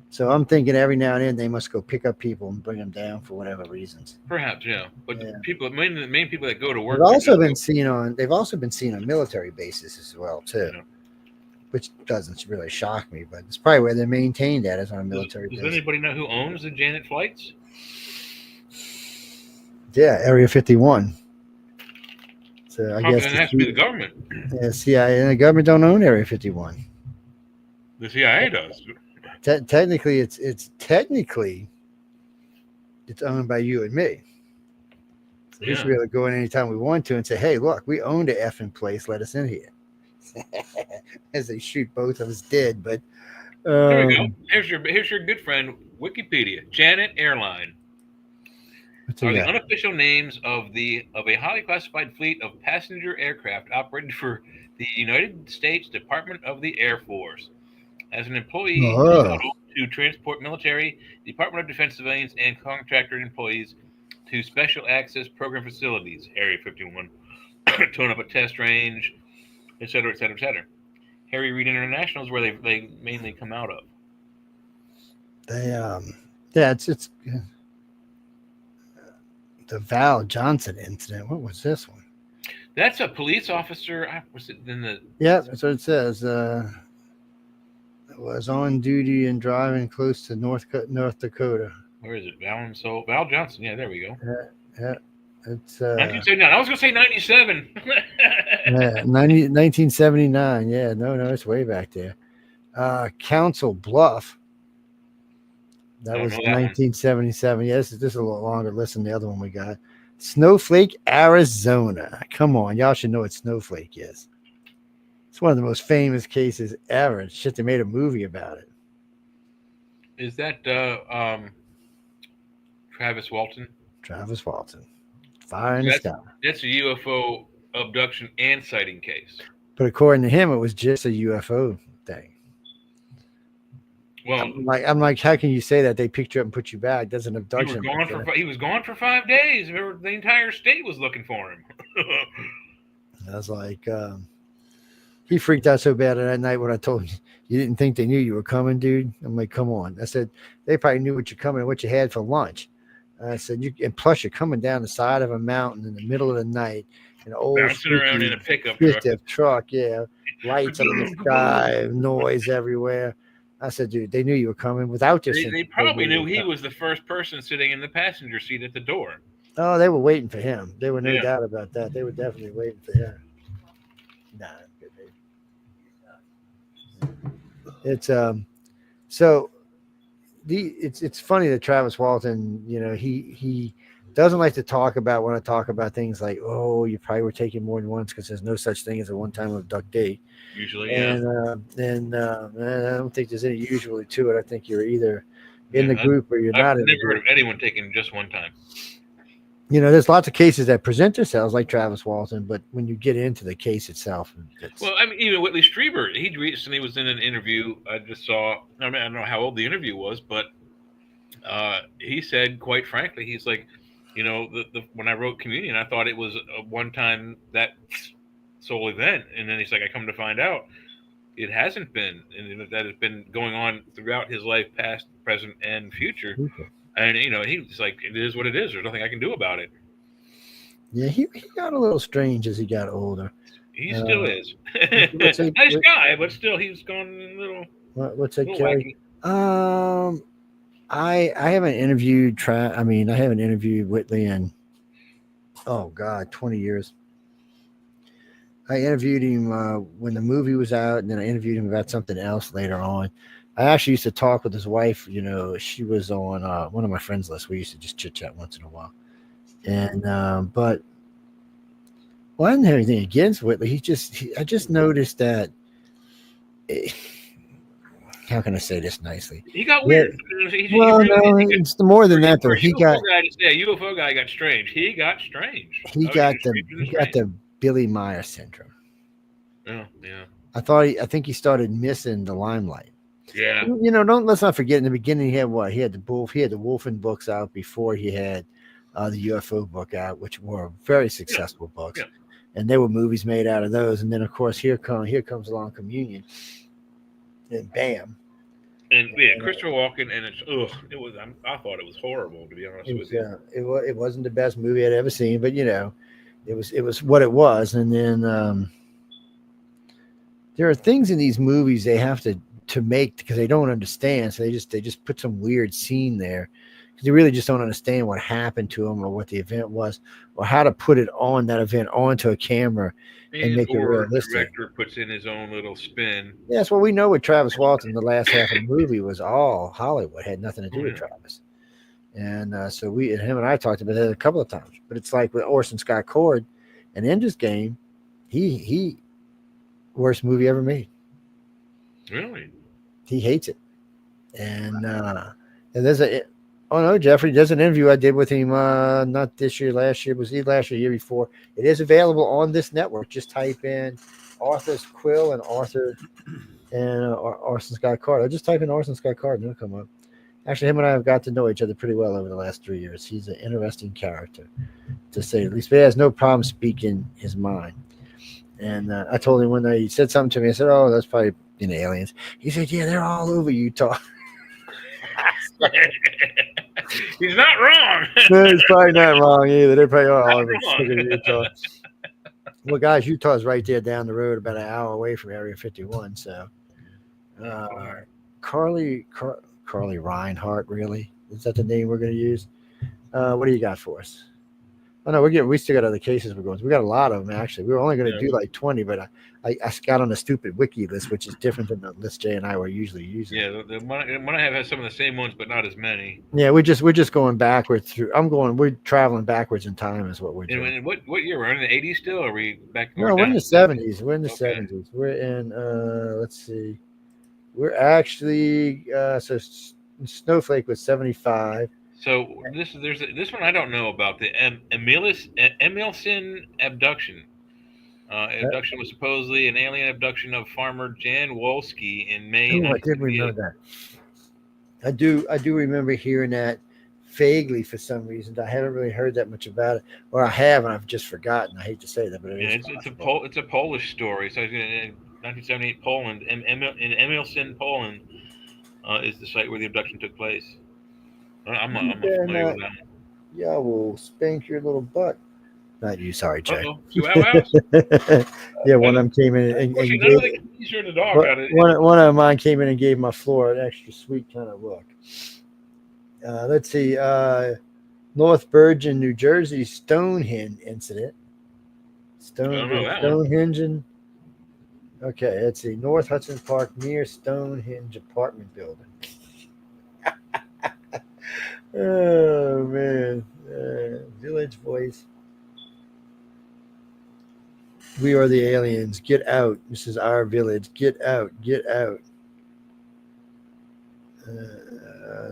S11: So I'm thinking every now and then they must go pick up people and bring them down for whatever reasons.
S5: Perhaps, yeah. But the main people that go to work.
S11: They've also been seen on military bases as well too, which doesn't really shock me. But it's probably where they're maintained at is on a military base.
S5: Does anybody know who owns the Janet flights?
S11: Yeah, Area 51. So I guess
S5: it has to be the government.
S11: Yeah, CIA and the government don't own Area 51.
S5: The CIA does.
S11: Technically, it's owned by you and me. So we should be able to go in anytime we want to and say, "Hey, look, we own the effing place. Let us in here." As they shoot both of us dead. But
S5: here we go. Here's your good friend Wikipedia. Janet Airline are the unofficial names of a highly classified fleet of passenger aircraft operated for the United States Department of the Air Force. As an employee to transport military, Department of Defense civilians, and contractor employees to special access program facilities, Area 51, tone up a test range, etc., etc., etc. Harry Reid International is where they mainly come out of.
S11: It's the Val Johnson incident. What was this one?
S5: That's a police officer. Was it in the?
S11: Yeah, that's what it says. Was on duty and driving close to North Dakota.
S5: Where is it? Val Johnson. Yeah, there we go.
S11: Yeah. It's
S5: 1979. I was going to say 97.
S11: 1979. Yeah, no, it's way back there. Council Bluff. That was 1977. Yeah, this is a little longer list than the other one we got. Snowflake, Arizona. Come on, y'all should know what Snowflake is. It's one of the most famous cases ever. Shit, they made a movie about it.
S5: Is that Travis Walton?
S11: Travis Walton. Fire in the sky.
S5: That's a UFO abduction and sighting case.
S11: But according to him, it was just a UFO thing.
S5: Well,
S11: I'm like, how can you say that? They picked you up and put you back. That's an abduction.
S5: He was gone for 5 days. The entire state was looking for him.
S11: I was like, he freaked out so bad that night when I told him, you didn't think they knew you were coming, dude? I'm like, come on. I said, they probably knew what you're coming and what you had for lunch. I said, and plus you're coming down the side of a mountain in the middle of the night, an old
S5: bouncing around in a pickup
S11: truck, yeah, lights up in the sky, noise everywhere. I said, dude, they knew you were coming without this.
S5: They probably knew he was the first person sitting in the passenger seat at the door.
S11: Oh, they were waiting for him. There were no doubt about that. They were definitely waiting for him. Nah, good baby. It's so. It's funny that Travis Walton, he doesn't like to talk about things like, oh, you probably were taking more than once, because there's no such thing as a one-time abductee.
S5: Usually,
S11: and I don't think there's any usually to it. I think you're either in the group or you're not in the group.
S5: I've never heard of anyone taking just one time.
S11: There's lots of cases that present themselves like Travis Walton, but when you get into the case itself,
S5: well, I mean, even Whitley Strieber, he recently was in an interview. I just saw. I mean, I don't know how old the interview was, but he said, quite frankly, he's like, when I wrote Communion, I thought it was a one-time that sole event, and then he's like, I come to find out it hasn't been, and that has been going on throughout his life, past, present, and future. Okay. And he's like, it is what it is. There's nothing I can do about it.
S11: Yeah, he got a little strange as he got older.
S5: He still is. Nice guy, but still he's gone a little.
S11: What's that, Kelly? I haven't interviewed I haven't interviewed Whitley in 20 years. I interviewed him when the movie was out, and then I interviewed him about something else later on. I actually used to talk with his wife. She was on one of my friends' lists. We used to just chit chat once in a while. And but I didn't have anything against Whitley. I just noticed that. How can I say this nicely?
S5: He got weird.
S11: It's more than that though.
S5: UFO guy got strange. He got strange.
S11: He got the Billy Meier syndrome.
S5: Oh yeah.
S11: I think he started missing the limelight.
S5: Yeah.
S11: Let's not forget in the beginning he had what? He had the Wolfen books out before he had the UFO book out, which were very successful books.
S5: Yeah.
S11: And there were movies made out of those. And then of course here comes along Communion. And bam.
S5: And Christopher Walken, and I thought it was horrible, to be honest with you.
S11: It wasn't the best movie I'd ever seen, but it was what it was. And then there are things in these movies they have to make because they don't understand, so they just put some weird scene there because they really just don't understand what happened to them or what the event was or how to put it on that event onto a camera and make it realistic.
S5: The director puts in his own little spin.
S11: Yes, well, we know with Travis Walton, the last half of the movie was all Hollywood, had nothing to do with Travis, and so him and I talked about it a couple of times. But it's like with Orson Scott Card and Ender's Game, he worst movie ever made.
S5: Really?
S11: He hates it. And Jeffrey, there's an interview I did with him not this year, last year. Was he last year before? It is available on this network. Just type in Arthur's Quill and Orson Scott Card. I'll just type in Orson Scott Card and it'll come up. Actually, him and I have got to know each other pretty well over the last 3 years. He's an interesting character, to say the least. But he has no problem speaking his mind. And I told him when he said something to me, I said, "Oh, that's probably aliens." He said, "Yeah, they're all over Utah."
S5: He's not wrong.
S11: No, he's probably not wrong either. They probably are all over Utah. Well, guys, Utah's right there down the road, about an hour away from Area 51. So, Carly Reinhardt, really? Is that the name we're going to use? What do you got for us? Oh no, we still got other cases we're going through. We got a lot of them actually. We were only going to do like 20, but I got on a stupid wiki list, which is different than the list Jay and I were usually using.
S5: Yeah, the one I have has some of the same ones, but not as many.
S11: Yeah, we're just going backwards through. We're traveling backwards in time, is what we're doing.
S5: And what year? We're in the 80s still? Or are we back?
S11: No, we're in the 70s. We're in the 70s. We're in. Let's see. We're actually so Snowflake was 75.
S5: So this one I don't know about, the Emilson abduction. Abduction was supposedly an alien abduction of farmer Jan Wolski in May.
S11: Oh, I did remember that. I do remember hearing that vaguely for some reason. I haven't really heard that much about it, or I have, and I've just forgotten. I hate to say that, but
S5: it's a Polish story. So in 1978, Poland, in Emilson, Poland, is the site where the abduction took place. I'm not familiar with that.
S11: Yeah, we'll spank your little butt. Not you, sorry, Jay. Yeah, one of them came in and gave, one of mine came in and gave my floor an extra sweet kind of look. Let's see, North Bergen, New Jersey, Stonehenge incident. Stonehenge. Okay, let's see, North Hudson Park near Stonehenge apartment building. Oh man, Village Voice. We are the aliens. Get out. This is our village. Get out. Get out.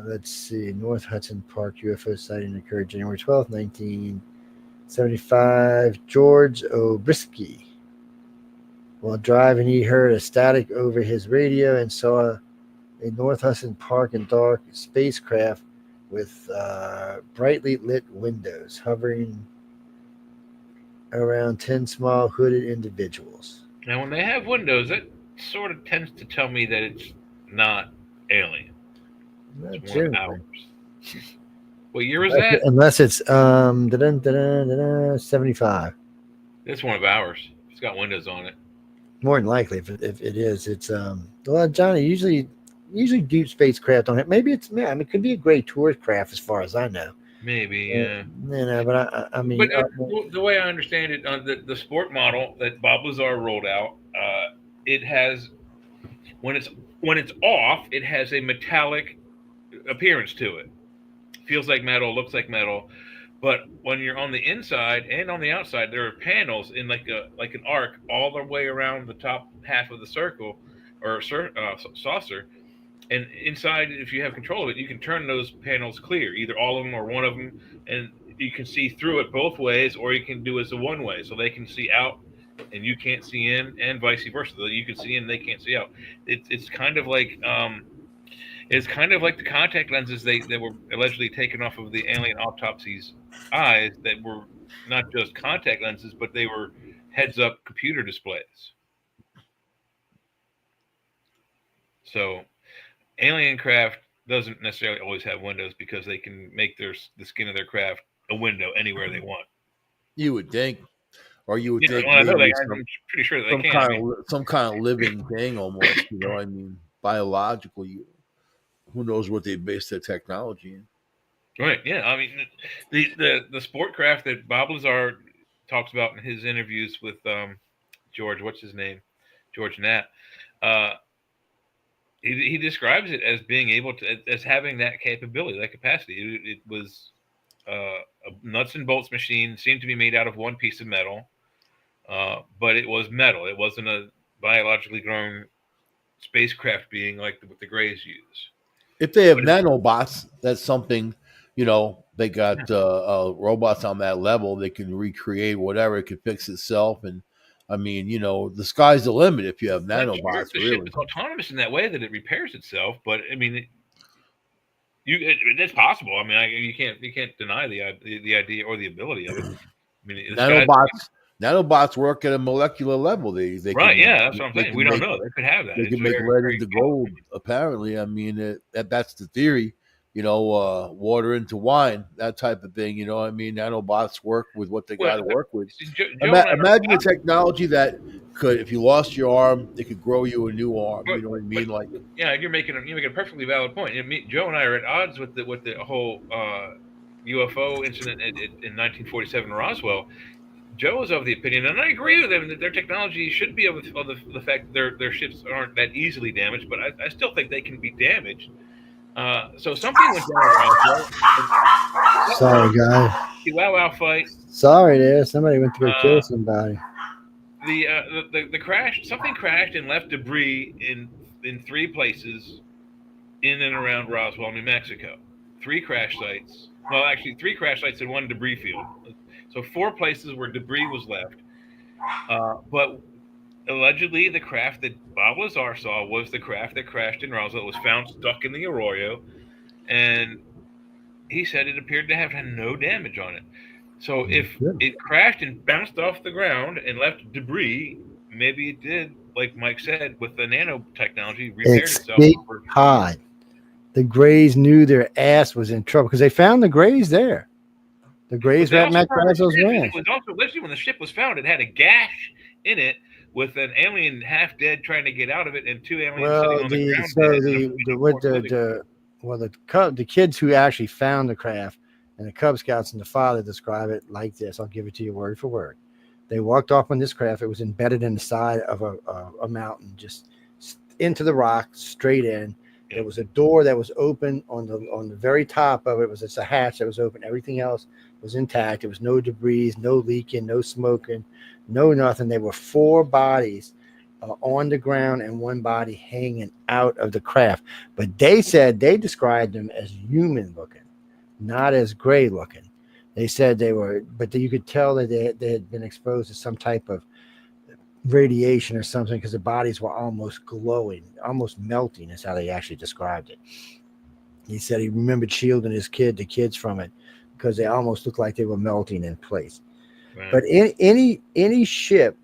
S11: Let's see. North Hudson Park UFO sighting occurred January 12th, 1975. George O'Brisky. While driving, he heard a static over his radio and saw a North Hudson Park and dark spacecraft with brightly lit windows hovering around 10 small hooded individuals.
S5: Now, when they have windows, that sort of tends to tell me that it's not alien. It's more ours. What year was that?
S11: Unless it's 75.
S5: It's one of ours. It's got windows on it.
S11: More than likely, if it is, it's well, Johnny, usually deep spacecraft on it. Maybe it's it could be a great tourist craft as far as I know.
S5: Maybe, yeah.
S11: But I mean,
S5: but the way I understand it, the sport model that Bob Lazar rolled out, it has when it's off, it has a metallic appearance to it. Feels like metal, looks like metal, but when you're on the inside and on the outside, there are panels in like an arc all the way around the top half of the circle or saucer. And inside, if you have control of it, you can turn those panels clear, either all of them or one of them, and you can see through it both ways, or you can do it as a one way, so they can see out and you can't see in, and vice versa. You can see in, they can't see out. It's kind of like the contact lenses that were allegedly taken off of the alien autopsies' eyes that were not just contact lenses, but they were heads-up computer displays. So, alien craft doesn't necessarily always have windows because they can make the skin of their craft a window anywhere they want.
S10: You would think, or you would think
S5: well,
S10: maybe
S5: I'm pretty sure they can.
S10: Some kind of living thing almost. Biological. Who knows what they base their technology in?
S5: Right. Yeah. I mean, the sport craft that Bob Lazar talks about in his interviews with George, what's his name, George Knapp. He describes it as being able to, as having that capability, that capacity. It was a nuts and bolts machine, seemed to be made out of one piece of metal, but it was metal. It wasn't a biologically grown spacecraft being like what the Greys use.
S10: If they have nanobots, that's something, they got robots on that level. They can recreate whatever. It can fix itself. And I mean, the sky's the limit if you have nanobots.
S5: The ship is autonomous in that way that it repairs itself. But I mean, it's possible. I mean, you can't deny the idea or the ability of it. I mean,
S10: nanobots work at a molecular level. They
S5: right, yeah, that's what I'm saying. We don't know. They could have that.
S10: They can make lead into gold. Apparently, I mean, that's the theory. Water into wine, that type of thing. Nanobots work with what they got to work with. Imagine a technology that could, if you lost your arm, it could grow you a new arm. You know what I mean?
S5: You're making a perfectly valid point. Joe and I are at odds with the whole UFO incident in 1947 in Roswell. Joe is of the opinion, and I agree with him, that their technology should be of the fact that their ships aren't that easily damaged, but I still think they can be damaged. So something went down.
S11: Sorry, guy.
S5: Wow fight.
S11: Sorry, there. Somebody went to go kill somebody.
S5: The crash. Something crashed and left debris in 3 places in and around Roswell, New Mexico. 3 crash sites. Well, actually, 3 crash sites and 1 debris field. So 4 places where debris was left. But allegedly, the craft that Bob Lazar saw was the craft that crashed in Roswell. It was found stuck in the arroyo, and he said it appeared to have had no damage on it. So if it crashed and bounced off the ground and left debris, maybe it did, like Mike said, with the nanotechnology, repaired itself.
S11: Pod. The Greys knew their ass was in trouble because they found the Greys there. The Greys were at McBrazel's ranch.
S5: It was also, literally, when the ship was found, it had a gash in it with an alien half dead trying to get out of it, and 2 aliens sitting on the ground.
S11: The kids who actually found the craft, and the Cub Scouts and the father describe it like this. I'll give it to you word for word. They walked off on this craft. It was embedded in the side of a mountain, just into the rock, straight in. There was a door that was open on the very top of it. It's a hatch that was open. Everything else was intact. There was no debris, no leaking, no smoking, no nothing. There were 4 bodies on the ground and 1 body hanging out of the craft. But they described them as human looking, not as gray looking. They said they were, but you could tell that they had been exposed to some type of radiation or something because the bodies were almost glowing, almost melting is how they actually described it. He said he remembered shielding the kids from it because they almost looked like they were melting in place. Right. But any ship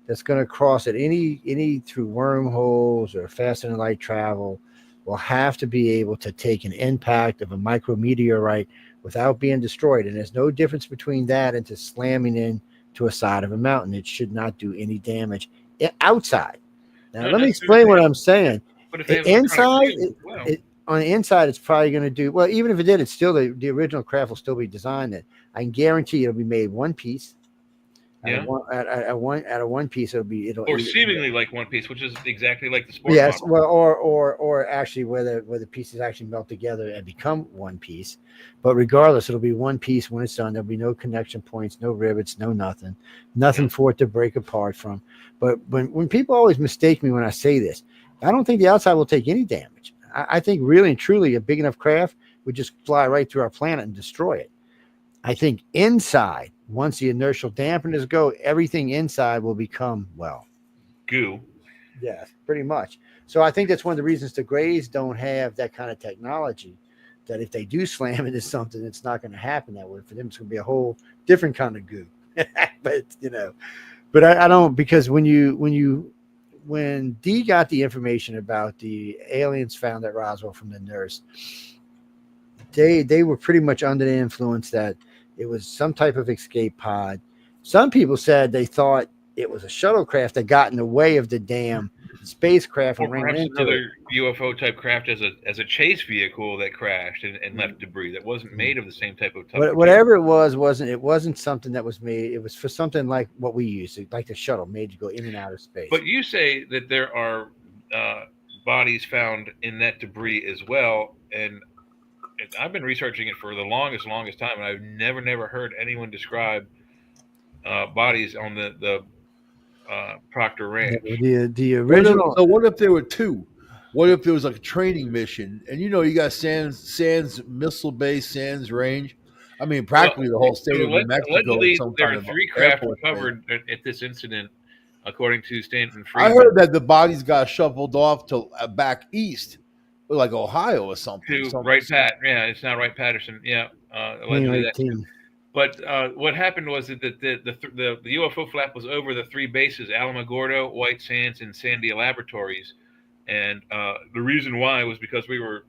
S11: that's going to cross it, any through wormholes or faster than light travel, will have to be able to take an impact of a micrometeorite without being destroyed. And there's no difference between that and to slamming in to a side of a mountain. It should not do any damage outside. Now, let me explain what I'm saying. Inside, on the inside, it's probably going to do well. Even if it did, it's still the original craft will still be designed. That I can guarantee it'll be made one piece.
S5: Yeah.
S11: At a one piece, it'll
S5: seemingly like one piece, which is exactly like the sport.
S11: Yes,
S5: model.
S11: well, or actually where the pieces actually melt together and become one piece. But regardless, it'll be one piece when it's done. There'll be no connection points, no rivets, no nothing for it to break apart from. But when people always mistake me when I say this, I don't think the outside will take any damage. I think really and truly a big enough craft would just fly right through our planet and destroy it. I think inside once the inertial dampeners go, everything inside will become, well,
S5: goo.
S11: Yeah, pretty much. So I think that's one of the reasons the Grays don't have that kind of technology, that if they do slam into something, it's not going to happen that way. For them, it's going to be a whole different kind of goo. But, but I don't, because when Dee got the information about the aliens found at Roswell from the nurse, they were pretty much under the influence that it was some type of escape pod. Some people said they thought it was a shuttlecraft that got in the way of the damn spacecraft
S5: or
S11: and ran
S5: perhaps
S11: into
S5: another
S11: it.
S5: UFO type craft as a chase vehicle that crashed and left debris that wasn't made of the same type of stuff.
S11: Whatever it wasn't something that was made. It was for something like what we use, like the shuttle, made to go in and out of space.
S5: But you say that there are bodies found in that debris as well, and I've been researching it for the longest time, and I've never heard anyone describe bodies on the Proctor Ranch.
S11: The original.
S10: So what if there were two? What if there was like a training mission, and you got Sands Missile Base, Sands Range? I mean, practically the whole state of New Mexico.
S5: Allegedly, there are 3 craft recovered at this incident, according to Stanton Friedman.
S10: I heard that the bodies got shuffled off to back east, like Ohio or something.
S5: To Wright Pat, yeah, it's now Wright Patterson, yeah. Allegedly that. But what happened was that the UFO flap was over the 3 bases: Alamogordo, White Sands, and Sandia Laboratories. And the reason why was because we were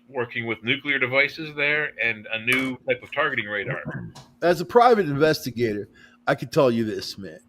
S5: working with nuclear devices there and a new type of targeting radar.
S10: As a private investigator, I can tell you this, man.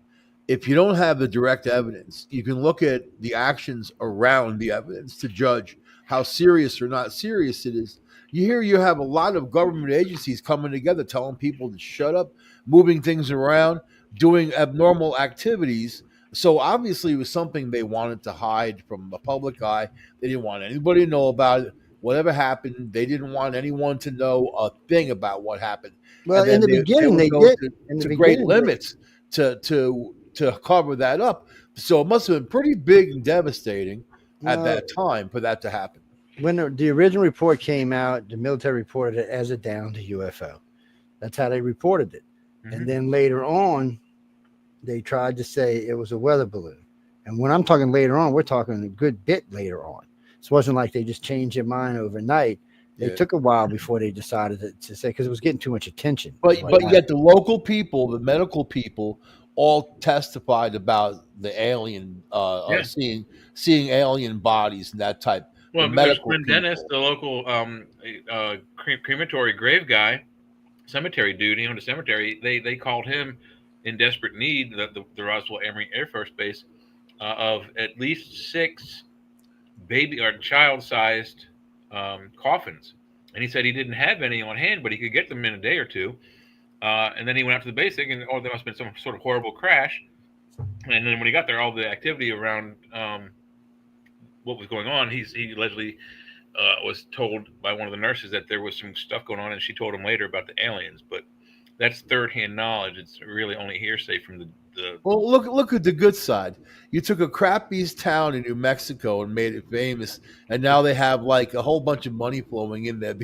S10: If you don't have the direct evidence, you can look at the actions around the evidence to judge how serious or not serious it is. You have a lot of government agencies coming together telling people to shut up, moving things around, doing abnormal activities. So obviously it was something they wanted to hide from the public eye. They didn't want anybody to know about it. Whatever happened, they didn't want anyone to know a thing about what happened.
S11: Well, in the beginning, they did.
S10: To great limits to cover that up. So it must have been pretty big and devastating at that time for that to happen.
S11: When the original report came out, the military reported it as a downed UFO. That's how they reported it. Mm-hmm. And then later on, they tried to say it was a weather balloon. And when I'm talking later on, we're talking a good bit later on. It wasn't like they just changed their mind overnight. It took a while before they decided to say, because it was getting too much attention.
S10: But yet the local people, the medical people, all testified about the alien, seeing alien bodies and that type.
S5: Well, Bryn Dennis, the local crematory grave guy, cemetery dude, he owned a cemetery. They called him in desperate need, the Roswell Air Force Base, of at least 6 baby or child-sized coffins. And he said he didn't have any on hand, but he could get them in a day or two. And then he went out to the base thinking, there must have been some sort of horrible crash. And then when he got there, all the activity around what was going on, he allegedly was told by one of the nurses that there was some stuff going on, and she told him later about the aliens. But that's third-hand knowledge. It's really only hearsay from the.
S10: Well, look at the good side. You took a crappy town in New Mexico and made it famous, and now they have like a whole bunch of money flowing in there.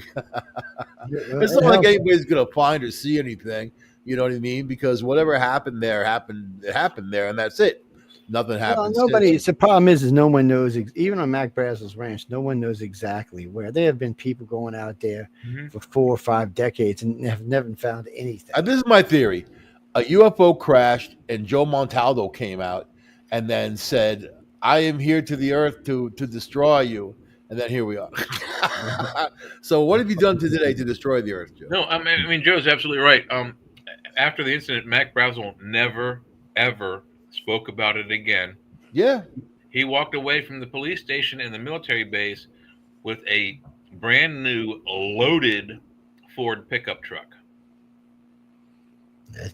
S10: It's not like anybody's gonna find or see anything. You know what I mean? Because whatever happened there, it happened there, and that's it. Nothing happens.
S11: Well, the problem is no one knows. Even on Mac Brazel's ranch, no one knows exactly where. There have been people going out there for 4 or 5 decades and have never found anything.
S10: This is my theory. A UFO crashed, and Joe Montaldo came out and then said, "I am here to the Earth to destroy you." And then here we are. So what have you done today to destroy the Earth, Joe?
S5: No, I mean Joe's absolutely right. After the incident, Mac Brazel never, ever spoke about it again.
S10: Yeah.
S5: He walked away from the police station and the military base with a brand new loaded Ford pickup truck.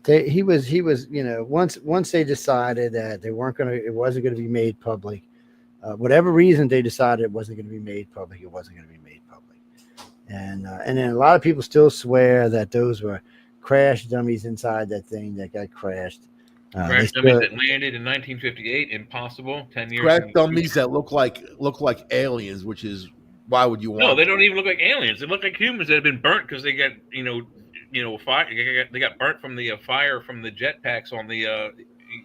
S11: He was, once they decided that it wasn't going to be made public, whatever reason they decided it wasn't going to be made public, it wasn't going to be made public. And then a lot of people still swear that those were crash dummies inside that thing that got crashed.
S5: Crash dummies that landed in 1958, impossible. 10 years.
S10: Crash dummies that look like aliens, which is why would you want?
S5: No, they don't even look like aliens. They look like humans that have been burnt because they got fire. They got burnt from the fire from the jetpacks on the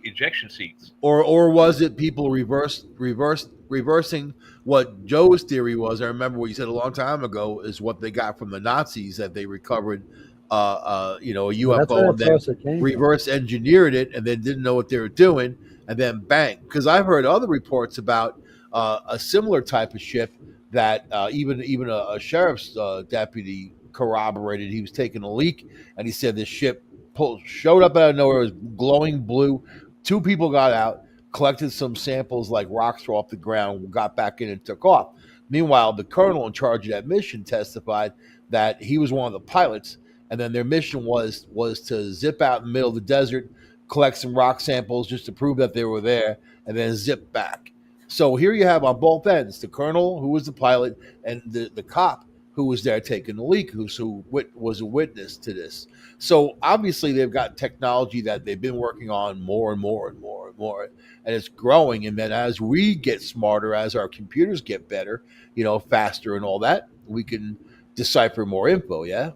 S5: ejection seats.
S10: Or was it people reversing what Joe's theory was? I remember what you said a long time ago is what they got from the Nazis, that they recovered, a UFO and then reverse engineered it and then didn't know what they were doing and then bang. Because I've heard other reports about a similar type of ship that even a sheriff's deputy corroborated. He was taking a leak and he said this ship showed up out of nowhere. It was glowing blue. 2 people got out, collected some samples like rocks off the ground, got back in and took off. Meanwhile, the colonel in charge of that mission testified that he was one of the pilots, and then their mission was to zip out in the middle of the desert, collect some rock samples just to prove that they were there, and then zip back. So here you have on both ends the colonel, who was the pilot, and the cop who was there taking the leak, who was a witness to this. So obviously they've got technology that they've been working on more and more and more and more, and it's growing. And then as we get smarter, as our computers get better, faster and all that, we can decipher more info. Yeah,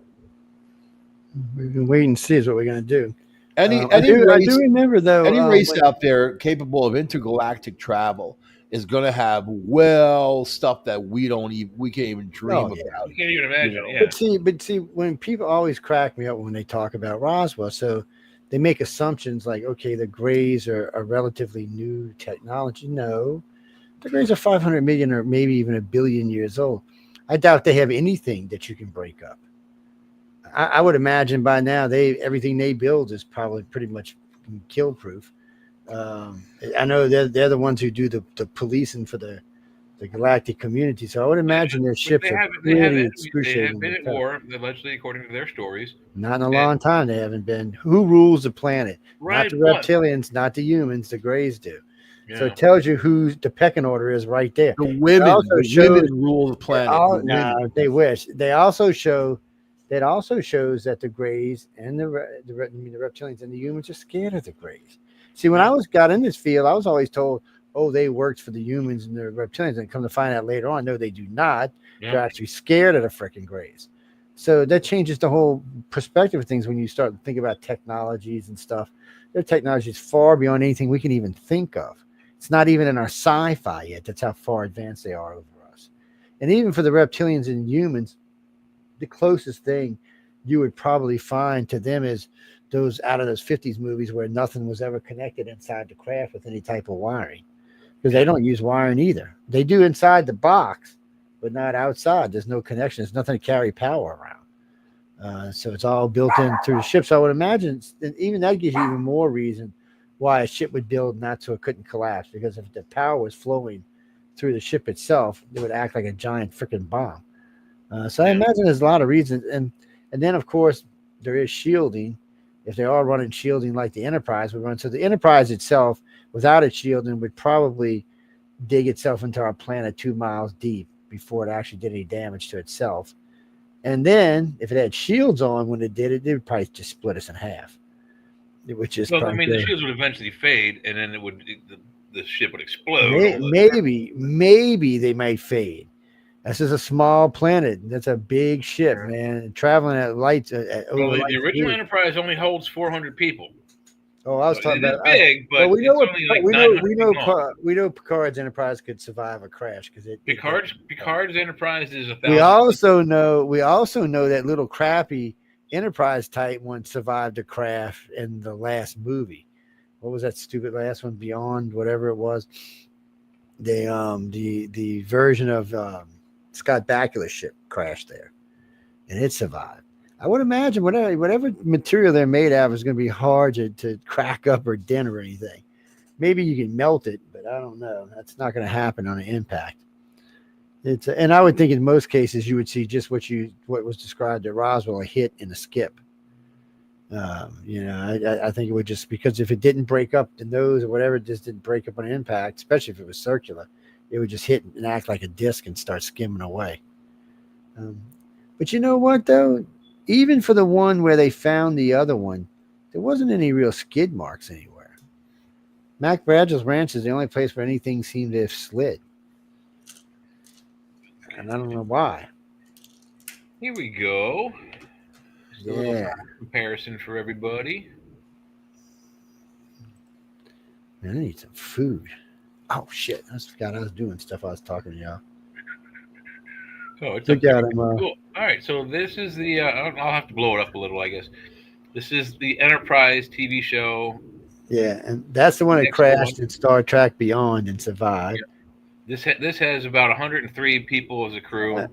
S11: we can wait and see is what we're going to do.
S10: I do remember though, any race out there capable of intergalactic travel is going to have stuff that we can't even dream about.
S5: You can't even imagine. Yeah.
S11: But see, when people always crack me up when they talk about Roswell, so they make assumptions like, okay, the Greys are a relatively new technology. No, the Greys are 500 million or maybe even 1 billion years old. I doubt they have anything that you can break up. I would imagine by now everything they build is probably pretty much kill proof. I know they're the ones who do the policing for the galactic community, so I would imagine their ships are really excruciating.
S5: They have been at war, allegedly, according to their stories.
S11: Not in a long time they haven't been. Who rules the planet?
S5: Right,
S11: not the reptilians, not the humans, the Greys do.
S5: Yeah.
S11: So it tells you who the pecking order is right there.
S10: The women rule the planet.
S11: They wish. That also shows that the Greys and the reptilians and the humans are scared of the Greys. See, when I got in this field, I was always told, they worked for the humans and the reptilians, and come to find out later on, no, they do not. Yeah. They're actually scared of the freaking Greys. So that changes the whole perspective of things when you start to think about technologies and stuff. Their technology is far beyond anything we can even think of. It's not even in our sci-fi yet. That's how far advanced they are over us. And even for the reptilians and humans, the closest thing you would probably find to them is those 50s movies where nothing was ever connected inside the craft with any type of wiring, because they don't use wiring either. They do inside the box, but not outside. There's no connection. There's nothing to carry power around. So it's all built in through the ship. So I would imagine even that gives you even more reason why a ship would build not so it couldn't collapse, because if the power was flowing through the ship itself, it would act like a giant freaking bomb. So I imagine there's a lot of reasons. And then, of course, there is shielding. If they are running shielding like the Enterprise would run. So the Enterprise itself, without its shielding, would probably dig itself into our planet 2 miles deep before it actually did any damage to itself. And then if it had shields on when it did it, would probably just split us in half. Which is
S5: the shields would eventually fade, and then the ship would explode.
S11: Maybe they might fade. This is a small planet. That's a big ship, man. Traveling at lights.
S5: The original Enterprise only holds 400 people.
S11: Oh, I was talking about
S5: big, but
S11: we know Picard's Enterprise could survive a crash because
S5: Picard's Enterprise is 1,000.
S11: We also know that little crappy Enterprise type one survived a crash in the last movie. What was that stupid last one? Beyond whatever it was. The version of Scott Bakula's ship crashed there, and it survived. I would imagine whatever material they're made out of is going to be hard to crack up or dent or anything. Maybe you can melt it, but I don't know. That's not going to happen on an impact. And I would think in most cases you would see just what was described at Roswell, a hit and a skip. I think it would just, because if it didn't break up the nose or whatever, it just didn't break up on impact, especially if it was circular, it would just hit and act like a disc and start skimming away. But you know what, though? Even for the one where they found the other one, there wasn't any real skid marks anywhere. Mac Bradshaw Ranch is the only place where anything seemed to have slid. And I don't know why.
S5: Here we go. Just a little comparison for everybody.
S11: Man, I need some food. Oh shit! I forgot I was doing stuff. I was talking to y'all.
S5: Oh, it's
S11: Look at him.
S5: cool. All right, so this is the. I'll have to blow it up a little, I guess. This is the Enterprise TV show.
S11: Yeah, and that's the one that crashed in Star Trek Beyond and survived.
S5: Yeah. This has about 103 people as a crew.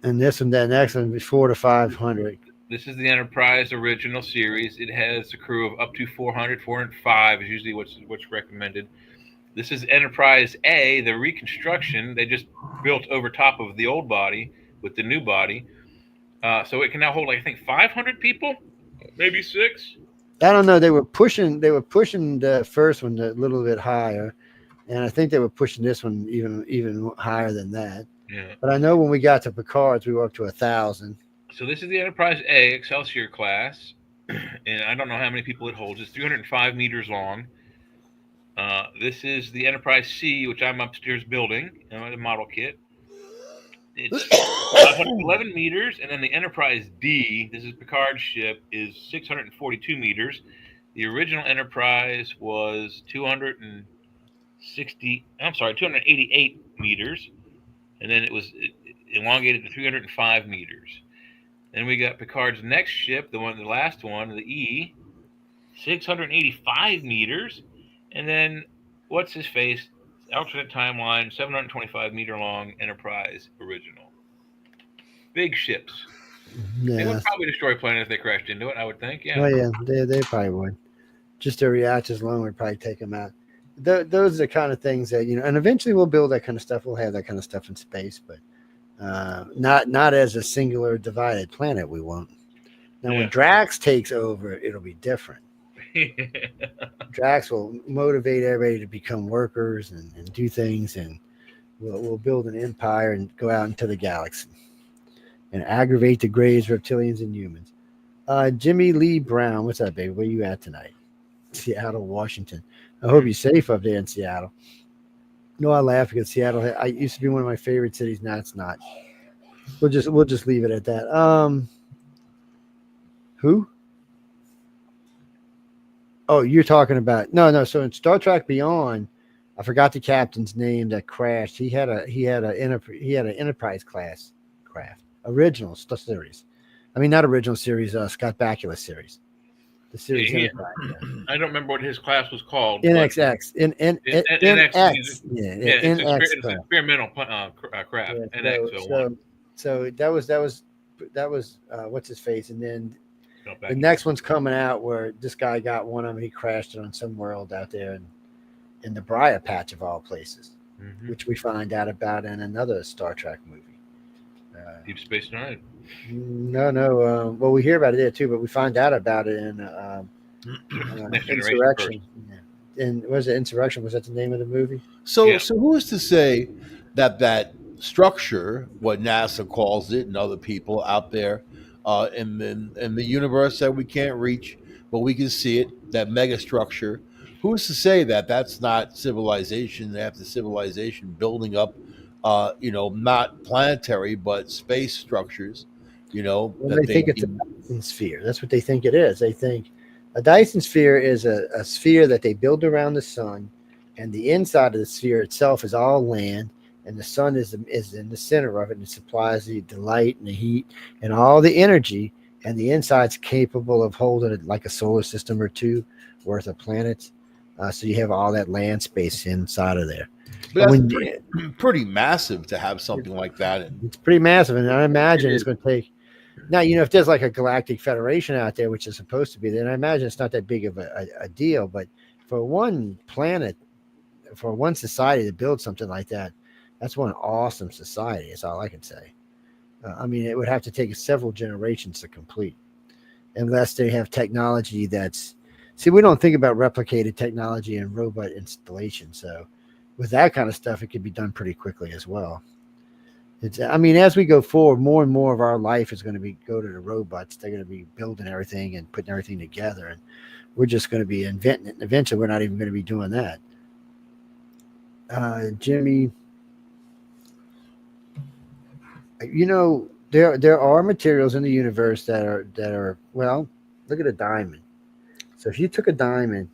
S11: And this one, that next one, 400 to 500.
S5: This is the Enterprise original series. It has a crew of up to 400. 405 is usually what's recommended. This is Enterprise A, the reconstruction. They just built over top of the old body with the new body. So it can now hold, I think, 500 people, maybe 6.
S11: I don't know. They were pushing the first one a little bit higher, and I think they were pushing this one even higher than that.
S5: Yeah.
S11: But I know when we got to Picard's, we were up to 1,000.
S5: So this is the Enterprise A Excelsior class, and I don't know how many people it holds. It's 305 meters long. This is the Enterprise C, which I'm upstairs building, the model kit. It's 511 meters, and then the Enterprise D, this is Picard's ship, is 642 meters. The original Enterprise was 288 meters, and then it was elongated to 305 meters. Then we got Picard's next ship, the last one, the E, 685 meters. And then, what's his face? Alternate timeline, 725 meter long Enterprise original. Big ships.
S11: Yeah.
S5: They would probably destroy a planet if they crashed into it, I would think. Yeah.
S11: Oh, yeah. They probably would. Just their reactors alone would probably take them out. Those are the kind of things that, and eventually we'll build that kind of stuff. We'll have that kind of stuff in space, but not as a singular divided planet. We won't. Now, when Drax takes over, it'll be different. Drax will motivate everybody to become workers and do things, and we'll build an empire and go out into the galaxy and aggravate the Greys, reptilians, and humans. Jimmy Lee Brown, what's up, baby? Where you at tonight? Seattle, Washington. I hope you're safe up there in Seattle. No, I laugh because Seattle used to be one of my favorite cities. Now it's not. We'll just leave it at that. Who? Oh, you're talking about no. So in Star Trek Beyond, I forgot the captain's name that crashed. He had an Enterprise class craft, original series. I mean, not original series. Scott Bakula series. The series Enterprise.
S5: I don't remember what his class was called.
S11: NXX. NX.
S5: It's experimental craft. NX.
S11: So that was what's his face, and then the next one's coming out where this guy got one of them. He crashed it on some world out there in the Briar Patch of all places, which we find out about in another Star Trek movie.
S5: Deep Space Nine.
S11: No. Well, we hear about it there too, but we find out about it in Insurrection. And was it Insurrection? Was that the name of the movie?
S10: So who is to say that structure, what NASA calls it, and other people out there in the universe that we can't reach, but we can see it, that mega structure, who's to say that that's not civilization after civilization building up, not planetary but space structures,
S11: Well, they think it's a Dyson sphere. That's what they think it is. They think a Dyson sphere is a sphere that they build around the sun, and the inside of the sphere itself is all land, and the sun is in the center of it, and it supplies the light and the heat and all the energy, and the inside's capable of holding it like a solar system or two worth of planets. So you have all that land space inside of there.
S10: But that's pretty massive to have something like that.
S11: It's pretty massive, and I imagine it's going to take. Now, if there's like a galactic federation out there, which is supposed to be, then I imagine it's not that big of a deal. But for one planet, for one society to build something like that, that's one awesome society. That's all I can say. I mean, it would have to take several generations to complete, unless they have technology that's. See, we don't think about replicated technology and robot installation. So with that kind of stuff, it could be done pretty quickly as well. As we go forward, more and more of our life is going to go to the robots. They're going to be building everything and putting everything together. And we're just going to be inventing it. And eventually, we're not even going to be doing that. Jimmy, there are materials in the universe that are well. Look at a diamond. So if you took a diamond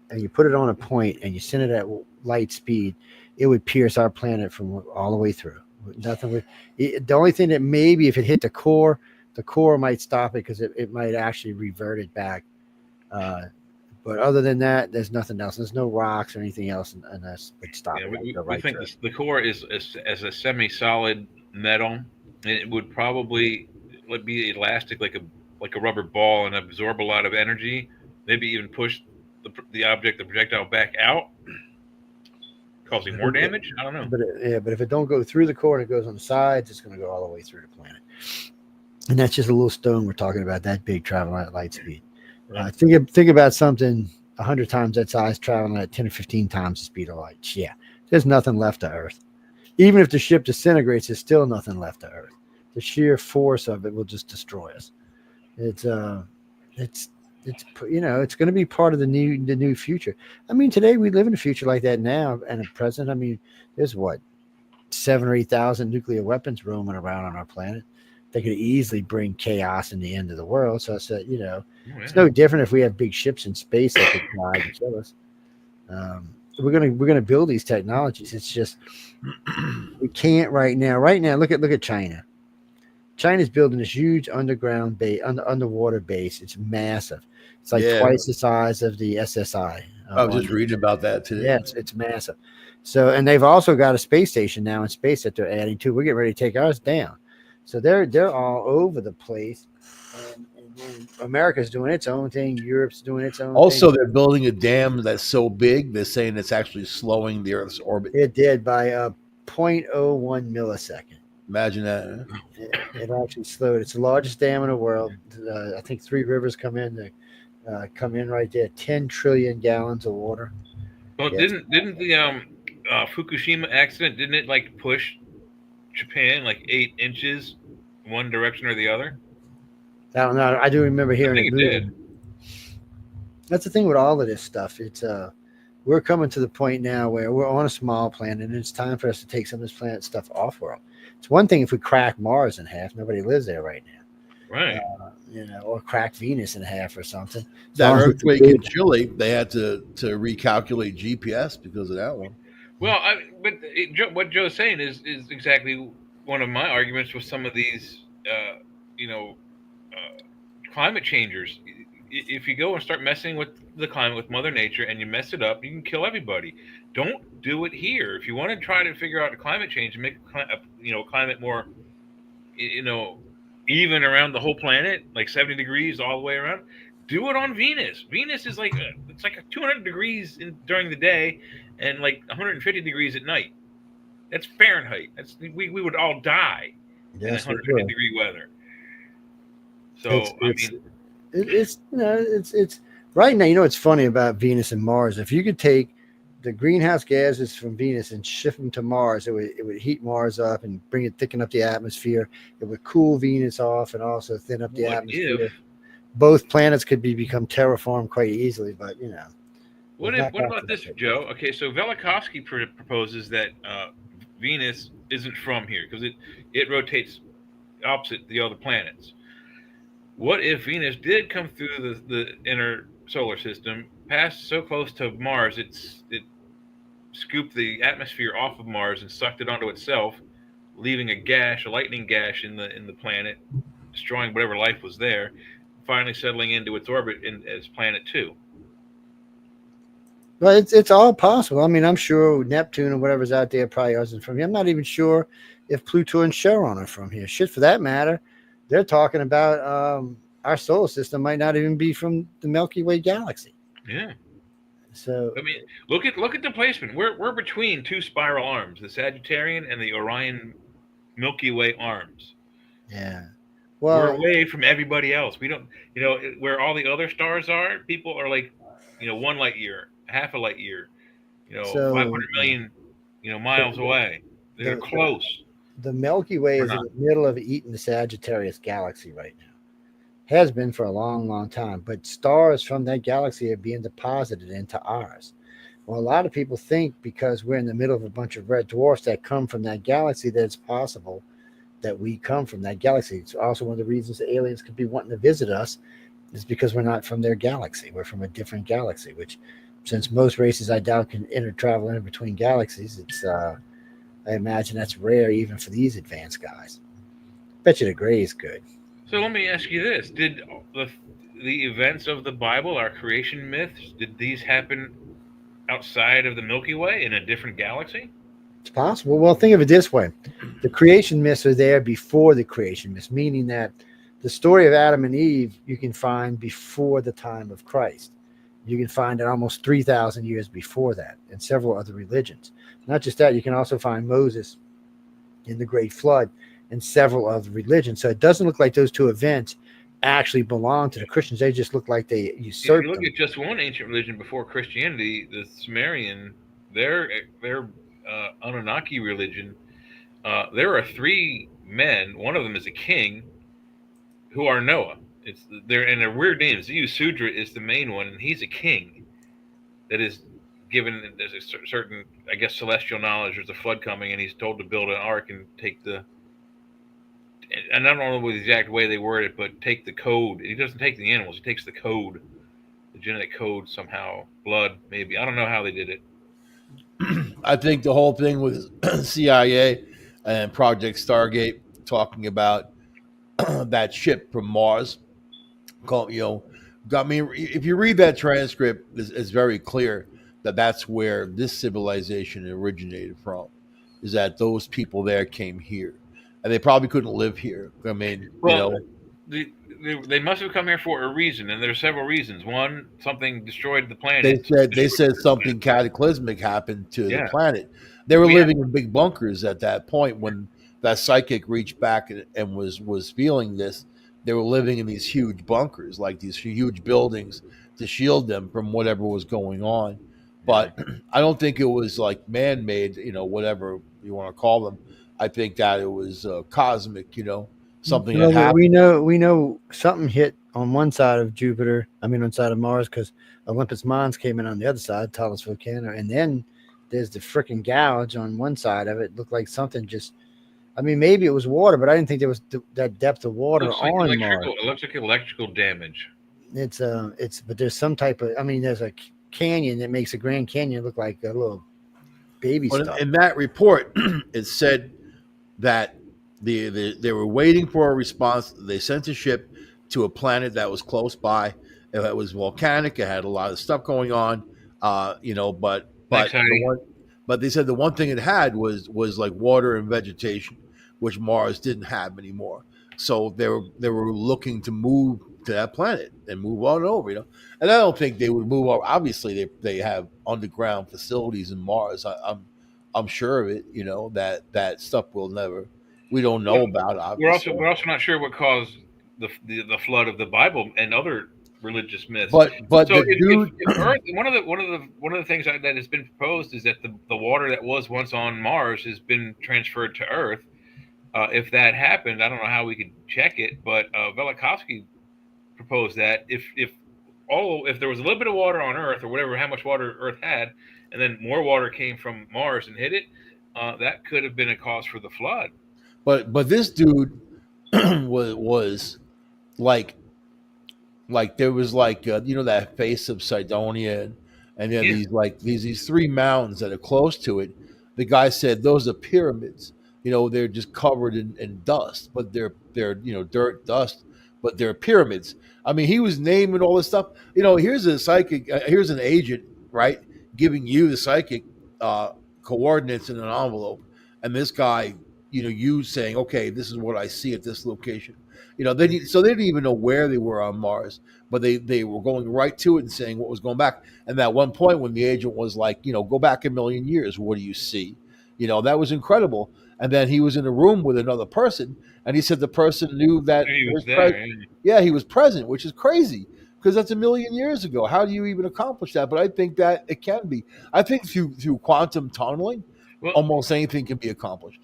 S11: and you put it on a point and you send it at light speed, it would pierce our planet from all the way through. Nothing would. The only thing that maybe if it hit the core might stop it because it might actually revert it back. But other than that, there's nothing else. There's no rocks or anything else, and that would stop it.
S5: We think the core is as a semi-solid metal. It would probably be elastic like a rubber ball and absorb a lot of energy. Maybe even push the projectile back out, causing more damage. I don't know.
S11: But if it don't go through the core and it goes on the sides, it's going to go all the way through the planet. And that's just a little stone we're talking about, that big, traveling at light speed. Right. Think about something 100 times that size traveling at 10 or 15 times the speed of light. Yeah, there's nothing left of Earth. Even if the ship disintegrates, there's still nothing left of Earth. The sheer force of it will just destroy us. It's it's going to be part of the new future. I mean, today we live in a future like that now, and at present, I mean, there's 7,000 or 8,000 nuclear weapons roaming around on our planet. They could easily bring chaos in the end of the world. So I said, it's no different if we have big ships in space that could fly and kill us. We're gonna build these technologies. It's just we can't right now. Right now, look at China. China's building this huge underground base, underwater base. It's massive. It's like twice the size of the SSI.
S10: I was just reading about that today.
S11: Yeah, it's massive. So, and they've also got a space station now in space that they're adding to. We're getting ready to take ours down. So they're all over the place. And America's doing its own thing. Europe's doing its own
S10: also,
S11: thing.
S10: they're building a dam that's so big, they're saying it's actually slowing the Earth's orbit.
S11: It did by 0.01 millisecond.
S10: Imagine that.
S11: Huh? It actually slowed. It's the largest dam in the world. I think 3 rivers come in right there. 10 trillion gallons of water.
S5: Well, didn't the Fukushima accident, didn't it push Japan 8 inches one direction or the other?
S11: I don't know. I do remember hearing
S5: it did.
S11: That's the thing with all of this stuff. It's we're coming to the point now where we're on a small planet, and it's time for us to take some of this planet stuff off world. It's one thing if we crack Mars in half. Nobody lives there right now.
S5: Right.
S11: Or crack Venus in half or something.
S10: That earthquake in Chile, they had to recalculate GPS because of that one.
S5: Well, what Joe's saying is exactly one of my arguments with some of these, climate changers. If you go and start messing with the climate, with Mother Nature, and you mess it up, you can kill everybody. Don't do it here. If you want to try to figure out climate change and make climate more, even around the whole planet, 70 degrees all the way around, do it on Venus. Venus is it's 200 degrees during the day and 150 degrees at night. That's Fahrenheit. We would all die in 150 degree weather. So
S11: it's right now. It's funny about Venus and Mars. If you could take the greenhouse gases from Venus and shift them to Mars, it would heat Mars up and thicken up the atmosphere. It would cool Venus off and also thin up the atmosphere. Both planets could become terraformed quite easily, but
S5: What about this, Joe? Okay, so Velikovsky proposes that Venus isn't from here because it rotates opposite the other planets. What if Venus did come through the inner solar system, passed so close to Mars, it scooped the atmosphere off of Mars and sucked it onto itself, leaving a lightning gash in the planet, destroying whatever life was there, finally settling into its orbit as Planet 2.
S11: Well, it's all possible. I mean, I'm sure Neptune and whatever's out there probably isn't from here. I'm not even sure if Pluto and Charon are from here. Shit, for that matter, they're talking about our solar system might not even be from the Milky Way galaxy.
S5: Yeah.
S11: So
S5: I mean, look at the placement. We're between 2 spiral arms, the Sagittarian and the Orion Milky Way arms.
S11: Yeah.
S5: Well, we're away from everybody else. We don't, where all the other stars are, people are 1 light year, half a light year, 500 million, miles away. They're close.
S11: The Milky Way is in the middle of eating the Sagittarius galaxy right now. Has been for a long, long time. But stars from that galaxy are being deposited into ours. Well, a lot of people think because we're in the middle of a bunch of red dwarfs that come from that galaxy that it's possible that we come from that galaxy. It's also one of the reasons the aliens could be wanting to visit us is because we're not from their galaxy. We're from a different galaxy, which since most races I doubt can travel in between galaxies, it's I imagine that's rare even for these advanced guys. Bet you the Greys could.
S5: So let me ask you this: did the events of the Bible, our creation myths, did these happen outside of the Milky Way in a different galaxy?
S11: It's possible. Well, think of it this way: the creation myths are there before the creation myths, meaning that the story of Adam and Eve you can find before the time of Christ. You can find it almost 3,000 years before that in several other religions. Not just that, you can also find Moses in the Great Flood in several other religions. So it doesn't look like those two events actually belong to the Christians. They just look like they usurped
S5: If you look
S11: them.
S5: at just one ancient religion before Christianity, the Sumerian, their Anunnaki religion, there are three men. One of them is a king, who are Noah. They're weird names. Sudra is the main one, and he's a king that is given there's a certain, I guess, celestial knowledge. There's a flood coming, and he's told to build an ark and take the. And I don't know the exact way they word it, but take the code. He doesn't take the animals; he takes the code, the genetic code somehow. Blood, maybe. I don't know how they did it.
S10: I think the whole thing with CIA and Project Stargate talking about that ship from Mars. If you read that transcript, it's very clear that that's where this civilization originated from. Is that those people there came here, and they probably couldn't live here. I mean,
S5: they must have come here for a reason, and there's several reasons. One, something destroyed the planet.
S10: They said something cataclysmic happened to the planet. They were living in big bunkers at that point when that psychic reached back and was feeling this. They were living in these huge bunkers, like these huge buildings to shield them from whatever was going on. But I don't think it was like man-made, whatever you want to call them. I think that it was cosmic, something that happened.
S11: We know something hit on one side of Jupiter. I mean, on side of Mars, because Olympus Mons came in on the other side, tallest volcano, and then there's the freaking gouge on one side of it. Looked like something just. I mean, maybe it was water, but I didn't think there was that depth of water on Mars.
S5: It looks like electrical damage.
S11: But there's some type of. I mean, there's a canyon that makes a Grand Canyon look like a little baby stuff.
S10: In that report, it said that they were waiting for a response. They sent a ship to a planet that was close by. It was volcanic. It had a lot of stuff going on. But they said the one thing it had was like water and vegetation, which Mars didn't have anymore. So they were looking to move to that planet and move on over, And I don't think they would move over. Obviously, they have underground facilities in Mars. I'm sure of it. That stuff we don't know about. Obviously,
S5: we're also not sure what caused the flood of the Bible and other religious myths.
S10: But
S5: so if Earth, one of the things that has been proposed is that the water that was once on Mars has been transferred to Earth. If that happened, I don't know how we could check it, but Velikovsky proposed that if there was a little bit of water on Earth or whatever, how much water Earth had, and then more water came from Mars and hit it, that could have been a cause for the flood.
S10: But this dude was like there was that face of Cydonia and then these three mountains that are close to it. The guy said those are pyramids. They're just covered in dust, but they're dirt, dust, but they're pyramids. I mean, he was naming all this stuff. Here's a psychic, here's an agent, right, giving you the psychic coordinates in an envelope, and this guy, you saying, okay, this is what I see at this location. They didn't even know where they were on Mars, but they were going right to it and saying what was going back. And at one point when the agent was like, go back a million years, what do you see? That was incredible. And then he was in a room with another person, and he said the person knew that
S5: he was there.
S10: He was present, which is crazy because that's a million years ago. How do you even accomplish that? But I think that it can be. I think through quantum tunneling, almost anything can be accomplished.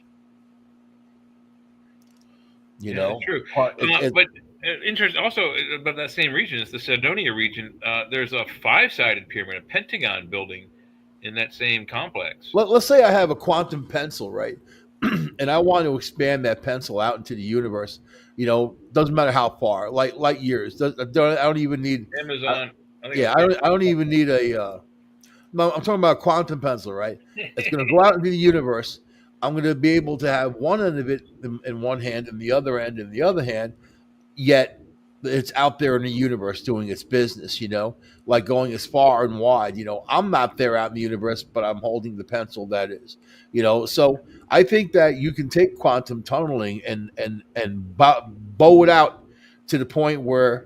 S5: True. But interesting also about that same region is the Cydonia region. There's a 5-sided pyramid, a pentagon building in that same complex.
S10: Let's say I have a quantum pencil, right? and I want to expand that pencil out into the universe. Doesn't matter how far, like light years. I don't even need
S5: Amazon.
S10: I don't even need a. No, I'm talking about a quantum pencil, right? It's going to go out into the universe. I'm going to be able to have one end of it in one hand and the other end in the other hand, yet it's out there in the universe doing its business, like going as far and wide. I'm not there out in the universe, but I'm holding the pencil that is, So I think that you can take quantum tunneling and bow it out to the point where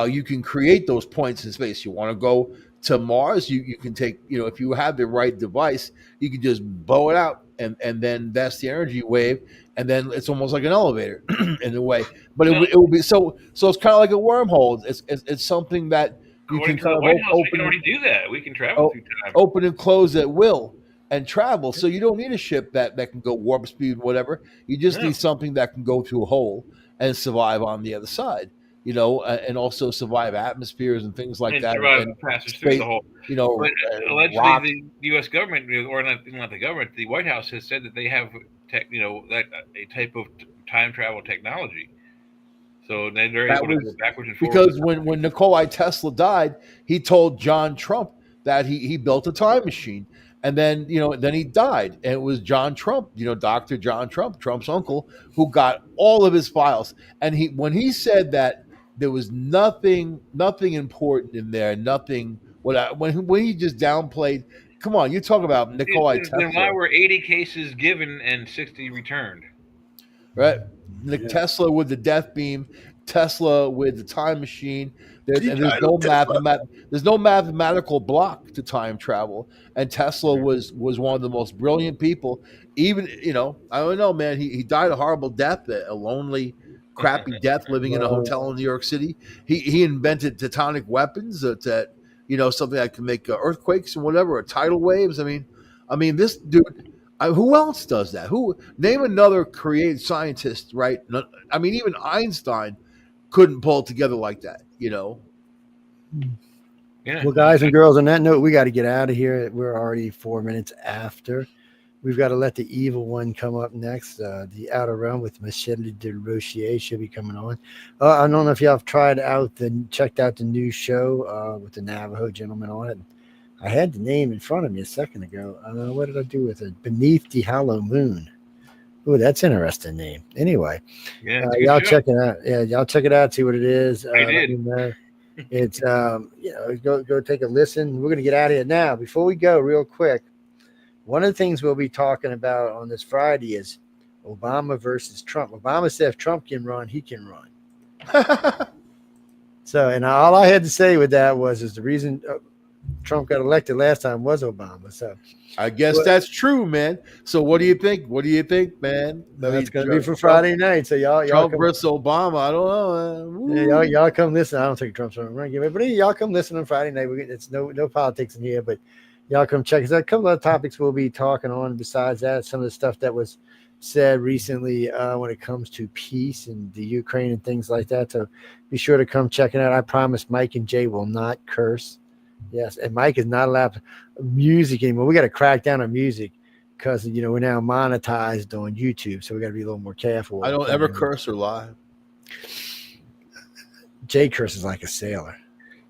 S10: you can create those points in space. You want to go to Mars, you can take, if you have the right device, you can just bow it out and then that's the energy wave. And then it's almost like an elevator in a way, but it will be so it's kind of like a wormhole. It's something that you can kind of
S5: White House, we can already do that. We can travel through time,
S10: open and close at will and travel. So you don't need a ship that can go warp speed, whatever. You just need something that can go through a hole and survive on the other side. And also survive atmospheres and things like that.
S5: And passes through the hole. But allegedly, the U.S. government, or not the government, the White House has said that they have, a type of time travel technology. So then they're able to go backwards and forwards.
S10: Because when Nikola Tesla died, he told John Trump that he built a time machine. And then, then he died. And it was John Trump, Dr. John Trump, Trump's uncle, who got all of his files. And when he said that there was nothing important in there, nothing. When he just downplayed, come on, you talk about Nikola Tesla.
S5: Then why were 80 cases given and 60 returned?
S10: Right, Tesla with the death beam, Tesla with the time machine. There's no mathematical block to time travel, and Tesla was one of the most brilliant people. Even I don't know, man. He died a horrible death, a lonely, crappy death, living in a hotel in New York City. He invented tectonic weapons that something that can make earthquakes and whatever, or tidal waves. I mean, this dude. Who else does that? Name another creative scientist, right? I mean, even Einstein couldn't pull it together like that.
S11: Yeah. Well, guys and girls, on that note, we got to get out of here. We're already 4 minutes after. We've got to let the evil one come up next. The Outer Realm with Michel de Rochier should be coming on. I don't know if y'all have checked out the new show with the Navajo gentleman on it. I had the name in front of me a second ago. What did I do with it? Beneath the Hollow Moon. Oh, that's an interesting name. Anyway, y'all check it out. Yeah, y'all check it out. See what it is.
S5: I did.
S11: It's go take a listen. We're gonna get out of here now. Before we go, real quick, one of the things we'll be talking about on this Friday is Obama versus Trump. Obama said if Trump can run, he can run. So, and all I had to say with that is the reason Trump got elected last time was Obama. So
S10: I guess that's true, man. So what do you think? What do you think, man?
S11: That's going to be for Friday night. So y'all
S10: Trump versus Obama. I don't
S11: know. Yeah, y'all come listen. I don't think Trump's going to run, but y'all come listen on Friday night. It's no politics in here, but y'all come check us out. A couple of topics we'll be talking on. Besides that, some of the stuff that was said recently when it comes to peace and the Ukraine and things like that. So be sure to come check it out. I promise Mike and Jay will not curse. Yes, and Mike is not allowed music anymore. We got to crack down on music because we're now monetized on YouTube, so we got to be a little more careful.
S10: I don't ever curse or lie.
S11: Jay curses like a sailor.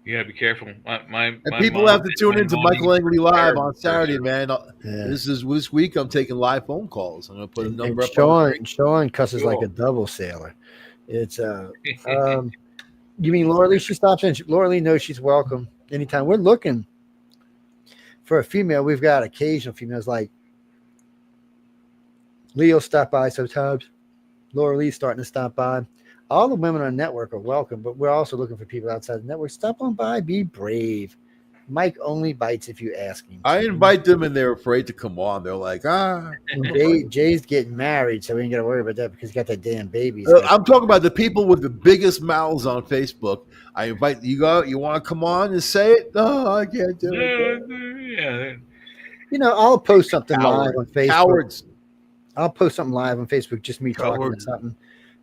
S5: Yeah, be careful. My
S10: people have to tune into Michael Angry Live on Saturday, man. Yeah. This week. I'm taking live phone calls. I'm gonna put a number up.
S11: Sean cusses like a double sailor. It's you mean Laura Lee? She stops in. Laura Lee knows she's welcome anytime. We're looking for a female. We've got occasional females like Leo stop by sometimes. Laura Lee's starting to stop by. All the women on the network are welcome, but we're also looking for people outside the network. Stop on by. Be brave. Mike only bites if you ask him.
S10: I invite them and they're afraid to come on. They're like,
S11: Jay's getting married, so we ain't got to worry about that because he's got that damn baby.
S10: I'm talking about the people with the biggest mouths on Facebook. I invite you. You want to come on and say it? No, I can't do it.
S11: Yeah. I'll post something live on Facebook.
S10: Cowards.
S11: I'll post something live on Facebook, just me talking about something.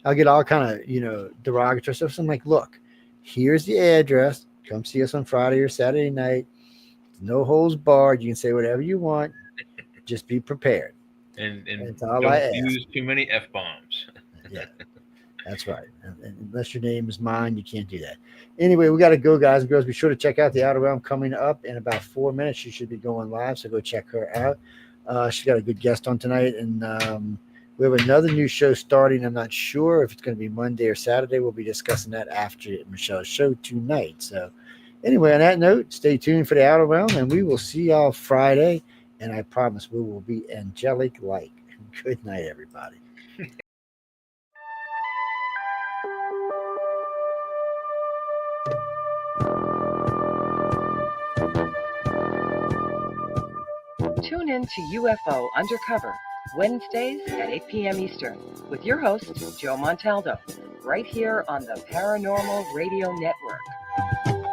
S11: I'll get all kind of, derogatory stuff. So I'm like, look, here's the address. Come see us on Friday or Saturday night. No holds barred. You can say whatever you want. Just be prepared.
S5: And
S11: That's all
S5: don't
S11: I ask.
S5: use too many F-bombs.
S11: Yeah, that's right. And unless your name is mine, you can't do that. Anyway, we got to go, guys and girls. Be sure to check out the Outer Realm coming up in about 4 minutes. She should be going live, so go check her out. She's got a good guest on tonight, and we have another new show starting. I'm not sure if it's going to be Monday or Saturday. We'll be discussing that after Michelle's show tonight. So anyway, on that note, stay tuned for the Outer Realm, and we will see y'all Friday. And I promise we will be angelic-like. Good night, everybody.
S13: Tune in to UFO Undercover, Wednesdays at 8 p.m. Eastern, with your host, Joe Montaldo, right here on the Paranormal Radio Network.